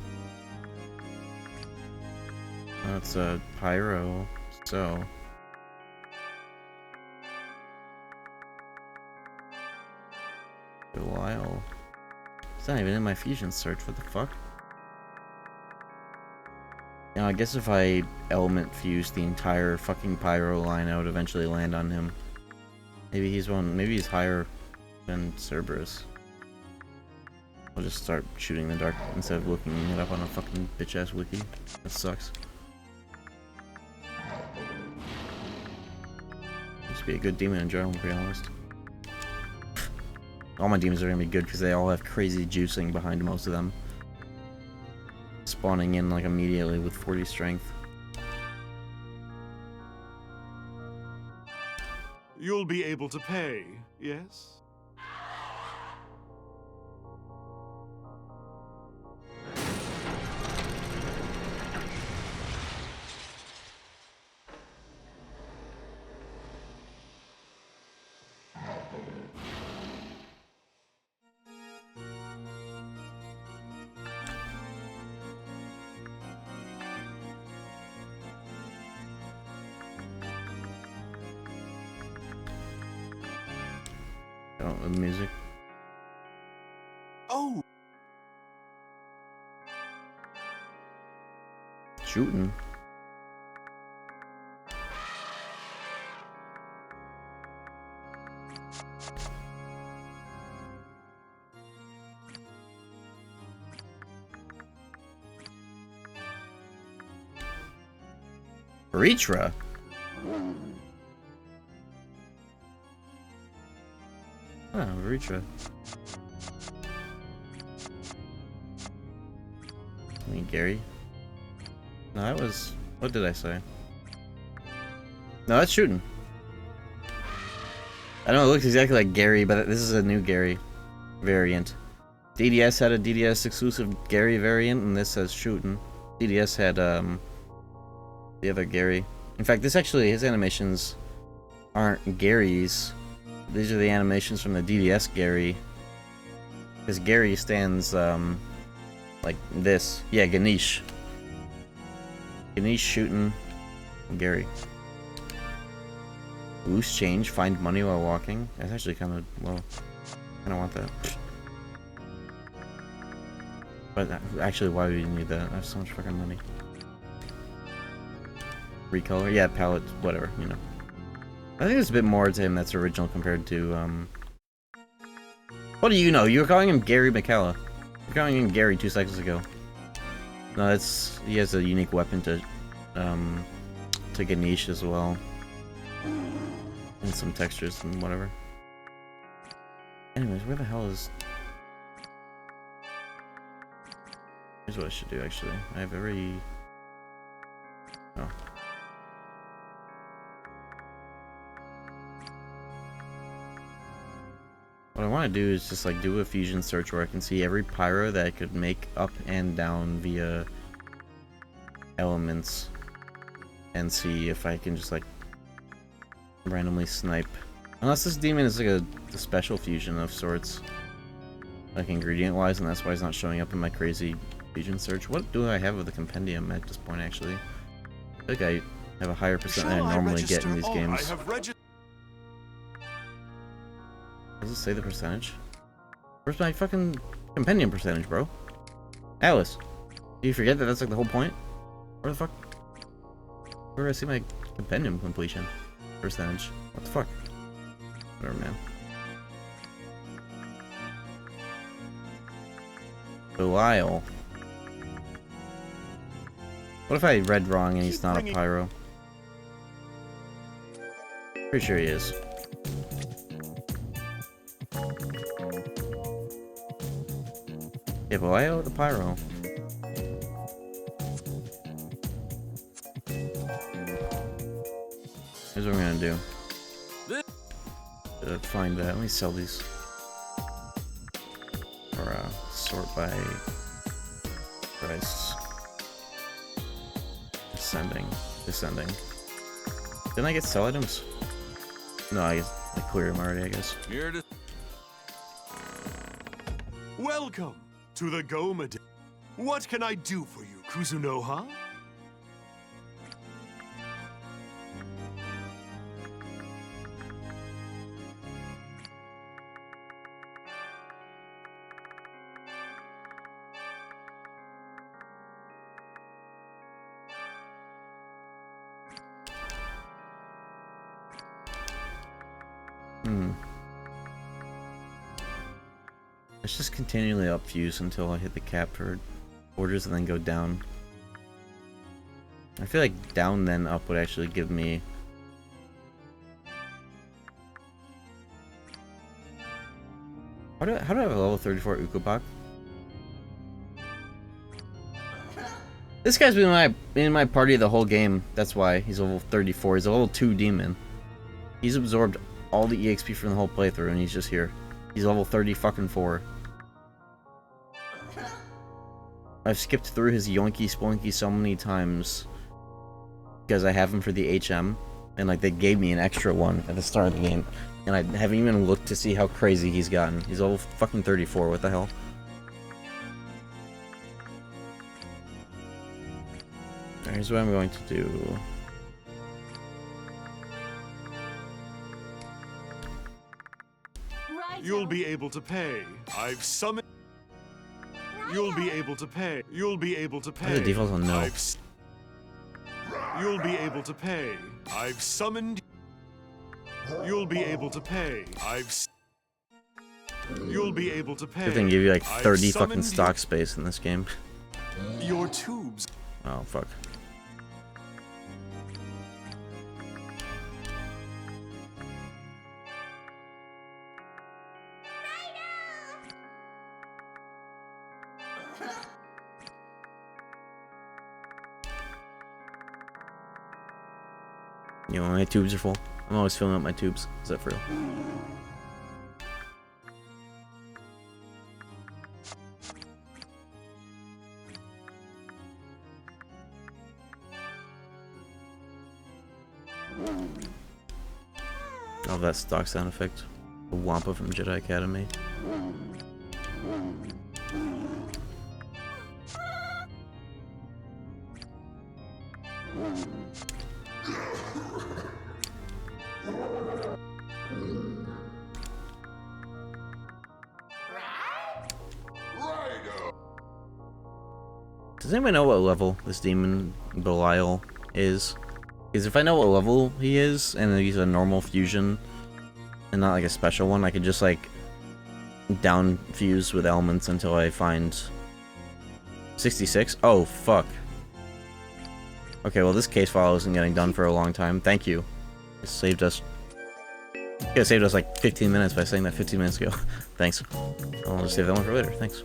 That's, Pyro, so... Belial. It's not even in my fusion search, what the fuck? You know, I guess if I element fuse the entire fucking Pyro line, I would eventually land on him. Maybe he's higher than Cerberus. I'll just start shooting the dark instead of looking it up on a fucking bitch-ass wiki. That sucks. Just be a good demon in general, to be honest. All my demons are gonna be good because they all have crazy juicing behind most of them. Spawning in like immediately with 40 strength. You'll be able to pay, yes? Oh, with music. Oh! Shooting. Reachra. Oh, Reacher. I mean, Gary. No, that was... What did I say? No, that's shooting. I know it looks exactly like Gary, but this is a new Gary variant. DDS had a DDS exclusive Gary variant, and this says shooting. DDS had, the other Gary. In fact, this actually, his animations aren't Gary's. These are the animations from the DDS Gary. Because Gary stands, like this. Yeah, Ganesh. Ganesh shooting Gary. Loose change, find money while walking. That's actually kind of, well, I don't want that. But actually, why would you need that? I have so much fucking money. Recolor? Yeah, palette, whatever, you know. I think there's a bit more to him that's original compared to, What do you know? You were calling him Gary McCalla. You're calling him Gary 2 seconds ago. No, that's... He has a unique weapon to Ganesh as well. And some textures and whatever. Anyways, where the hell is... Here's what I should do, actually. I have every... Oh. What I want to do is just like do a fusion search where I can see every pyro that I could make up and down via elements, and see if I can just like randomly snipe. Unless this demon is like a special fusion of sorts, like ingredient wise, and that's why he's not showing up in my crazy fusion search. What do I have with the compendium at this point, actually? I think I have a higher percent than I normally get in these games. Does it say the percentage? Where's my fucking compendium percentage, bro? Alice, do you forget that that's like the whole point? Where the fuck? Where do I see my compendium completion percentage? What the fuck? Whatever, man. Belial. What if I read wrong and he's not a pyro? Pretty sure he is. Yeah, Belial the pyro. Here's what we're gonna do. Find that. Let me sell these. Or sort by price. Descending. Descending. Didn't I get sell items? No, I cleared them already, I guess. Here to... Welcome to the Gomade. What can I do for you, Kuzunoha? Let's just continually up fuse until I hit the cap for orders and then go down. I feel like down then up would actually give me... How do I have a level 34 Ukobak? This guy's been in my party the whole game. That's why he's level 34. He's a level 2 demon. He's absorbed all the EXP from the whole playthrough and he's just here. He's level 30 fucking 4. I've skipped through his yoinky spelunky so many times because I have him for the HM, and like they gave me an extra one at the start of the game, and I haven't even looked to see how crazy he's gotten. He's level fucking 34. What the hell? Here's what I'm going to do. You'll be able to pay. I've summoned... You'll be able to pay. You'll be able to pay. The default on no. You'll be able to pay. I've summoned... You'll be able to pay. You'll be able to pay. Good thing give you like 30 fucking stock space in this game. Your tubes. Oh, fuck. You know, my tubes are full. I'm always filling up my tubes. Is that for real? Oh, that stock sound effect. The Wampa from Jedi Academy. Does anybody know what level this demon Belial is? Because if I know what level he is, and he's a normal fusion, and not like a special one, I could just like down fuse with elements until I find 66? Oh, fuck. Okay, well this case file isn't getting done for a long time. Thank you. It saved us... It saved us like 15 minutes by saying that 15 minutes ago. Thanks. I'll just save that one for later. Thanks.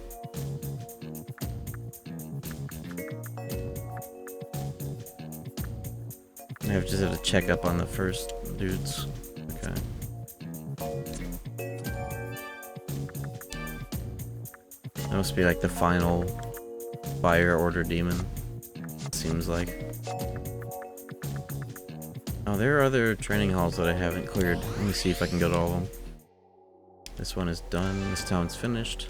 I just have to check up on the first dudes. Okay. That must be like the final fire order demon. It seems like. Oh, there are other training halls that I haven't cleared. Let me see if I can go to all of them. This one is done. This town's finished.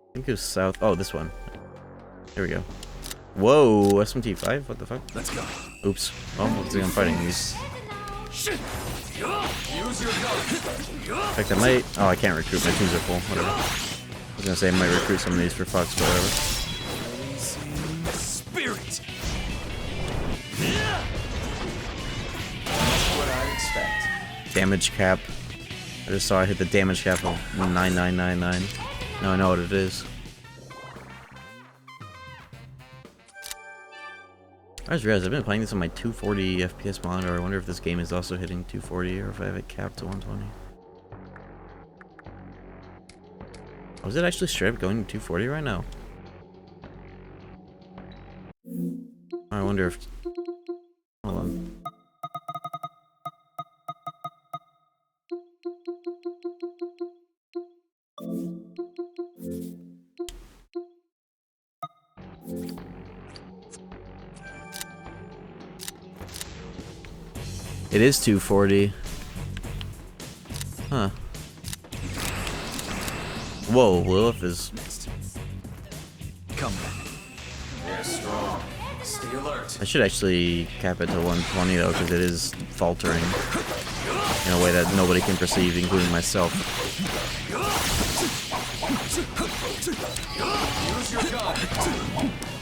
I think it was south. Oh, this one. Here we go. Whoa, SMT5? What the fuck? Let's go. Oops. Well, let's see, I'm fighting these. In fact, I might. Oh, I can't recruit. My teams are full. Whatever. I was gonna say I might recruit some of these for fucks, but whatever. Spirit. What I expect. Damage cap. I just saw I hit the damage cap of 9999. Now I know what it is. I just realized I've been playing this on my 240 FPS monitor. I wonder if this game is also hitting 240 or if I have it capped to 120. Was it actually straight up going to 240 right now? I wonder if... Hold on. It is 240. Huh. Whoa, Lilith is... Come back. They're strong. Stay alert. I should actually cap it to 120 though, because it is faltering in a way that nobody can perceive, including myself.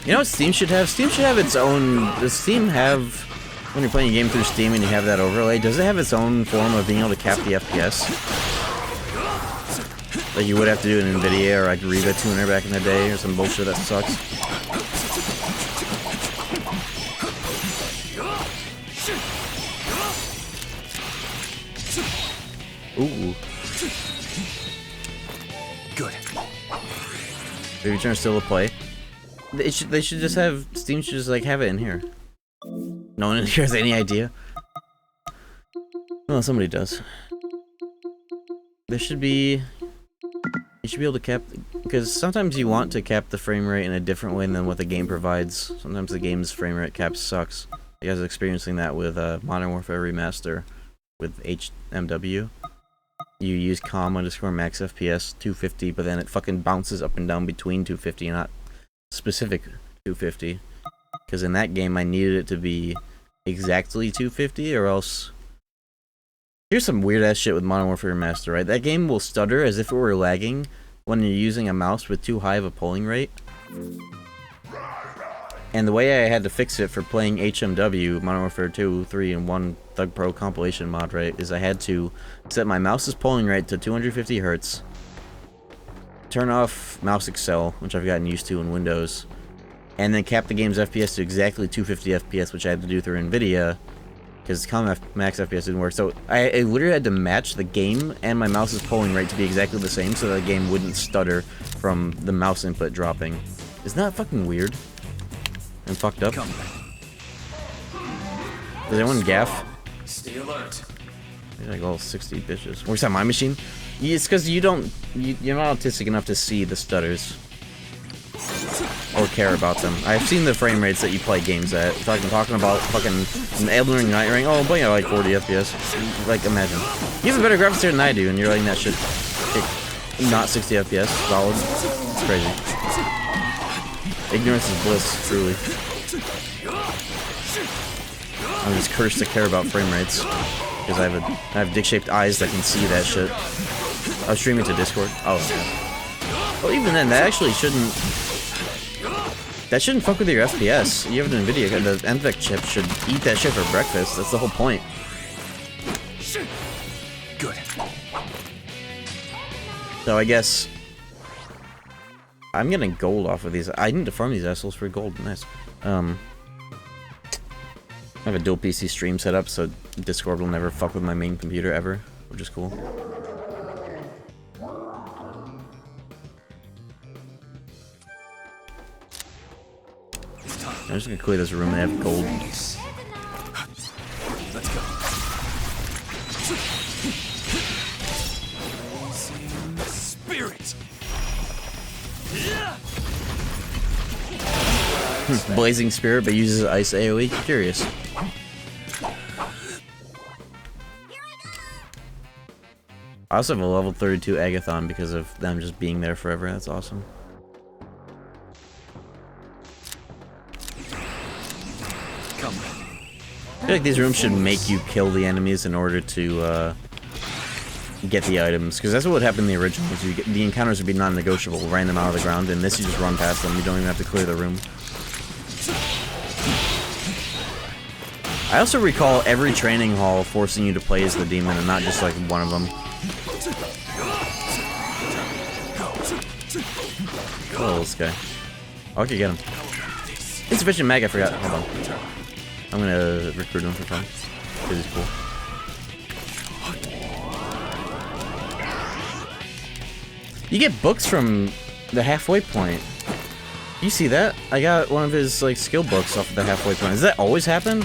You know what Steam should have? Steam should have its own... Does Steam have... When you're playing a game through Steam and you have that overlay, does it have its own form of being able to cap the FPS? Like you would have to do it in NVIDIA or like Riva Tuner back in the day or some bullshit that sucks. Ooh. Good. Baby Turn still to play. They should just have... Steam should just like have it in here. No one in here has any idea. Well, somebody does. There should be... You should be able to cap... Because sometimes you want to cap the frame rate in a different way than what the game provides. Sometimes the game's frame rate cap sucks. You guys are experiencing that with Modern Warfare Remaster with HMW. You use com_max FPS 250, but then it fucking bounces up and down between 250, not specific 250. Because in that game, I needed it to be exactly 250, or else... Here's some weird-ass shit with Modern Warfare Remaster, right? That game will stutter as if it were lagging when you're using a mouse with too high of a polling rate. And the way I had to fix it for playing HMW, Modern Warfare 2, 3, and 1 Thug Pro compilation mod, right, is I had to set my mouse's polling rate to 250 Hz, turn off mouse accel, which I've gotten used to in Windows, and then cap the game's FPS to exactly 250 FPS, which I had to do through NVIDIA, because max FPS didn't work. So I literally had to match the game and my mouse's polling rate to be exactly the same so the game wouldn't stutter from the mouse input dropping. Isn't that fucking weird? And fucked up? Does anyone gaff? Stay alert. There's like all 60 bitches. Works on my machine? Yeah, it's because you're not autistic enough to see the stutters. Or care about them. I've seen the frame rates that you play games at. Talking about fucking Elden Ring, Night Ring. Oh, I'm playing at like 40 FPS. Like, imagine. You have a better graphics here than I do, and you're letting that shit kick not 60 FPS. Solid. It's crazy. Ignorance is bliss, truly. I'm just cursed to care about frame rates. Because I have dick-shaped eyes that can see that shit. I was streaming to Discord. Oh, okay. Well, even then, that actually shouldn't... That shouldn't fuck with your FPS. You have an NVIDIA, the NVIDIA chip should eat that shit for breakfast. That's the whole point. Good. So I guess... I'm getting gold off of these. I need to farm these assholes for gold. Nice. I have a dual PC stream set up, so Discord will never fuck with my main computer ever, which is cool. I'm just gonna clear this room and have gold. Let's go. Spirit. Blazing Spirit, but uses ice AoE. Curious. I also have a level 32 Agathon because of them just being there forever. That's awesome. Come. I feel like these rooms should make you kill the enemies in order to get the items, because that's what would happen in the originals. You get, the encounters would be non-negotiable, random out of the ground, and this you just run past them. You don't even have to clear the room. I also recall every training hall forcing you to play as the demon and not just like one of them. Oh, this guy. Oh, I could get him. Insufficient mag, I forgot. Hold on. I'm gonna recruit him for fun. Because he's cool. You get books from the halfway point. You see that? I got one of his like skill books off of the halfway point. Does that always happen?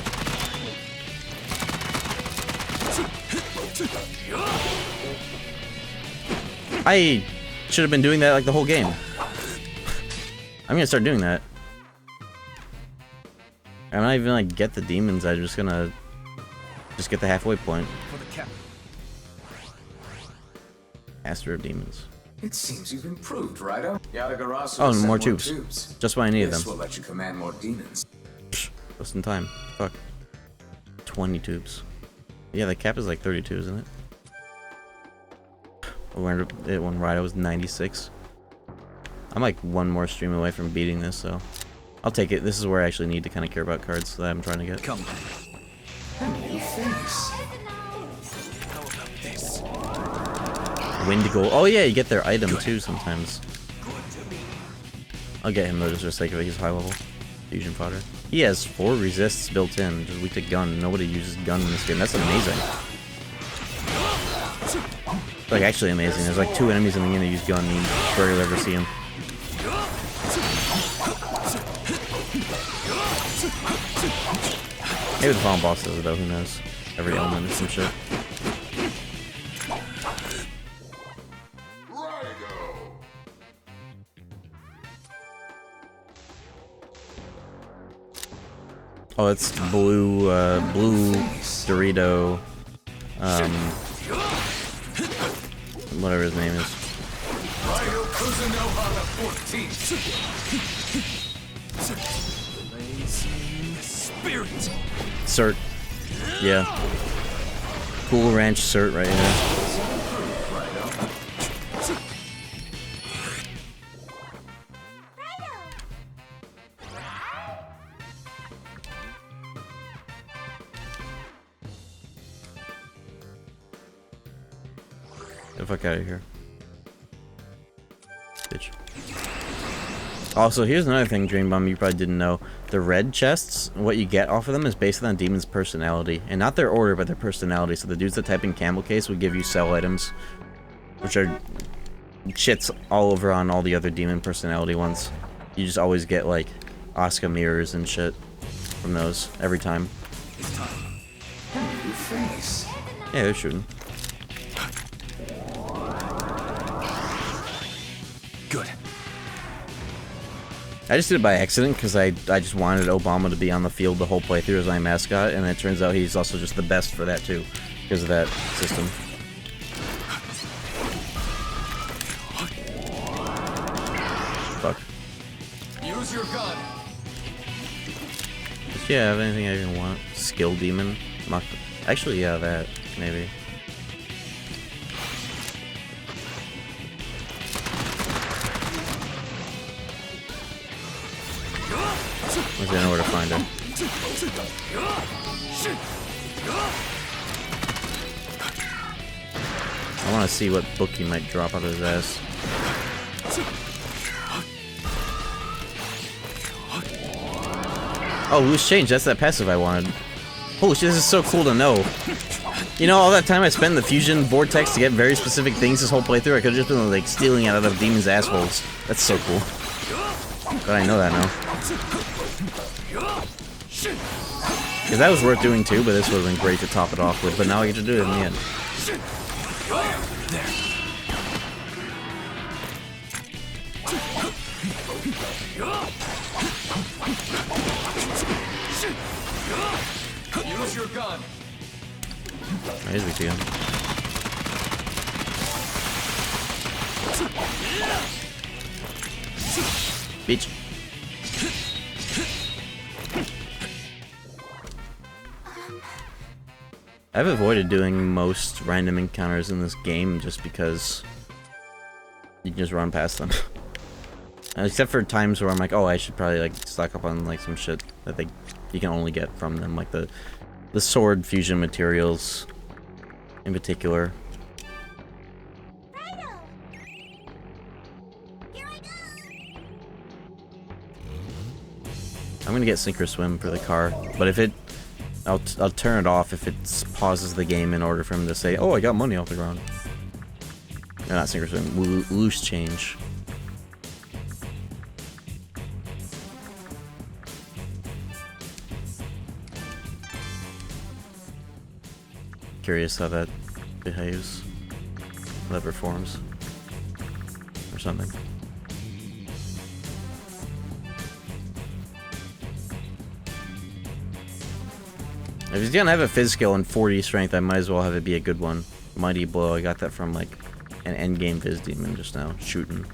I should have been doing that like the whole game. I'm gonna start doing that. I'm not even like get the demons. I'm just gonna get the halfway point. Master of Demons. It seems you've improved, Raidou. Yatagarasu Oh, sent more tubes. Just what I needed This them. will let you command more demons. Just in time. Fuck. 20 tubes. Yeah, the cap is like 32, isn't it? When Raidou was 96. I'm like one more stream away from beating this, so I'll take it. This is where I actually need to kind of care about cards that I'm trying to get. Come. New face. How about this? Wind gold. Oh yeah, you get their item too sometimes. I'll get him though just for the sake of it. He's high level. Fusion fodder. He has 4 resists built in. Just weak to gun. Nobody uses gun in this game. That's amazing. Like actually amazing. There's like 2 enemies in the game that use gun. You barely ever see them. Maybe the final boss does it though. Who knows? Every element is some shit. Oh, it's blue, blue Dorito, whatever his name is. Cert. Yeah. Cool Ranch Cert right here. Get the fuck out of here. Bitch. Also, here's another thing, Dreambum, you probably didn't know. The red chests, what you get off of them is based on the demon's personality. And not their order, but their personality. So the dudes that type in camel case would give you sell items, which are shits all over on all the other demon personality ones. You just always get, like, Oscar mirrors and shit from those every time. Yeah, they're shooting. Good. I just did it by accident because I just wanted Obama to be on the field the whole playthrough as my mascot, and it turns out he's also just the best for that too, because of that system. Fuck. Use your gun. Does she have anything I even want? Skill demon? Actually, yeah, that maybe. I don't know where to find her. I want to see what book he might drop out of his ass. Oh, loose change. That's that passive I wanted. Holy shit, this is so cool to know. You know, all that time I spent in the fusion vortex to get very specific things this whole playthrough, I could have just been like stealing it out of demons' assholes. That's so cool. But I know that now. Because that was worth doing too, but this would have been great to top it off with, but now I get to do it in the end. Use your gun. Here's we go. Bitch. I've avoided doing most random encounters in this game just because you can just run past them. Except for times where I'm like, oh, I should probably like stock up on like some shit that you can only get from them, like the sword fusion materials in particular. Raidou! Here I go! I'm gonna get sink or swim for the car, but if it, I'll turn it off if it pauses the game in order for him to say, oh, I got money off the ground. No, not sink or swim, loose change. Curious how that behaves, how that performs, or something. If he's gonna have a phys skill and 40 strength, I might as well have it be a good one. Mighty Blow, I got that from like an endgame Viz demon just now, shooting.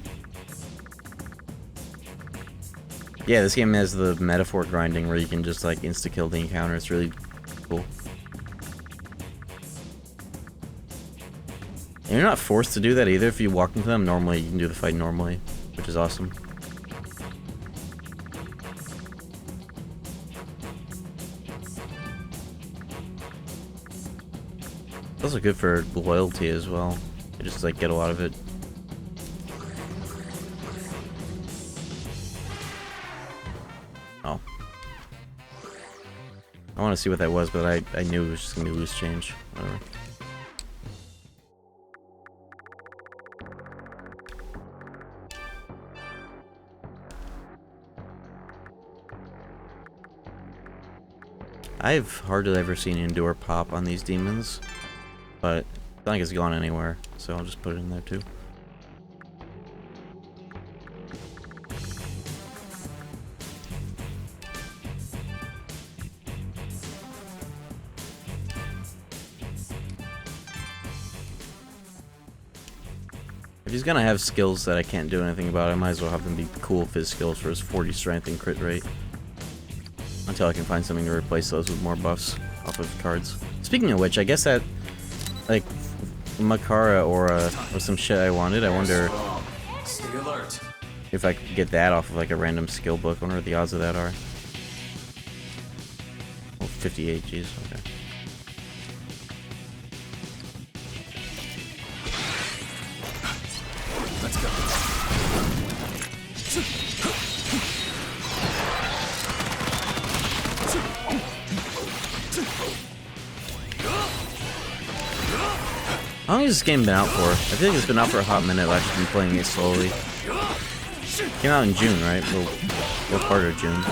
Yeah, this game has the metaphor grinding where you can just like insta-kill the encounter, it's really cool. And you're not forced to do that either. If you walk into them normally, you can do the fight normally, which is awesome. It's also good for loyalty as well. You just like get a lot of it. Oh. I want to see what that was, but I knew it was just gonna be loose change. Whatever. I've hardly ever seen Endure pop on these demons, but I don't think it's gone anywhere, so I'll just put it in there too. If he's gonna have skills that I can't do anything about, I might as well have them be cool phys skills for his 40 strength and crit rate. Until I can find something to replace those with more buffs off of cards. Speaking of which, I guess that, like, Makara Aura was some shit I wanted. I wonder Stay alert. if I could get that off of like a random skill book. I wonder what the odds of that are. Oh, 58, jeez, okay. Let's go. long has this game been out for? I feel like it's been out for a hot minute, but I've just been playing it slowly. Came out in June, right? Well, what part of June?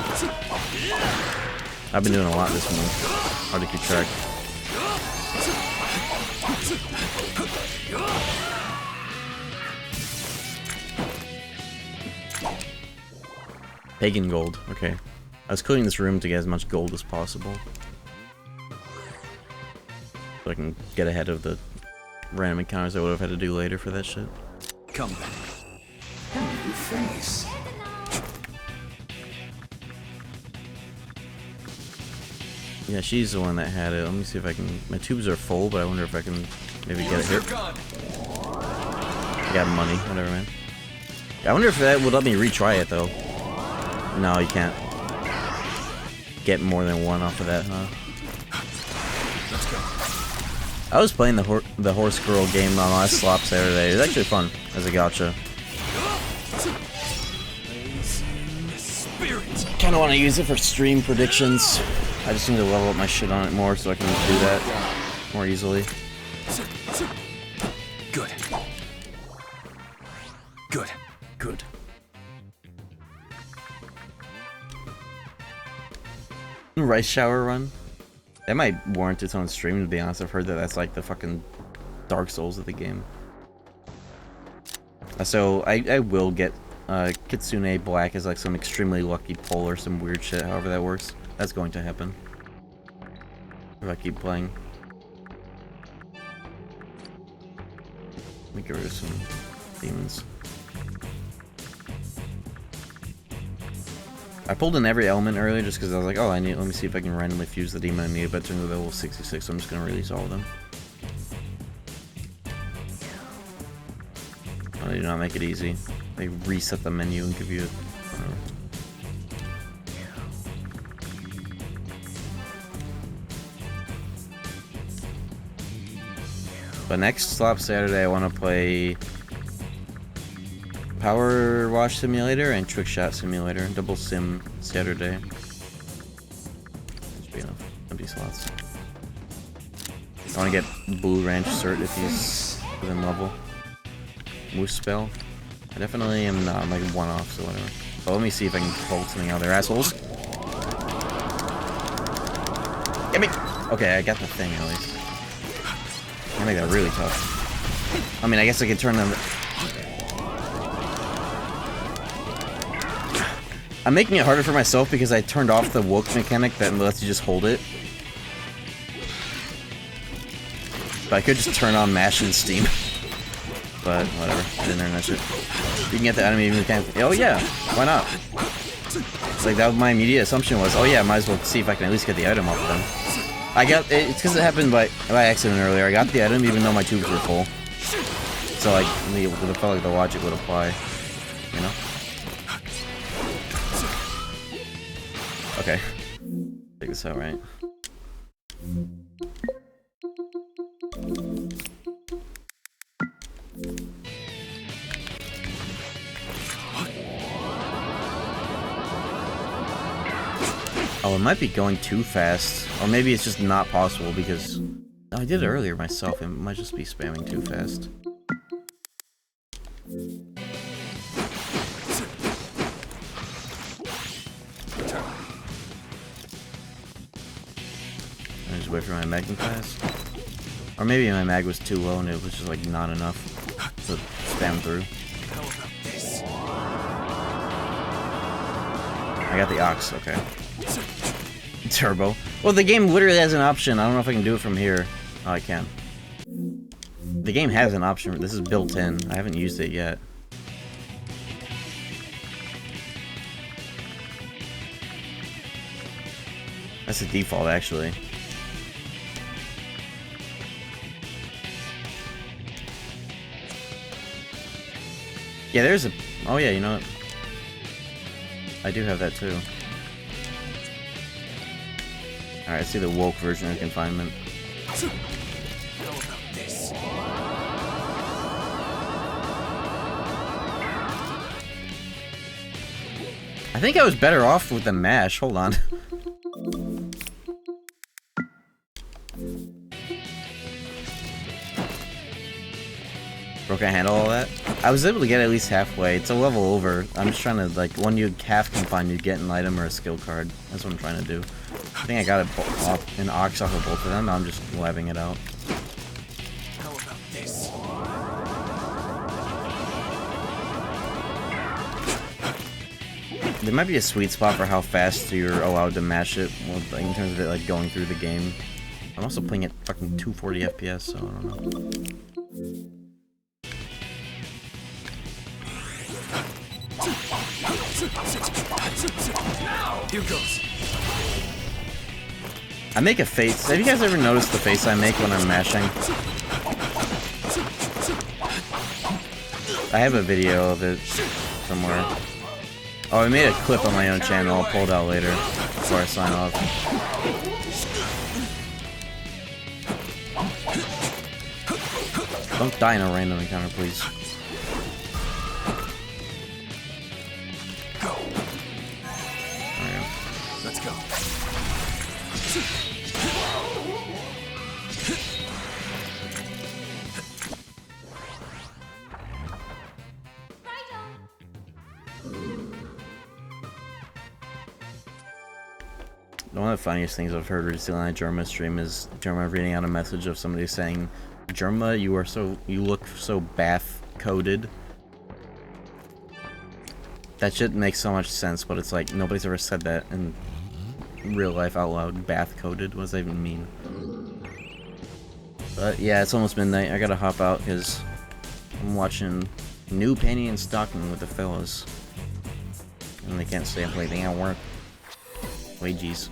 I've been doing a lot this month. Hard to keep track. Pagan gold, okay. I was clearing this room to get as much gold as possible. So I can get ahead of the random encounters I would have had to do later for that shit. Come back. New face. Yeah, she's the one that had it. Let me see if I can... My tubes are full, but I wonder if I can maybe get it here. I got money, whatever, man. I wonder if that would let me retry it, though. No, you can't get more than one off of that, huh? I was playing the horse girl game on last Slop Saturday. It was actually fun as a gacha. Kind of want to use it for stream predictions. I just need to level up my shit on it more so I can do that more easily. Good. Good. Good. Rice shower run? That might warrant its own stream, to be honest. I've heard that that's like the fucking Dark Souls of the game. So I will get Kitsune Black as like some extremely lucky pull or some weird shit, however that works. That's going to happen. If I keep playing. Let me get rid of some demons. I pulled in every element earlier just because I was like, oh, let me see if I can randomly fuse the demon I need, but it turns out level 66, so I'm just going to release all of them. Oh, they do not make it easy. They reset the menu and give you whatever. But next Slop Saturday, I want to play Power Wash Simulator and Trick Shot Simulator. Double Sim Saturday. Should be enough empty slots. I want to get Blue Ranch cert if he's within level. Moose spell. I definitely am not. I'm like one off, so whatever. But let me see if I can pull something out of their assholes. Get me! Okay, I got the thing at least. I make that really tough. I mean, I guess I could turn them. I'm making it harder for myself because I turned off the woke mechanic that lets you just hold it. But I could just turn on mash and steam. But whatever, I didn't learn that shit. You can get the enemy even if you can't. Oh yeah, why not? It's like that. My immediate assumption was, oh yeah, I might as well see if I can at least get the item off of them. I got it. It's because it happened by accident earlier. I got the item even though my tubes were full. So like, it felt like the logic would apply, you know? Okay, take this out, right? Oh, it might be going too fast. Or maybe it's just not possible because... Oh, I did it earlier myself. It might just be spamming too fast. I just wait for my Magnum pass. Or maybe my mag was too low and it was just like not enough to spam through. I got the Ox, okay. Turbo. Well, the game literally has an option. I don't know if I can do it from here. Oh, I can. The game has an option. This is built in. I haven't used it yet. That's the default, actually. Yeah, there's a... Oh, yeah, you know what? I do have that, too. Alright, let's see the woke version of confinement. I think I was better off with the mash. Hold on. GoPro can handle all that. I was able to get at least halfway. It's a level over. I'm just trying to, like, when you half can find, you get an item or a skill card. That's what I'm trying to do. I think I got an ox off of both of them. Now I'm just labbing it out. How about this? There might be a sweet spot for how fast you're allowed to mash it, well, in terms of it, like, going through the game. I'm also playing at fucking 240 FPS, so I don't know. Here goes. I make a face. Have you guys ever noticed the face I make when I'm mashing? I have a video of it somewhere. Oh, I made a clip on my own channel. I'll pull it out later before I sign off. Don't die in a random encounter, please. Go. There we go. Let's go. One of the funniest things I've heard recently on a Germa stream is Germa reading out a message of somebody saying, "Germa, you look so bath coded." That shit makes so much sense, but it's like nobody's ever said that in real life out loud. Bath coded, what does that even mean? But yeah, it's almost midnight. I gotta hop out because I'm watching New Penny and Stocking with the fellas, and they can't stay and play anything at work. Wages.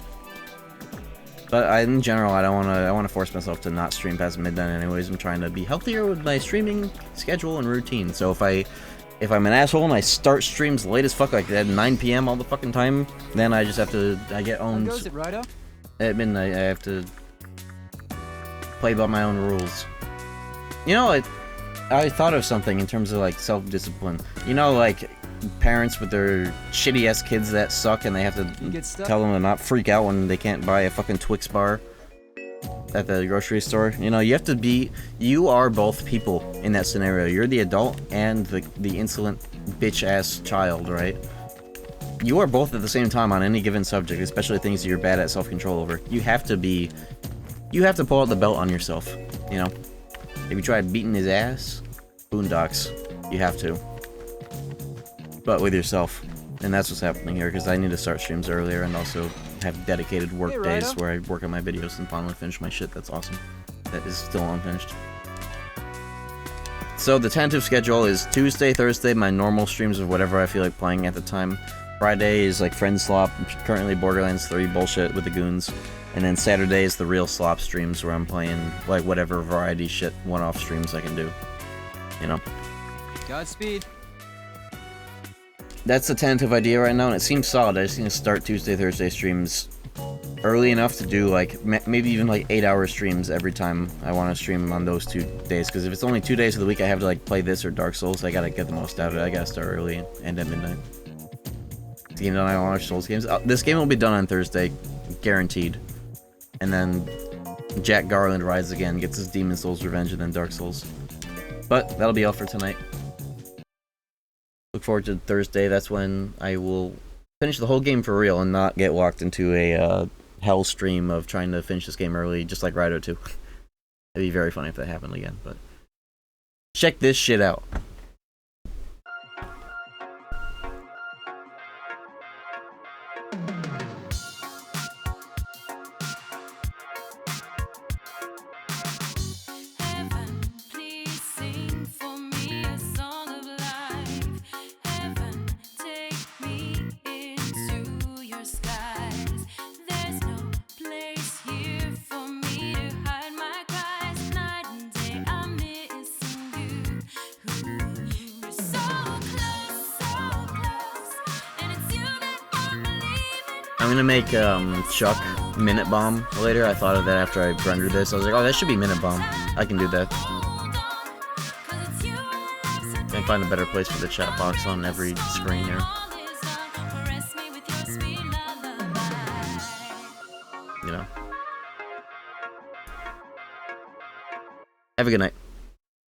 But in general, I want to force myself to not stream past midnight anyways. I'm trying to be healthier with my streaming schedule and routine. So if I'm an asshole and I start streams late as fuck, like at 9 PM all the fucking time, then I just have to, I get owned. How goes it, Raidou? At midnight, I have to play by my own rules. You know, I thought of something in terms of like self-discipline. You know, like parents with their shitty ass kids that suck and they have to tell them to not freak out when they can't buy a fucking Twix bar at the grocery store. You know, you are both people in that scenario. You're the adult and the insolent bitch ass child, right? You are both at the same time on any given subject, especially things that you're bad at self-control over. You have to pull out the belt on yourself, you know? If you tried beating his ass, boondocks, you have to. But with yourself. And that's what's happening here, because I need to start streams earlier and also have dedicated work days where I work on my videos and finally finish my shit. That's awesome. That is still unfinished. So the tentative schedule is Tuesday, Thursday, my normal streams of whatever I feel like playing at the time. Friday is like Friend Slop, currently Borderlands 3 bullshit with the goons. And then Saturday is the real Slop streams where I'm playing like whatever variety shit, one-off streams I can do. You know? Godspeed. That's the tentative idea right now, and it seems solid. I just need to start Tuesday, Thursday streams early enough to do like maybe even like 8-hour streams every time I want to stream on those 2 days. Because if it's only 2 days of the week I have to like play this or Dark Souls, I gotta get the most out of it. I gotta start early and at midnight. To get done on large Souls games. This game will be done on Thursday, guaranteed. And then Jack Garland rides again, gets his Demon Souls revenge, and then Dark Souls. But that'll be all for tonight. Look forward to Thursday. That's when I will finish the whole game for real and not get locked into a hell stream of trying to finish this game early, just like Raidou 2. It'd be very funny if that happened again, but check this shit out. I'm gonna make Chuck Minute Bomb later. I thought of that after I rendered this. I was like, oh, that should be Minute Bomb. I can do that. Can't find a better place for the chat box on every screen here. You know. Have a good night.